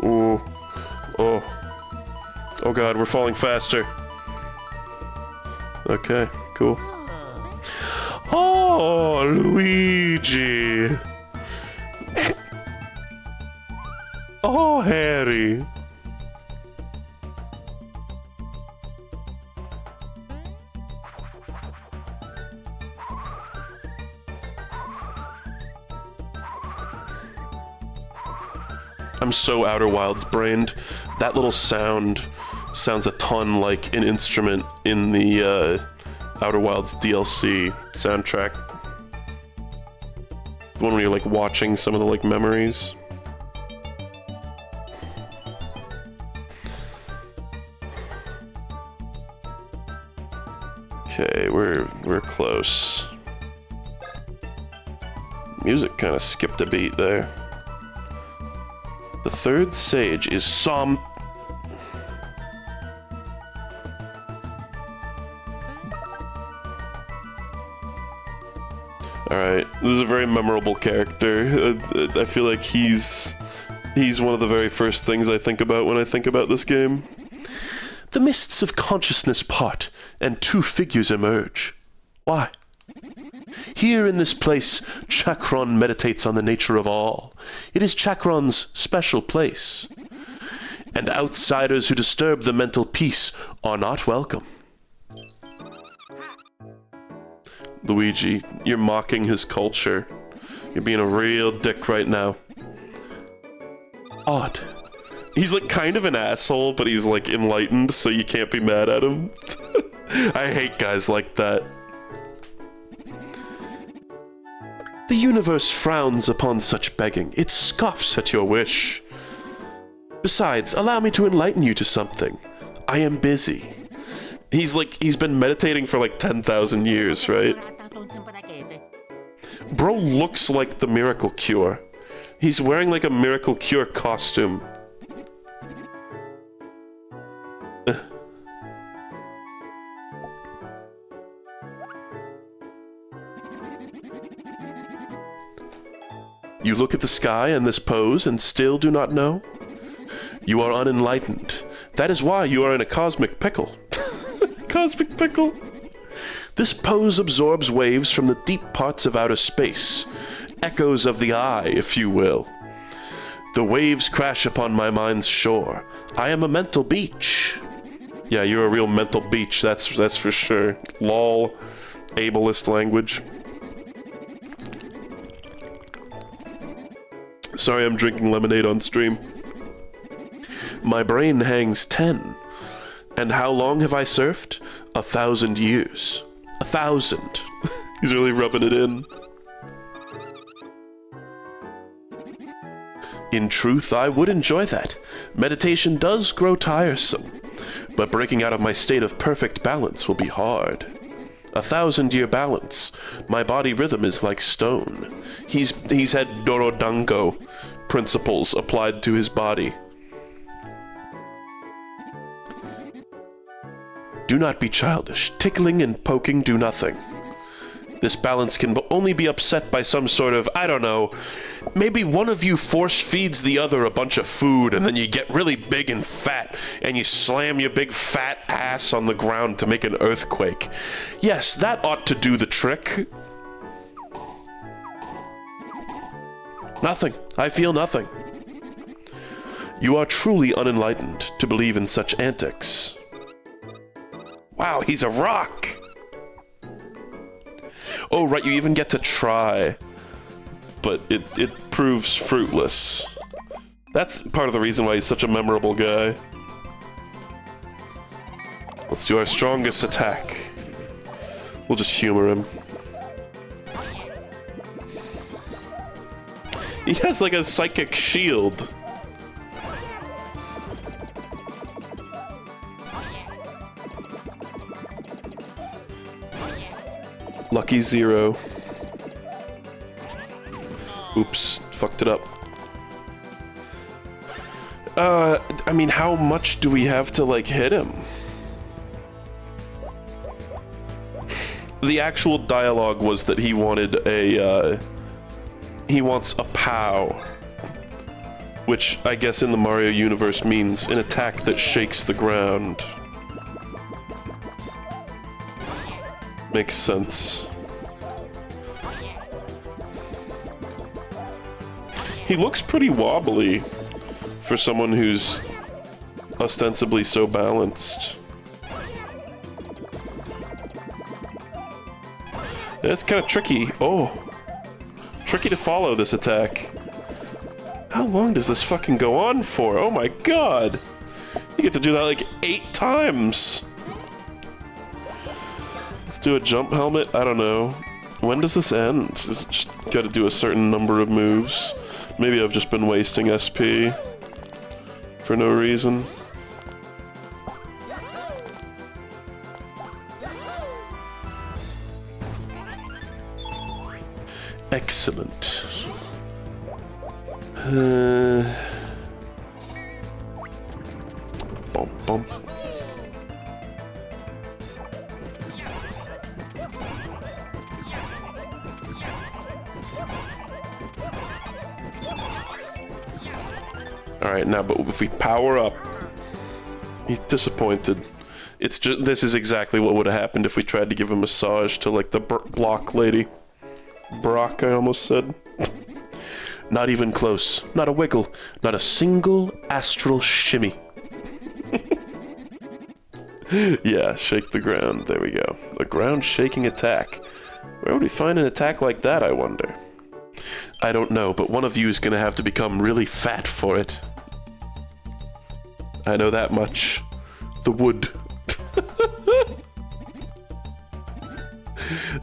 Ooh. Oh. Oh god, we're falling faster. Okay, cool. Oh, Luigi! Oh, Harry! I'm so Outer Wilds brained. That little sound sounds a ton like an instrument in the Outer Wilds DLC soundtrack. The one where you're like watching some of the like memories. Okay, we're close. Music kind of skipped a beat there. The third sage is Alright, this is a very memorable character. I feel like he's one of the very first things I think about when I think about this game. The mists of consciousness part, and two figures emerge. Why? Here in this place, Chakron meditates on the nature of all. It is Chakron's special place. And outsiders who disturb the mental peace are not welcome. Luigi, you're mocking his culture. You're being a real dick right now. Odd. He's like kind of an asshole, but he's like enlightened, so you can't be mad at him. I hate guys like that. The universe frowns upon such begging. It scoffs at your wish. Besides, allow me to enlighten you to something. I am busy. He's been meditating for like 10,000 years, right? Bro looks like the Miracle Cure. He's wearing like a Miracle Cure costume. You look at the sky in this pose and still do not know? You are unenlightened. That is why you are in a cosmic pickle. Cosmic pickle? This pose absorbs waves from the deep parts of outer space. Echoes of the eye, if you will. The waves crash upon my mind's shore. I am a mental beach. Yeah, you're a real mental beach, that's for sure. Lol. Ableist language. Sorry, I'm drinking lemonade on stream. My brain hangs 10. And how long have I surfed? 1,000 years. 1,000. He's really rubbing it in. In truth, I would enjoy that. Meditation does grow tiresome. But breaking out of my state of perfect balance will be hard. 1,000-year balance. My body rhythm is like stone. He's had Dorodango principles applied to his body. Do not be childish. Tickling and poking do nothing. This balance can only be upset by some sort of, I don't know, maybe one of you force feeds the other a bunch of food and then you get really big and fat and you slam your big fat ass on the ground to make an earthquake. Yes, that ought to do the trick. Nothing. I feel nothing. You are truly unenlightened to believe in such antics. Wow, he's a rock! Oh, right, you even get to try. But it proves fruitless. That's part of the reason why he's such a memorable guy. Let's do our strongest attack. We'll just humor him. He has like a psychic shield. Lucky 0. Oops, fucked it up. I mean, how much do we have to, like, hit him? The actual dialogue was that he wanted a, he wants a POW. Which, I guess in the Mario universe means an attack that shakes the ground. Makes sense. He looks pretty wobbly for someone who's ostensibly so balanced. It's kind of tricky. Oh. Tricky to follow this attack. How long does this fucking go on for? Oh my god! You get to do that like 8 times! Let's do a jump helmet? I don't know. When does this end? Does it just gotta do a certain number of moves? Maybe I've just been wasting SP for no reason. Excellent. Bump, bump. Alright, now, but if we power up... He's disappointed. It's just... This is exactly what would have happened if we tried to give a massage to, like, the block lady. Brock, I almost said. Not even close. Not a wiggle. Not a single astral shimmy. Yeah, shake the ground. There we go. A ground-shaking attack. Where would we find an attack like that, I wonder? I don't know, but one of you is going to have to become really fat for it. I know that much. The wood.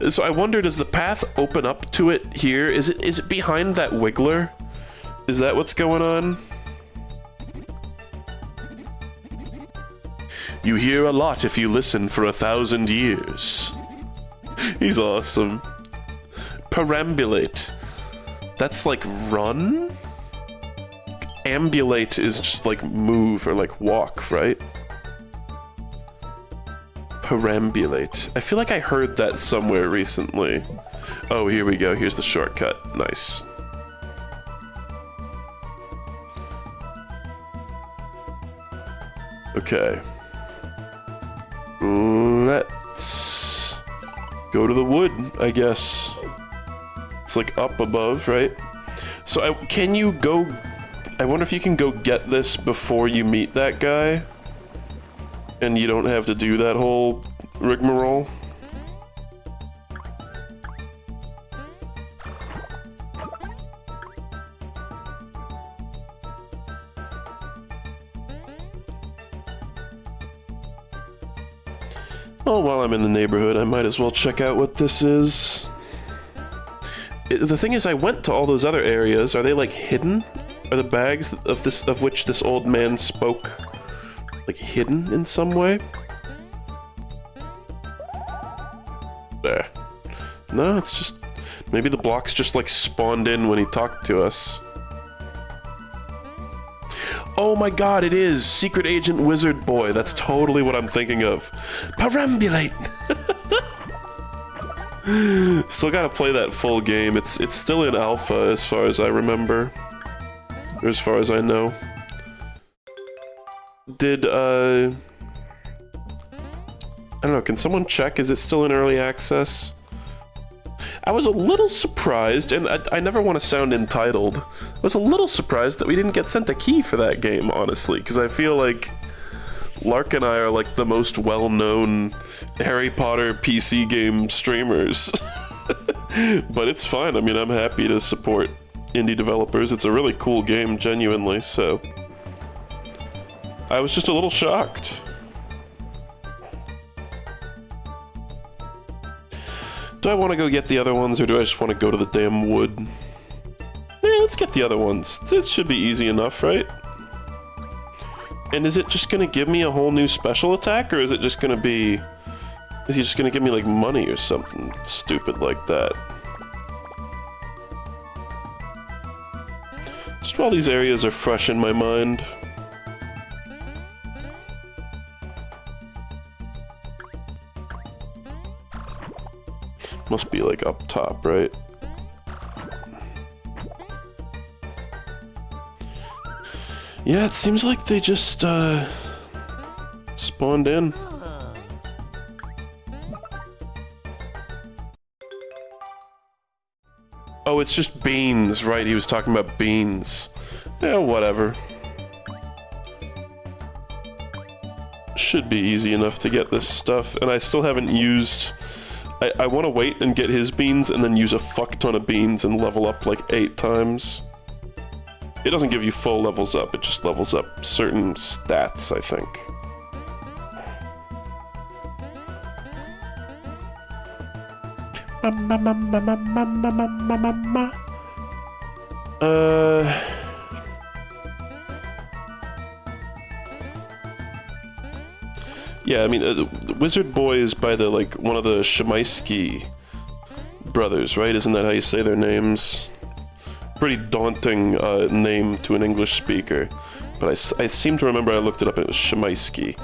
So I wonder, does the path open up to it here? Is it behind that wiggler? Is that what's going on? You hear a lot if you listen for 1,000 years. He's awesome. Perambulate. That's like run? Ambulate is just like move or like walk, right? Perambulate. I feel like I heard that somewhere recently. Oh, here we go. Here's the shortcut. Nice. Okay. Let's go to the wood, I guess. It's like up above, right? So can you go... I wonder if you can go get this before you meet that guy? And you don't have to do that whole rigmarole? Oh, while I'm in the neighborhood, I might as well check out what this is. The thing is, I went to all those other areas. Are they, like, hidden? Are the bags of which this old man spoke, like, hidden in some way? There. No, it's just... Maybe the blocks just, like, spawned in when he talked to us. Oh my god, it is! Secret Agent Wizard Boy. That's totally what I'm thinking of. Perambulate! Still gotta play that full game. It's still in alpha, as far as I remember. Or as far as I know. Did, I don't know, can someone check? Is it still in early access? I was a little surprised, and I never want to sound entitled. I was a little surprised that we didn't get sent a key for that game, honestly, because I feel like Lark and I are like the most well-known Harry Potter PC game streamers. But it's fine. I mean, I'm happy to support indie developers. It's a really cool game, genuinely, so... I was just a little shocked. Do I want to go get the other ones, or do I just want to go to the damn wood? Yeah, let's get the other ones. It should be easy enough, right? And is it just gonna give me a whole new special attack, or is it just gonna be... Is he just gonna give me, like, money or something stupid like that? Just while these areas are fresh in my mind. Must be, like, up top, right? Yeah, it seems like they just, spawned in. Oh, it's just beans, right? He was talking about beans. Yeah, whatever. Should be easy enough to get this stuff, and I still haven't used... I want to wait and get his beans and then use a fuck ton of beans and level up like 8 times. It doesn't give you full levels up, it just levels up certain stats, I think. Yeah, I mean, the Wizard Boy is by the, like, one of the Shemaisky brothers, right? Isn't that how you say their names? Pretty daunting name to an English speaker. But I seem to remember I looked it up and it was Shemaisky.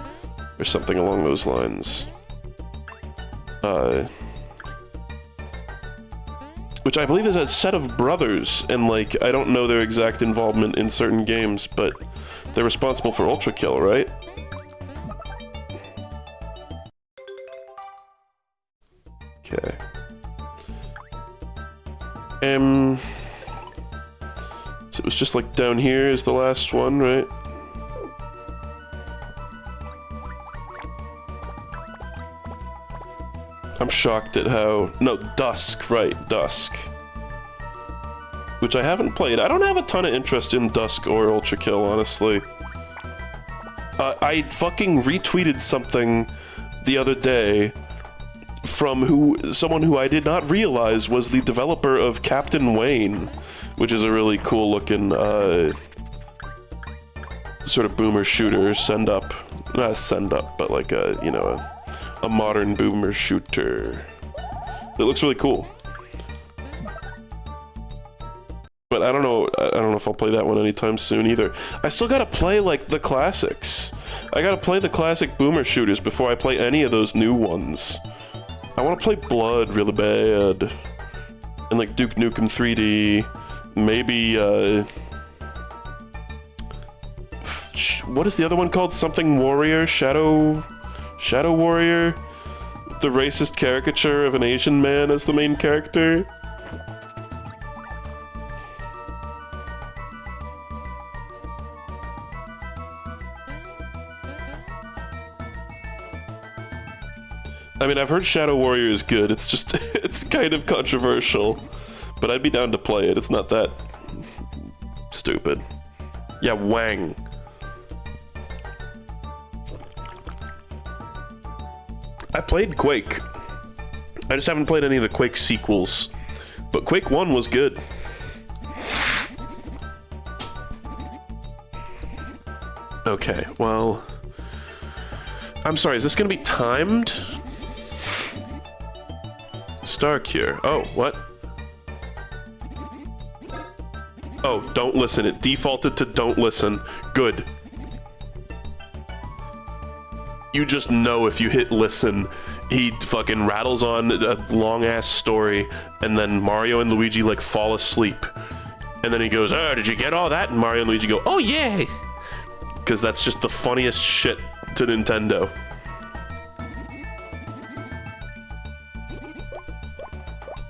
Or something along those lines. Which I believe is a set of brothers, and, like, I don't know their exact involvement in certain games, but they're responsible for Ultra Kill, right? Okay. So it was just like down here is the last one, right? I'm shocked at how... No, Dusk, right, Dusk. Which I haven't played. I don't have a ton of interest in Dusk or Ultra Kill, honestly. I fucking retweeted something the other day from someone who I did not realize was the developer of Captain Wayne, which is a really cool looking sort of boomer shooter, not send up, but like a, you know, a modern boomer shooter. It looks really cool. But I don't know if I'll play that one anytime soon either. I still gotta play, like, the classics. I gotta play the classic boomer shooters before I play any of those new ones. I want to play Blood really bad. And, like, Duke Nukem 3D. Maybe, what is the other one called? Something Warrior? Shadow Warrior? The racist caricature of an Asian man as the main character? I mean, I've heard Shadow Warrior is good. It's just, it's kind of controversial. But I'd be down to play it. It's not that stupid. Yeah, Wang. I played Quake. I just haven't played any of the Quake sequels. But Quake 1 was good. Okay, well... I'm sorry, is this gonna be timed? Star Cure. Oh, what? Oh, don't listen. It defaulted to don't listen. Good. You just know if you hit listen, he fucking rattles on a long-ass story, and then Mario and Luigi, like, fall asleep. And then he goes, oh, did you get all that? And Mario and Luigi go, oh, yeah! Because that's just the funniest shit to Nintendo.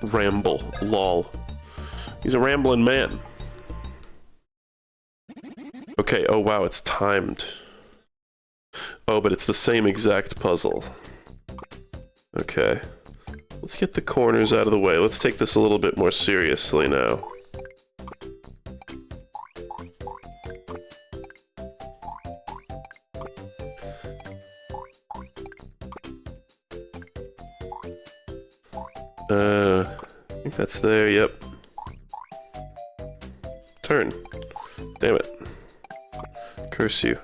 Ramble. Lol. He's a rambling man. Okay, oh wow, it's timed. Oh, but it's the same exact puzzle. Okay. Let's get the corners out of the way. Let's take this a little bit more seriously now. I think that's there, yep. Turn. Damn it. Curse you.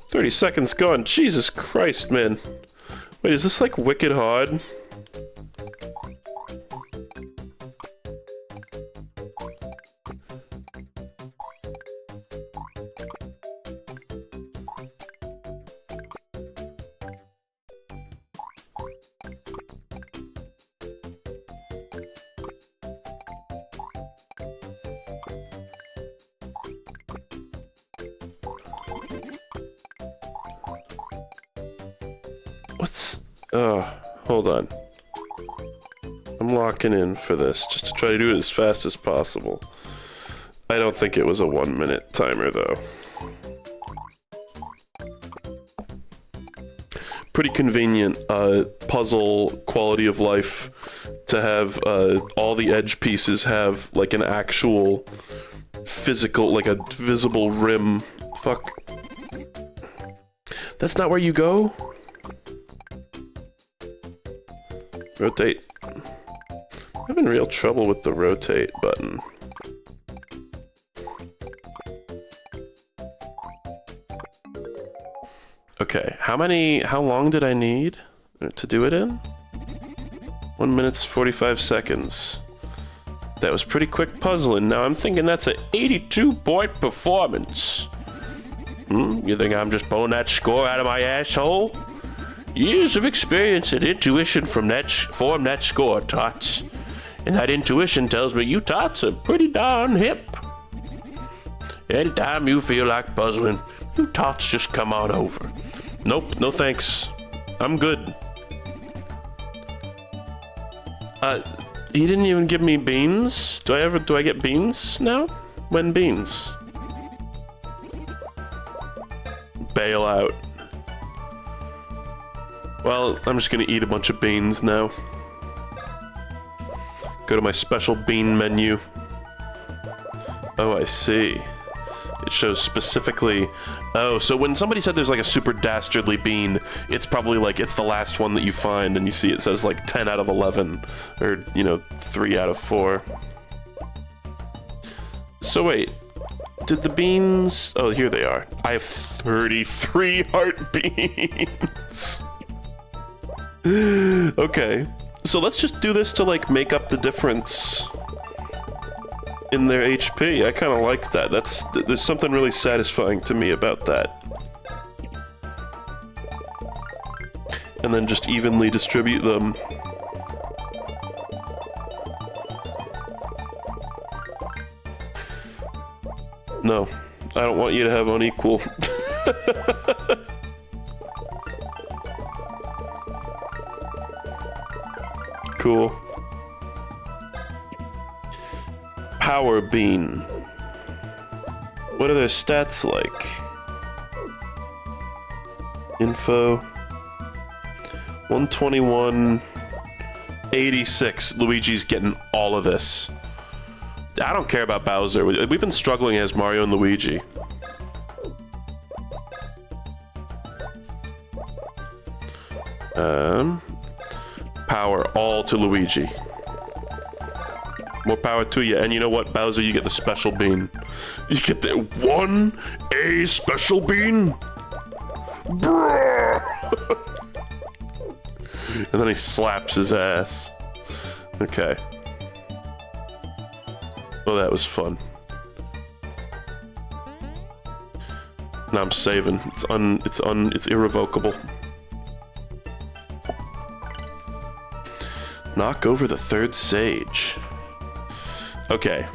30 seconds gone. Jesus Christ, man. Wait, is this like wicked hard? Hold on. I'm locking in for this, just to try to do it as fast as possible. I don't think it was a 1-minute timer, though. Pretty convenient puzzle quality of life to have all the edge pieces have like an actual physical, like a visible rim. Fuck. That's not where you go? Rotate. I'm having real trouble with the rotate button. Okay, how long did I need to do it in? 1 minute 45 seconds. That was pretty quick puzzling. Now I'm thinking that's an 82-point performance. You think I'm just pulling that score out of my asshole? Years of experience and intuition form that score, Tots. And that intuition tells me you Tots are pretty darn hip. Anytime you feel like puzzling, you Tots just come on over. Nope, no thanks. I'm good. He didn't even give me beans? Do I get beans now? When beans? Bail out. Well, I'm just gonna eat a bunch of beans now. Go to my special bean menu. Oh, I see. It shows specifically... Oh, so when somebody said there's like a super dastardly bean, it's probably like it's the last one that you find, and you see it says like 10 out of 11, or, you know, 3 out of 4. So wait, did the beans... Oh, here they are. I have 33 heart beans. Okay, so let's just do this to like make up the difference in their HP. I kind of like that. There's something really satisfying to me about that. And then just evenly distribute them. No, I don't want you to have unequal. Cool. Power Bean. What are their stats like? Info. 121. 86. Luigi's getting all of this. I don't care about Bowser. We've been struggling as Mario and Luigi. Power all to Luigi. More power to you. And you know what, Bowser? You get the special bean. You get the 1A special bean. And then he slaps his ass. Okay. Oh, that was fun. Now I'm saving. It's irrevocable. Knock over the third sage. Okay.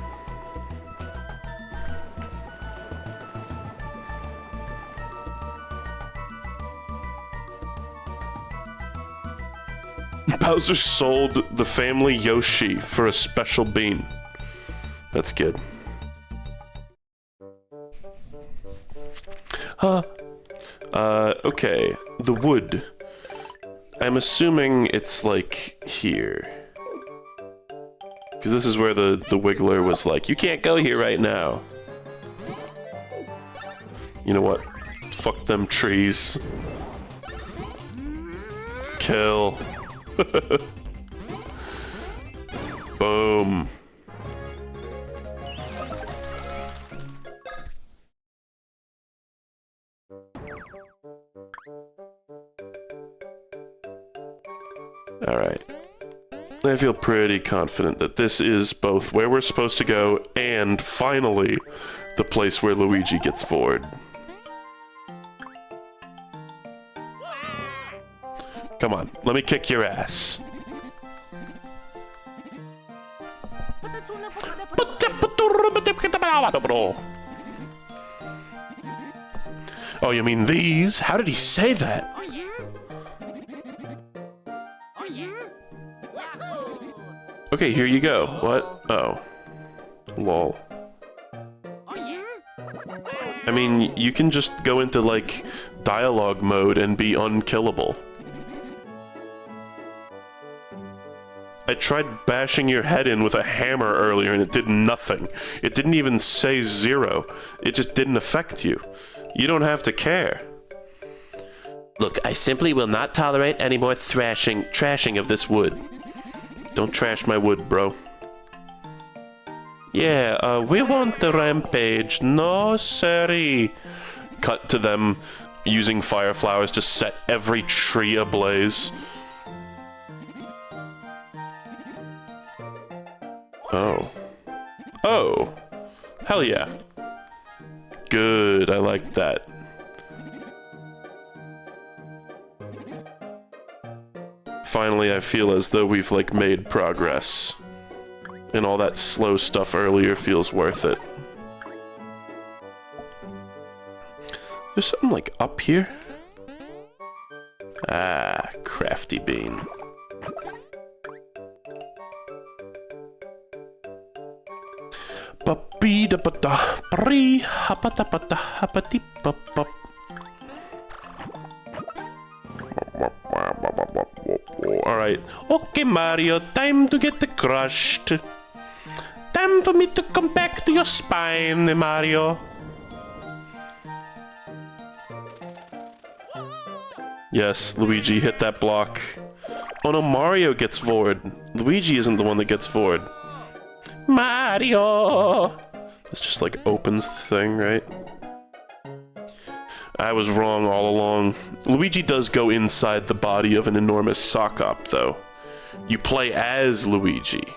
Bowser sold the family Yoshi for a special bean. That's good. Okay. The wood. I'm assuming it's like here. Because this is where the Wiggler was like, you can't go here right now. You know what? Fuck them trees. kill. Boom. Alright. I feel pretty confident that this is both where we're supposed to go and, finally, the place where Luigi gets bored. Come on, let me kick your ass. Oh, you mean these? How did he say that? Oh yeah. Oh yeah. Wahoo! Okay, here you go. What? Oh. Lol. Oh yeah. I mean, you can just go into, like, dialogue mode and be unkillable. I tried bashing your head in with a hammer earlier and it did nothing. It didn't even say 0. It just didn't affect you. You don't have to care. Look, I simply will not tolerate any more trashing of this wood. Don't trash my wood, bro. Yeah, we want the rampage. No, siree. Cut to them using fire flowers to set every tree ablaze. Oh. Oh. Hell yeah. Good, I like that. Finally, I feel as though we've, like, made progress. And all that slow stuff earlier feels worth it. There's something, like, up here? Ah, crafty bean. Alright. Okay, Mario, time to get crushed. Time for me to come back to your spine, Mario. Yes, Luigi, hit that block. Oh no, Mario gets forward. Luigi isn't the one that gets forward. Mario! This just, like, opens the thing, right? I was wrong all along. Luigi does go inside the body of an enormous Sockop, though. You play as Luigi,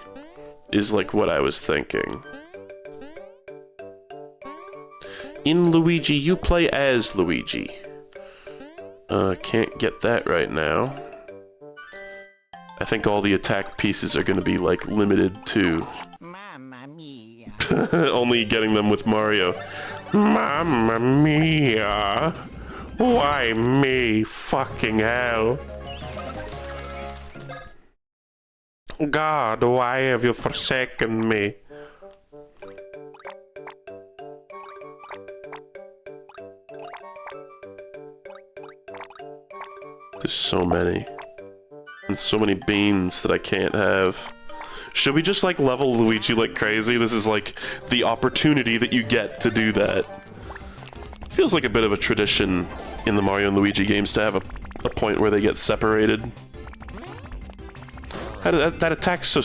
is, like, what I was thinking. In Luigi, you play as Luigi. Can't get that right now. I think all the attack pieces are gonna be, like, limited to... Mamma mia. only getting them with Mario. Mamma mia! Why me? Fucking hell. God, why have you forsaken me? There's so many. And so many beans that I can't have. Should we just, like, level Luigi like crazy? This is, like, the opportunity that you get to do that. Feels like a bit of a tradition in the Mario and Luigi games to have a point where they get separated. That attack's so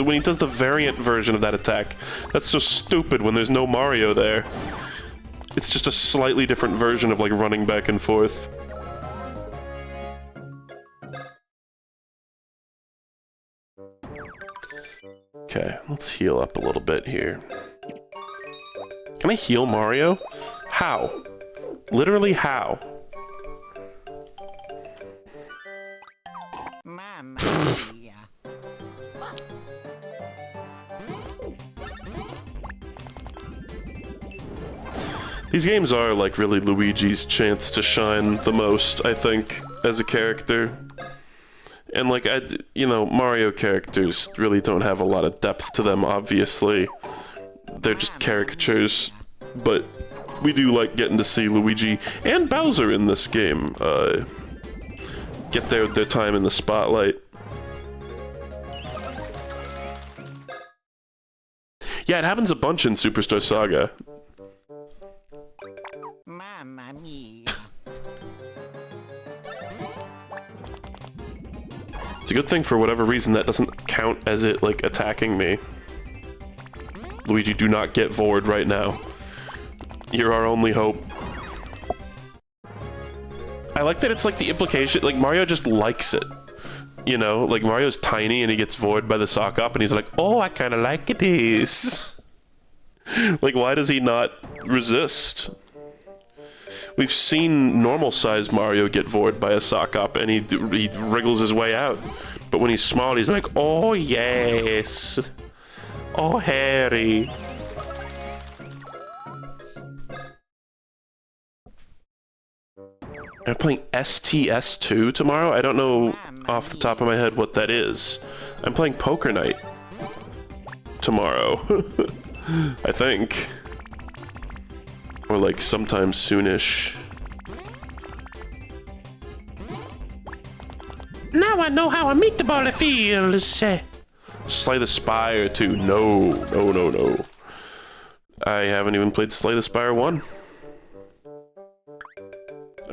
when he does the variant version of that attack, that's so stupid when there's no Mario there. It's just a slightly different version of, like, running back and forth. Okay, let's heal up a little bit here. Can I heal Mario? How? Literally how? Mamma mia. These games are, like, really Luigi's chance to shine the most, I think, as a character. And, like, you know, Mario characters really don't have a lot of depth to them, obviously. They're just caricatures. But we do like getting to see Luigi and Bowser in this game get their time in the spotlight. Yeah, it happens a bunch in Superstar Saga. Mamma mia. It's a good thing for whatever reason that doesn't count as it, like, attacking me. Luigi, do not get Vord right now. You're our only hope. I like that it's like the implication, like Mario just likes it. You know, like Mario's tiny and he gets Vord by the Sockop and he's like, oh, I kind of like it is. Like, why does he not resist? We've seen normal-sized Mario get Vord by a Sockop and he wriggles his way out. But when he's small, he's like, oh, yes. Oh, Harry. I'm playing STS2 tomorrow? I don't know off the top of my head what that is. I'm playing Poker Night tomorrow. I think. Or like sometime soonish. Now I know how a meatball feels. Slay the Spire 2. No, no, no, no. I haven't even played Slay the Spire 1.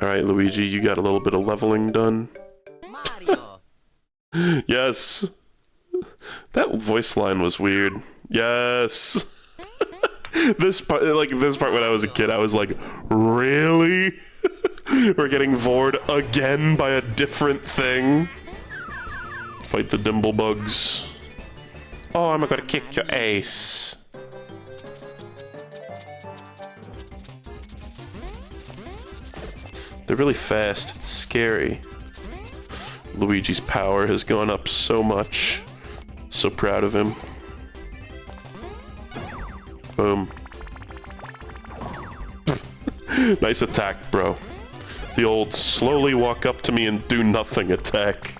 Alright, Luigi, you got a little bit of leveling done. Mario. Yes! That voice line was weird. Yes! This part when I was a kid, I was like, really? We're getting Vord again by a different thing? Fight the Dimblebugs. Oh, I'm gonna kick your ace. They're really fast. It's scary. Luigi's power has gone up so much. So proud of him. Boom. Nice attack, bro. The old slowly walk up to me and do nothing attack.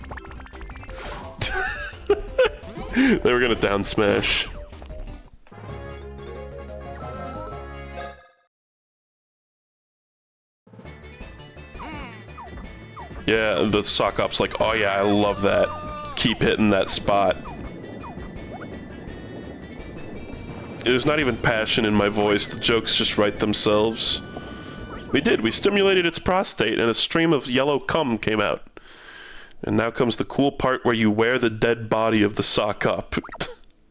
They were gonna down smash. Yeah, the Sockop's like, oh yeah, I love that. Keep hitting that spot. There's not even passion in my voice, the jokes just write themselves. We did, we stimulated its prostate and a stream of yellow cum came out. And now comes the cool part where you wear the dead body of the Sockop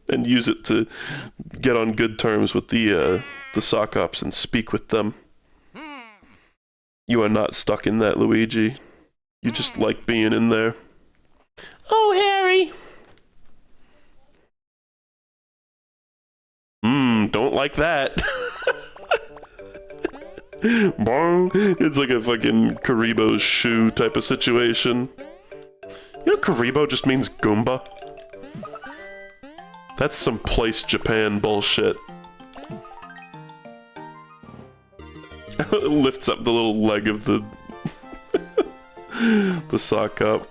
and use it to get on good terms with the Sockops and speak with them. You are not stuck in that, Luigi. You just like being in there. Oh, Harry. Don't like that. Bong. It's like a fucking Karibo's shoe type of situation. You know Karibo just means Goomba? That's some place Japan bullshit. Lifts up the little leg of the the Sockop.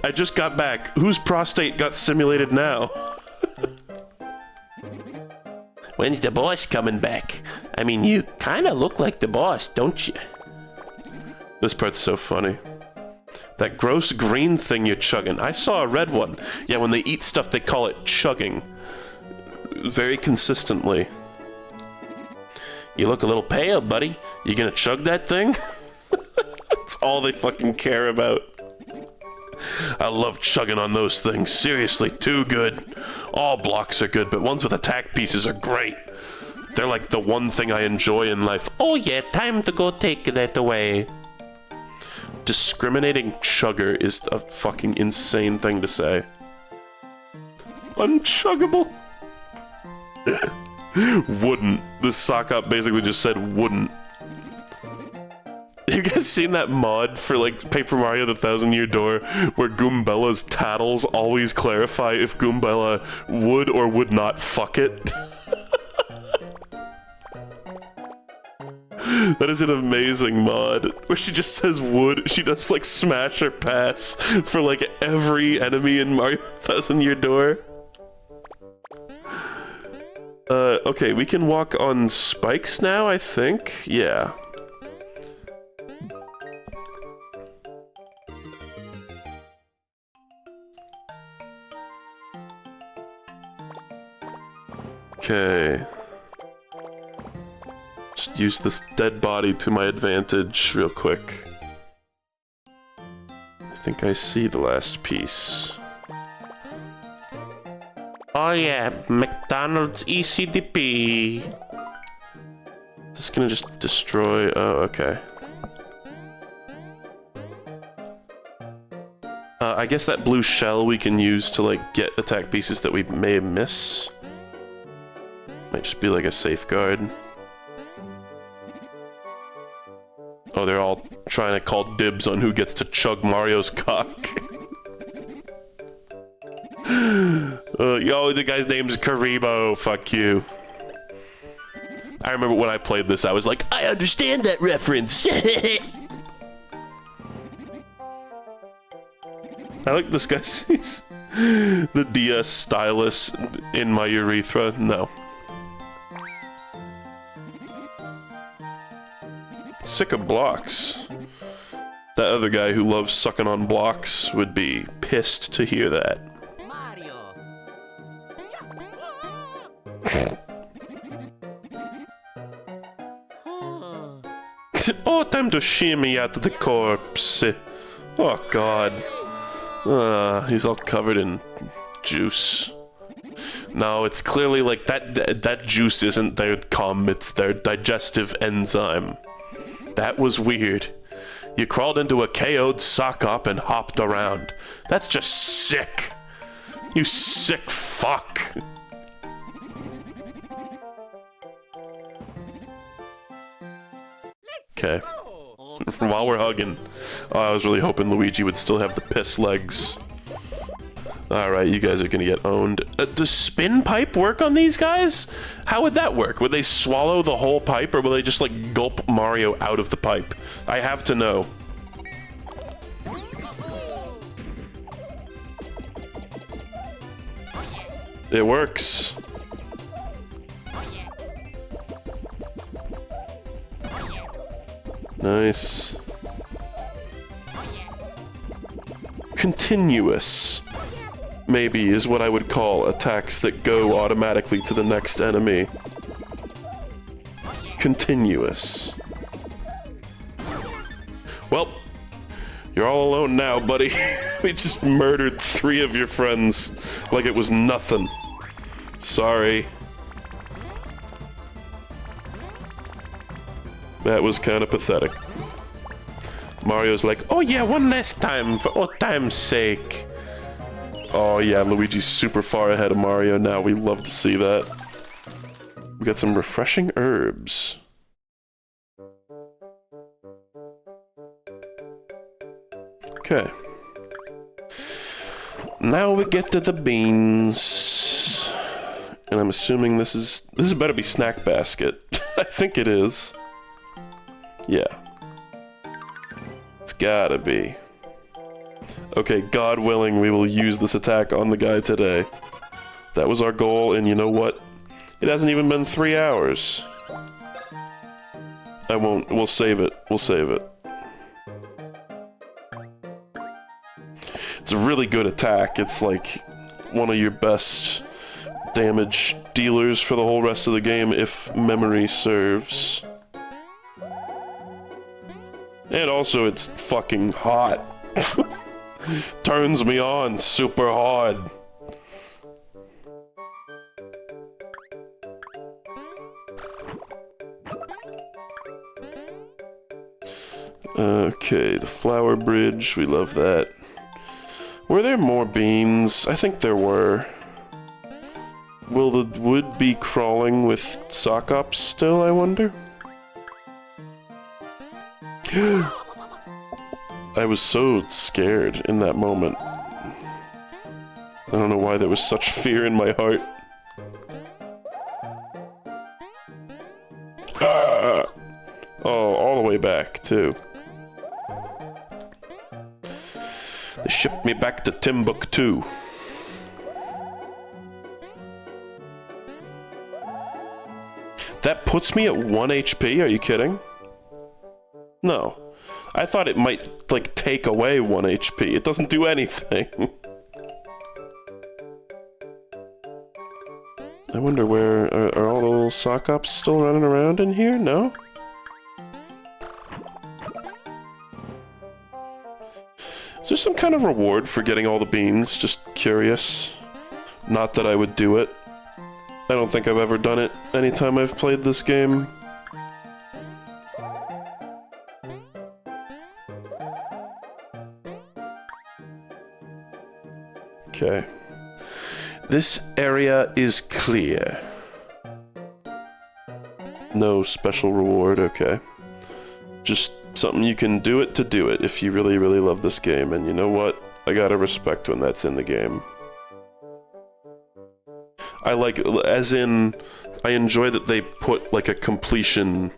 I just got back. Whose prostate got simulated now? When's the boss coming back? I mean, you kind of look like the boss, don't you? This part's so funny. That gross green thing you're chugging. I saw a red one. Yeah, when they eat stuff, they call it chugging. Very consistently. You look a little pale, buddy. You gonna chug that thing? That's all they fucking care about. I love chugging on those things. Seriously, too good. All blocks are good, but ones with attack pieces are great. They're like the one thing I enjoy in life. Oh yeah, time to go take that away. Discriminating chugger is a fucking insane thing to say. Unchuggable. Wouldn't. This Sockop basically just said wouldn't. You guys seen that mod for like Paper Mario the Thousand Year Door where Goombella's tattles always clarify if Goombella would or would not fuck it? That is an amazing mod where she just says would. She does like smash or pass for like every enemy in Mario Thousand Year Door. Okay, we can walk on spikes now, I think. Yeah. Okay. Just use this dead body to my advantage real quick. think I see the last piece. Oh yeah, McDonald's ECDP. This gonna just destroy... Oh, okay. I guess that blue shell we can use to, like, get attack pieces that we may miss. Might just be like a safeguard. Oh, they're all trying to call dibs on who gets to chug Mario's cock. Yo, the guy's name's Karibo. Fuck you. I remember when I played this, I was like, I understand that reference. I like this guy sees the DS stylus in my urethra. No. Sick of blocks. That other guy who loves sucking on blocks would be pissed to hear that. Mario. Oh, time to shimmy out of the corpse. Oh, God. He's all covered in juice. No, it's clearly like that juice isn't their cum, it's their digestive enzyme. That was weird. You crawled into a KO'd Sockop and hopped around. That's just sick. You sick fuck. Okay. While we're hugging. Oh, I was really hoping Luigi would still have the piss legs. Alright, you guys are gonna get owned. Does spin pipe work on these guys? How would that work? Would they swallow the whole pipe, or will they just, like, gulp Mario out of the pipe? I have to know. It works. Nice. Continuous, maybe, is what I would call attacks that go automatically to the next enemy. Continuous. Well, you're all alone now, buddy. We just murdered 3 of your friends like it was nothing. Sorry. That was kind of pathetic. Mario's like, oh yeah, one last time, for old time's sake. Oh yeah, Luigi's super far ahead of Mario now. We love to see that. We got some refreshing herbs. Okay. Now we get to the beans. And I'm assuming this better be snack basket. I think it is. Yeah. It's gotta be. Okay, God willing, we will use this attack on the guy today. That was our goal, and you know what? It hasn't even been 3 hours. I won't. We'll save it. We'll save it. It's a really good attack. It's like one of your best damage dealers for the whole rest of the game, if memory serves. And also, it's fucking hot. Turns me on super hard. Okay, the flower bridge, we love that. Were there more beans? I think there were. Will the wood be crawling with Sockop still, I wonder? I was so scared in that moment. I don't know why there was such fear in my heart. Ah! Oh, all the way back, too. They shipped me back to Timbuktu. That puts me at 1 HP? Are you kidding? No. I thought it might, like, take away 1 HP. It doesn't do anything. I wonder where... Are all the little Sockops still running around in here? No? Is there some kind of reward for getting all the beans? Just curious. Not that I would do it. I don't think I've ever done it anytime I've played this game. Okay. This area is clear. No special reward, okay. Just something you can do it to do it if you really, really love this game. And you know what? I gotta respect when that's in the game. I like, as in, I enjoy that they put like a completion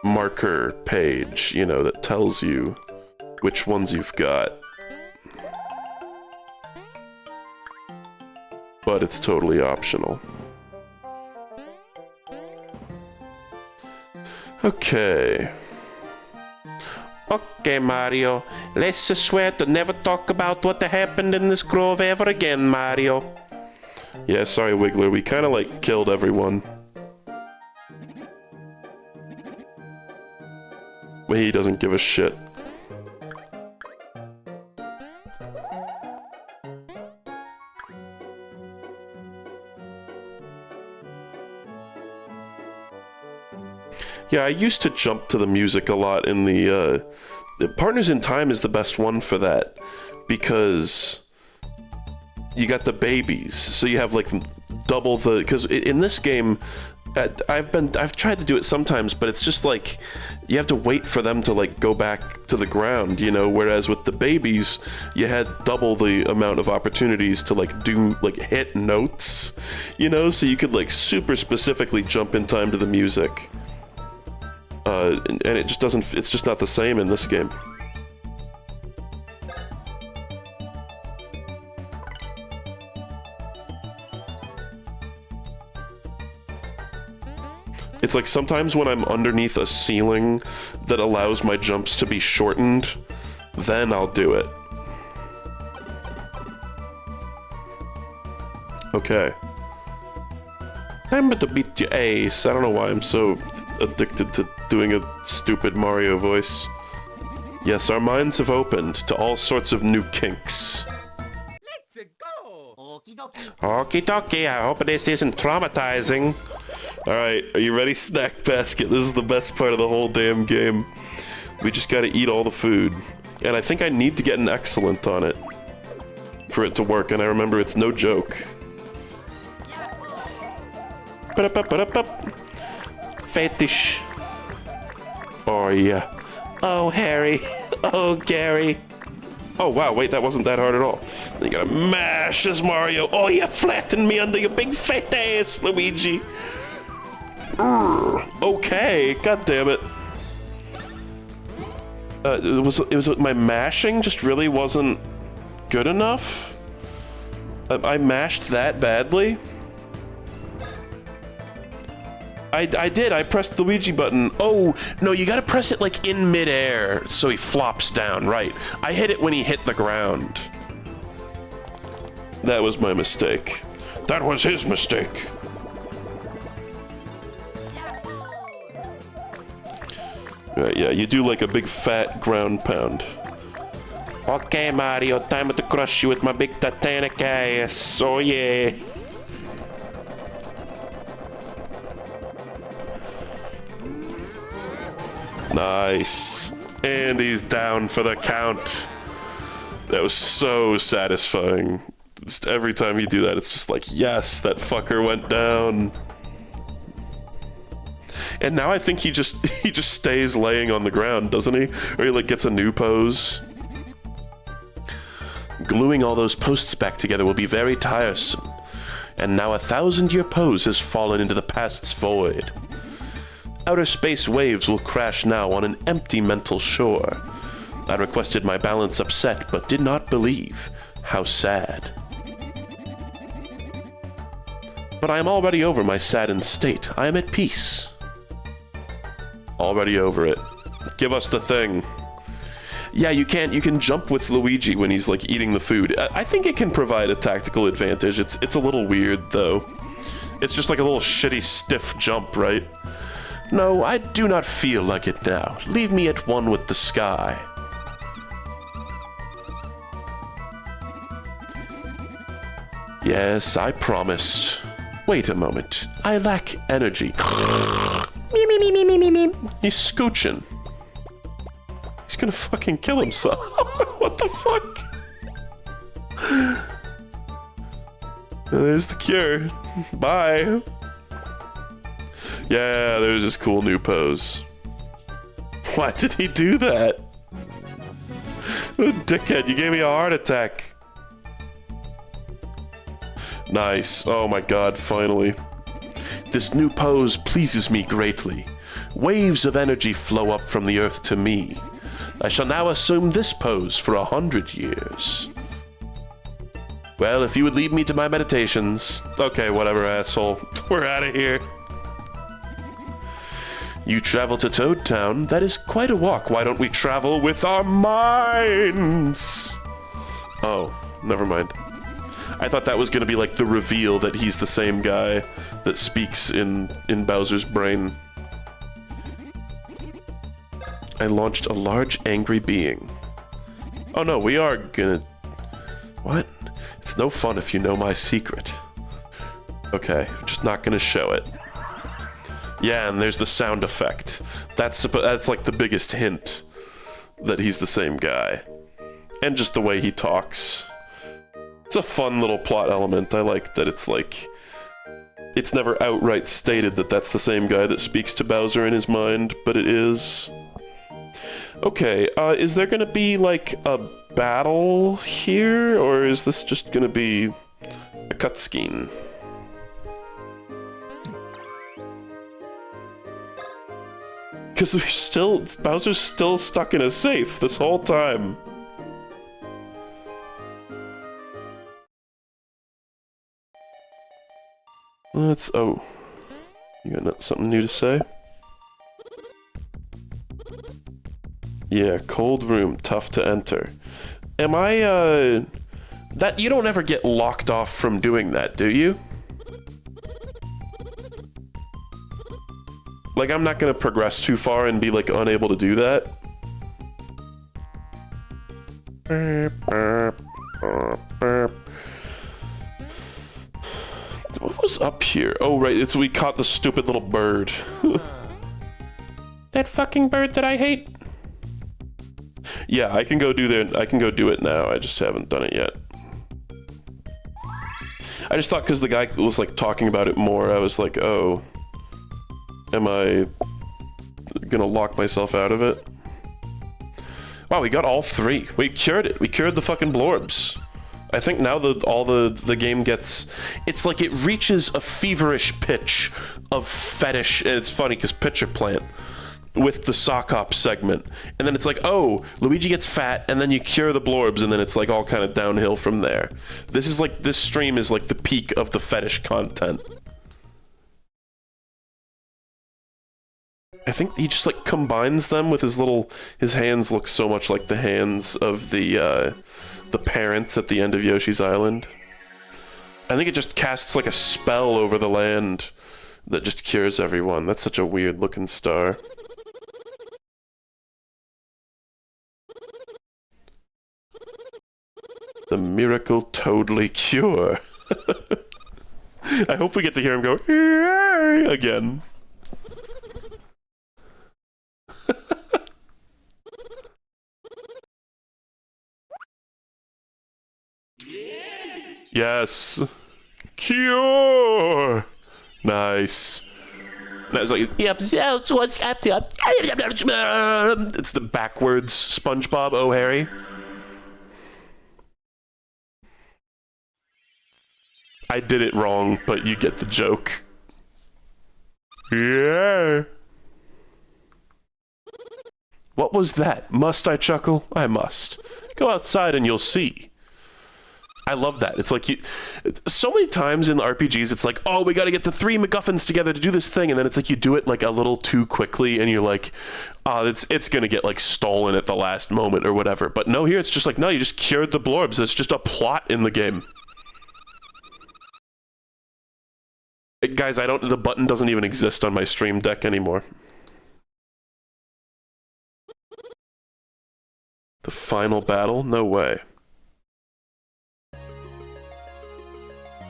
marker page, you know, that tells you which ones you've got. But it's totally optional. Okay. Okay, Mario. Let's swear to never talk about what happened in this grove ever again, Mario. Yeah, sorry, Wiggler. We kind of, like, killed everyone. But he doesn't give a shit. Yeah, I used to jump to the music a lot in the Partners in Time is the best one for that, because you got the babies, so you have like double the, because in this game, I've tried to do it sometimes, but it's just like, you have to wait for them to like go back to the ground, you know, whereas with the babies, you had double the amount of opportunities to like do, like hit notes, you know, so you could like super specifically jump in time to the music. And it just doesn't, it's just not the same in this game. It's like sometimes when I'm underneath a ceiling that allows my jumps to be shortened, then I'll do it. Okay. Time to beat your ace. I don't know why I'm so addicted to doing a stupid Mario voice. Yes, our minds have opened to all sorts of new kinks. Let's go. Okie dokie. Okie dokie, I hope this isn't traumatizing. Alright, are you ready, Snack Basket? This is the best part of the whole damn game. We just gotta eat all the food. And I think I need to get an excellent on it for it to work, and I remember it's no joke. Fetish. Oh, yeah. Oh, Harry. Oh, Gary. Oh, wow, wait, that wasn't that hard at all. Then you gotta mash this Mario. Oh, you flattened me under your big fat ass, Luigi. Okay, god damn it. It was my mashing just really wasn't good enough? I mashed that badly? I did, I pressed the Luigi button. Oh, no, you gotta press it like in midair so he flops down, right. I hit it when he hit the ground. That was my mistake. That was his mistake. Right, yeah, you do like a big fat ground pound. Okay, Mario, time to crush you with my big titanic ass. Oh, yeah. Nice. And he's down for the count. That was so satisfying. Just every time you do that, it's just like, yes, that fucker went down. And now I think he just stays laying on the ground, doesn't he? Or he like gets a new pose. Gluing all those posts back together will be very tiresome. And now a 1,000-year pose has fallen into the past's void. Outer space waves will crash now on an empty mental shore. I requested my balance upset, but did not believe. How sad. But I am already over my saddened state. I am at peace. Already over it. Give us the thing. Yeah, you can jump with Luigi when he's like eating the food. I think it can provide a tactical advantage. It's a little weird though. It's just like a little shitty stiff jump, right? No, I do not feel like it now. Leave me at one with the sky. Yes, I promised. Wait a moment. I lack energy. He's scooching. He's gonna fucking kill himself. What the fuck? There's the cure. Bye. Yeah, there's this cool new pose. Why did he do that? What a dickhead, you gave me a heart attack. Nice. Oh my god, finally. This new pose pleases me greatly. Waves of energy flow up from the earth to me. I shall now assume this pose for 100 years. Well, if you would lead me to my meditations... Okay, whatever, asshole. We're out of here. You travel to Toad Town? That is quite a walk. Why don't we travel with our minds? Oh, never mind. I thought that was going to be like the reveal that he's the same guy that speaks in Bowser's brain. I launched a large angry being. Oh no, we are gonna... What? It's no fun if you know my secret. Okay, just not gonna show it. Yeah, and there's the sound effect. That's like the biggest hint that he's the same guy. And just the way he talks. It's a fun little plot element. I like that it's like... It's never outright stated that that's the same guy that speaks to Bowser in his mind, but it is. Okay, is there gonna be like a battle here, or is this just gonna be a cutscene? Because Bowser's still stuck in a safe this whole time. Oh. You got something new to say? Yeah, cold room, tough to enter. Am I, that you don't ever get locked off from doing that, do you? Like, I'm not gonna progress too far and be, like, unable to do that. What was up here? Oh, right, we caught the stupid little bird. That fucking bird that I hate. Yeah, I can go do it now. I just haven't done it yet. I just thought because the guy was, like, talking about it more, I was like, oh... Am I gonna lock myself out of it? Wow, we got all three. We cured it. We cured the fucking Blorbs. I think now all the game gets... It's like it reaches a feverish pitch of fetish. And it's funny because Pitcher Plant with the Sockop segment. And then it's like, oh, Luigi gets fat, and then you cure the Blorbs, and then it's like all kind of downhill from there. This stream is like the peak of the fetish content. I think he just like combines them with his hands look so much like the hands of the parents at the end of Yoshi's Island. I think it just casts like a spell over the land that just cures everyone. That's such a weird looking star. The miracle totally cure. I hope we get to hear him go again. Yes. Cure. Nice. That's like, yep, that's what's happening. It's the backwards SpongeBob, oh Harry. I did it wrong, but you get the joke. Yeah. What was that? Must I chuckle? I must. Go outside and you'll see. I love that. It's like so many times in the RPGs, it's like, oh, we got to get the 3 MacGuffins together to do this thing, and then it's like you do it like a little too quickly, and you're like, oh, it's gonna get like stolen at the last moment or whatever. But no, here it's just like, no, you just cured the Blorbs. It's just a plot in the game. Guys, the button doesn't even exist on my Stream Deck anymore. The final battle? No way.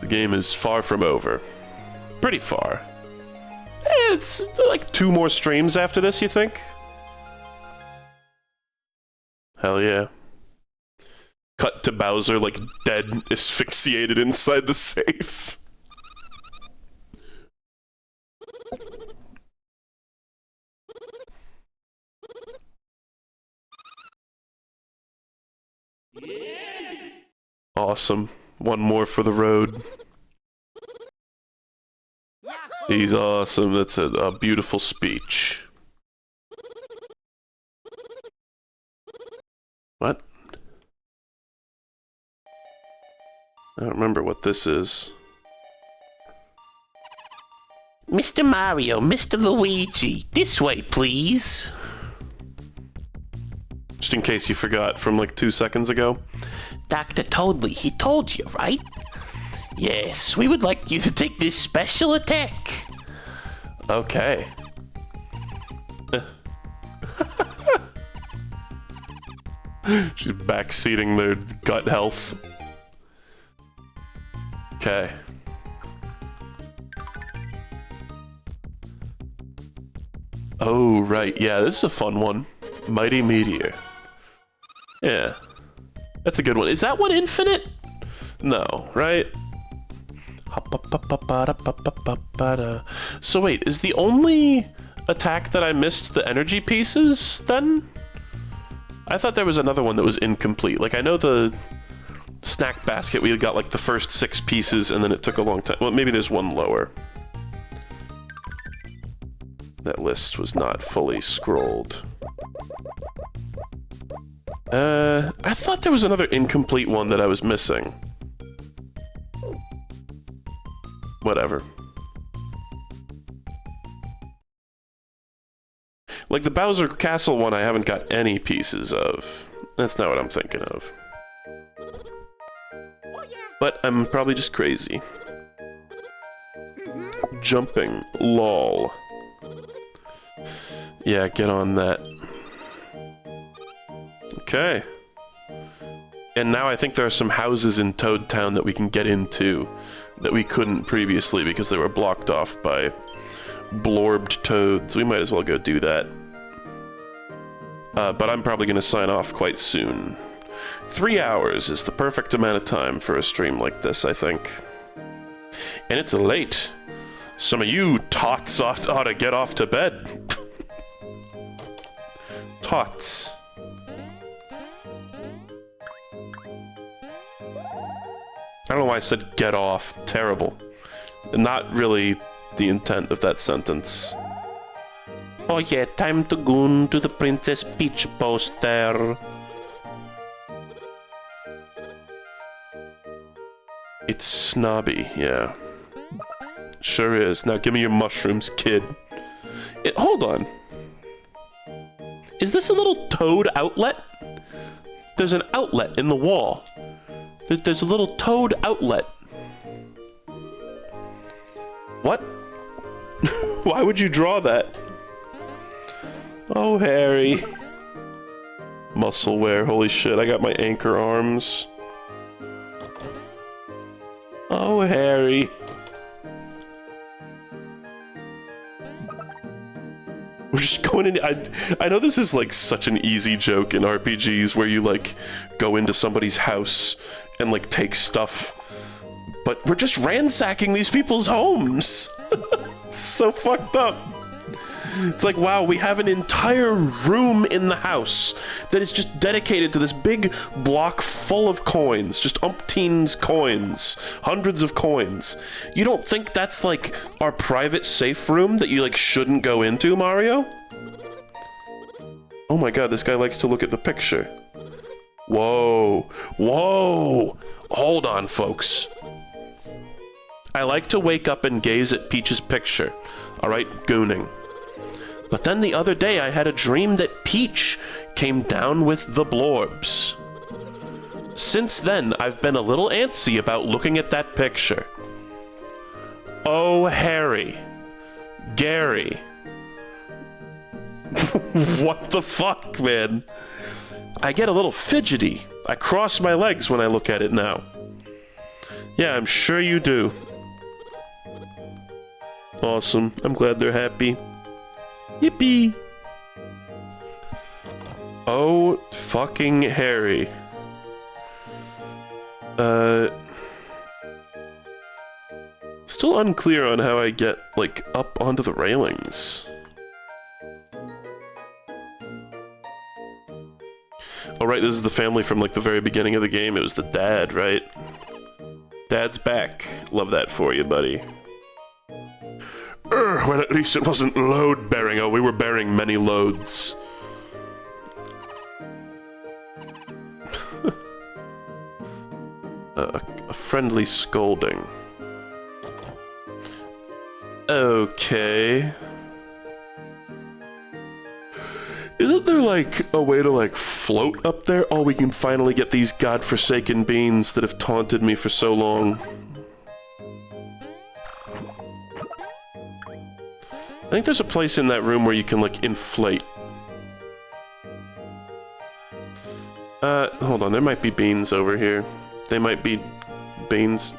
game is far from over. Pretty far. It's like 2 more streams after this, you think? Hell yeah. Cut to Bowser, like, dead, asphyxiated inside the safe. Awesome. 1 more for the road. He's awesome. That's a beautiful speech. What? I don't remember what this is. Mr. Mario, Mr. Luigi, this way, please. Just in case you forgot from like 2 seconds ago. Dr. Toadley, he told you, right? Yes, we would like you to take this special attack. Okay. She's backseating their gut health. Okay. Oh, right. Yeah, this is a fun one. Mighty Meteor. Yeah. That's a good one. Is that one infinite? No, right? So wait, is the only attack that I missed the energy pieces, then? I thought there was another one that was incomplete. Like, I know the snack basket, we got like the first 6 pieces and then it took a long time. Well, maybe there's one lower. That list was not fully scrolled. I thought there was another incomplete one that I was missing. Whatever. Like the Bowser Castle one, I haven't got any pieces of. That's not what I'm thinking of. But I'm probably just crazy. Jumping. Lol. Yeah, get on that. Okay. And now I think there are some houses in Toad Town that we can get into that we couldn't previously because they were blocked off by blorbed toads. We might as well go do that. But I'm probably going to sign off quite soon. 3 hours is the perfect amount of time for a stream like this, I think. And it's late. Some of you tots ought to get off to bed. Tots. I don't know why I said get off. Terrible. Not really the intent of that sentence. Oh yeah, time to go to the Princess Peach poster. It's snobby, yeah. Sure is. Now give me your mushrooms, kid. Hold on. Is this a little toad outlet? There's an outlet in the wall. There's a little toad outlet. What? Why would you draw that? Oh, Harry. Muscle wear. Holy shit, I got my anchor arms. Oh, Harry. We're just going in. I know this is like such an easy joke in RPGs where you like go into somebody's house and like take stuff, but we're just ransacking these people's homes. It's so fucked up. It's like, wow, we have an entire room in the house that is just dedicated to this big block full of coins, just umpteens coins, hundreds of coins. You don't think that's like our private safe room that you like shouldn't go into, Mario? Oh my god, this guy likes to look at the picture. Whoa, whoa, hold on, folks. I like to wake up and gaze at Peach's picture. All right, gooning. But then the other day I had a dream that Peach came down with the Blorbs. Since then, I've been a little antsy about looking at that picture. Oh, Harry. Gary. What the fuck, man? I get a little fidgety. I cross my legs when I look at it now. Yeah, I'm sure you do. Awesome. I'm glad they're happy. Yippee! Oh, fucking Harry. Still unclear on how I get, like, up onto the railings. Oh, right, this is the family from, like, the very beginning of the game. It was the dad, right? Dad's back. Love that for you, buddy. Well, at least it wasn't load-bearing. Oh, we were bearing many loads. A friendly scolding. Okay. Isn't there, like, a way to, like, float up there? Oh, we can finally get these godforsaken beans that have taunted me for so long. I think there's a place in that room where you can, like, inflate. Hold on, there might be beans over here. They might be beans.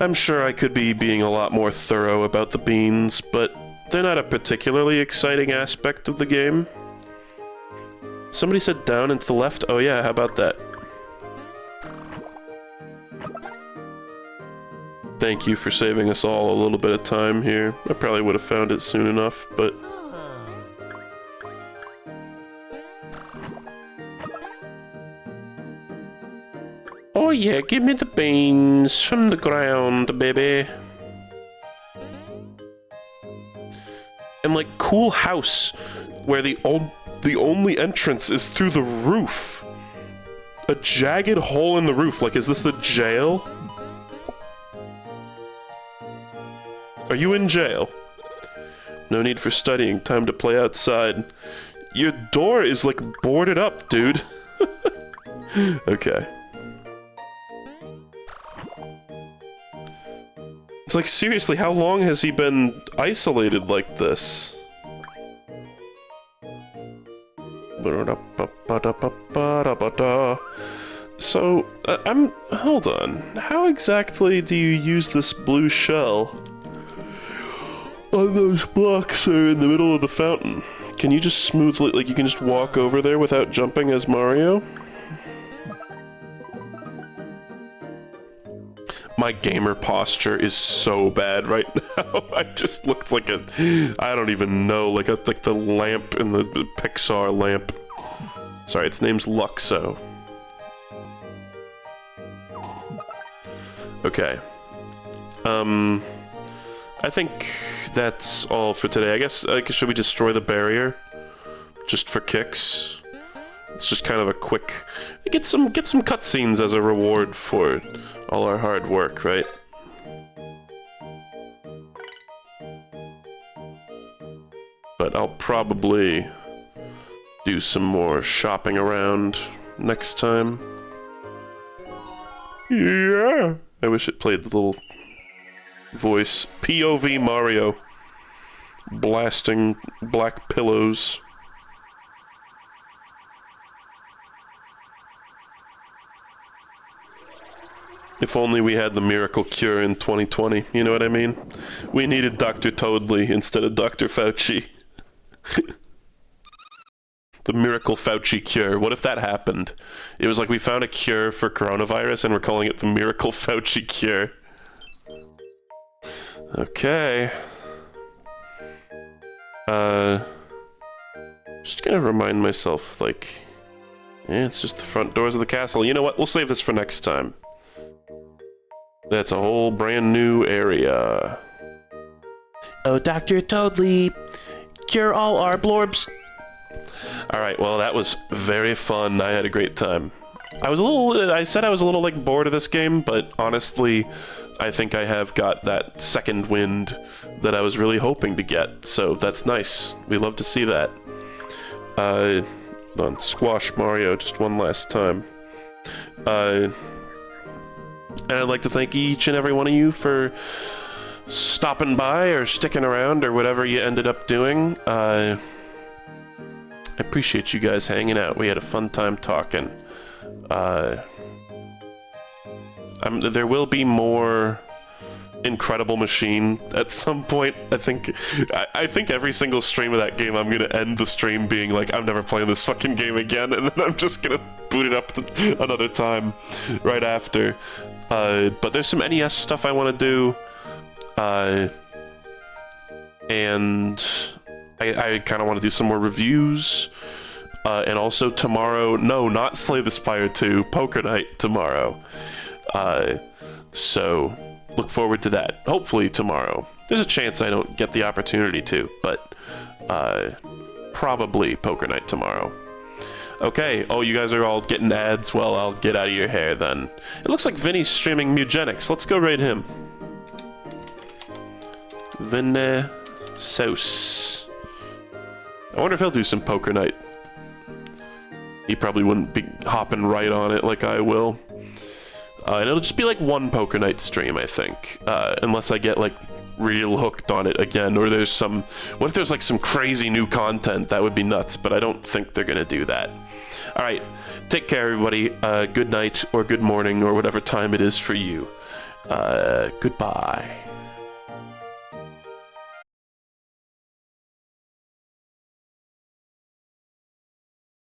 I'm sure I could be being a lot more thorough about the beans, but they're not a particularly exciting aspect of the game. Somebody said down and to the left? Oh yeah, how about that? Thank you for saving us all a little bit of time here. I probably would have found it soon enough, but... Oh yeah, give me the beans from the ground, baby. And like, cool house, where the only entrance is through the roof. A jagged hole in the roof. Like, is this the jail? Are you in jail? No need for studying, time to play outside. Your door is like boarded up, dude. Okay. It's like, seriously, how long has he been isolated like this? So, hold on. How exactly do you use this blue shell on those blocks that are in the middle of the fountain? Can you just smoothly, like, you can just walk over there without jumping as Mario? My gamer posture is so bad right now. I just looked like a, I don't even know, like the lamp in the Pixar lamp. Sorry, its name's Luxo. Okay. I think that's all for today. I guess should we destroy the barrier? Just for kicks? It's just kind of a quick... Get some cutscenes as a reward for all our hard work, right? But I'll probably do some more shopping around next time. Yeah! I wish it played the little voice. POV Mario. Blasting black pillows. If only we had the miracle cure in 2020, you know what I mean? We needed Dr. Toadley instead of Dr. Fauci. The miracle Fauci cure. What if that happened? It was like we found a cure for coronavirus and we're calling it the miracle Fauci cure. Okay. Just gonna remind myself, like... Yeah, it's just the front doors of the castle. You know what? We'll save this for next time. That's a whole brand new area. Oh, Dr. Toadley, cure all our blorbs. Alright, well, that was very fun. I had a great time. I said I was a little, like, bored of this game, but honestly, I think I have got that second wind that I was really hoping to get, so that's nice. We love to see that. Hold on, squash Mario just one last time. And I'd like to thank each and every one of you for stopping by or sticking around or whatever you ended up doing. I appreciate you guys hanging out. We had a fun time talking. There will be more Incredible Machine at some point. I think every single stream of that game I'm gonna end the stream being like, I'm never playing this fucking game again, and then I'm just gonna boot it up another time right after. But there's some NES stuff I want to do, and I kind of want to do some more reviews, and also tomorrow, no, not Slay the Spire 2, Poker Night tomorrow. So look forward to that. Hopefully tomorrow. There's a chance I don't get the opportunity to, but probably Poker Night tomorrow. Okay, oh, you guys are all getting ads? Well, I'll get out of your hair then. It looks like Vinny's streaming Mugenics. Let's go raid him. Vinny Sauce. I wonder if he'll do some Poker Night. He probably wouldn't be hopping right on it like I will. And it'll just be like one Poker Night stream, I think. Unless I get like real hooked on it again, or there's some... What if there's like some crazy new content? That would be nuts, but I don't think they're gonna do that. Alright, take care everybody. Good night, or good morning, or whatever time it is for you. Goodbye.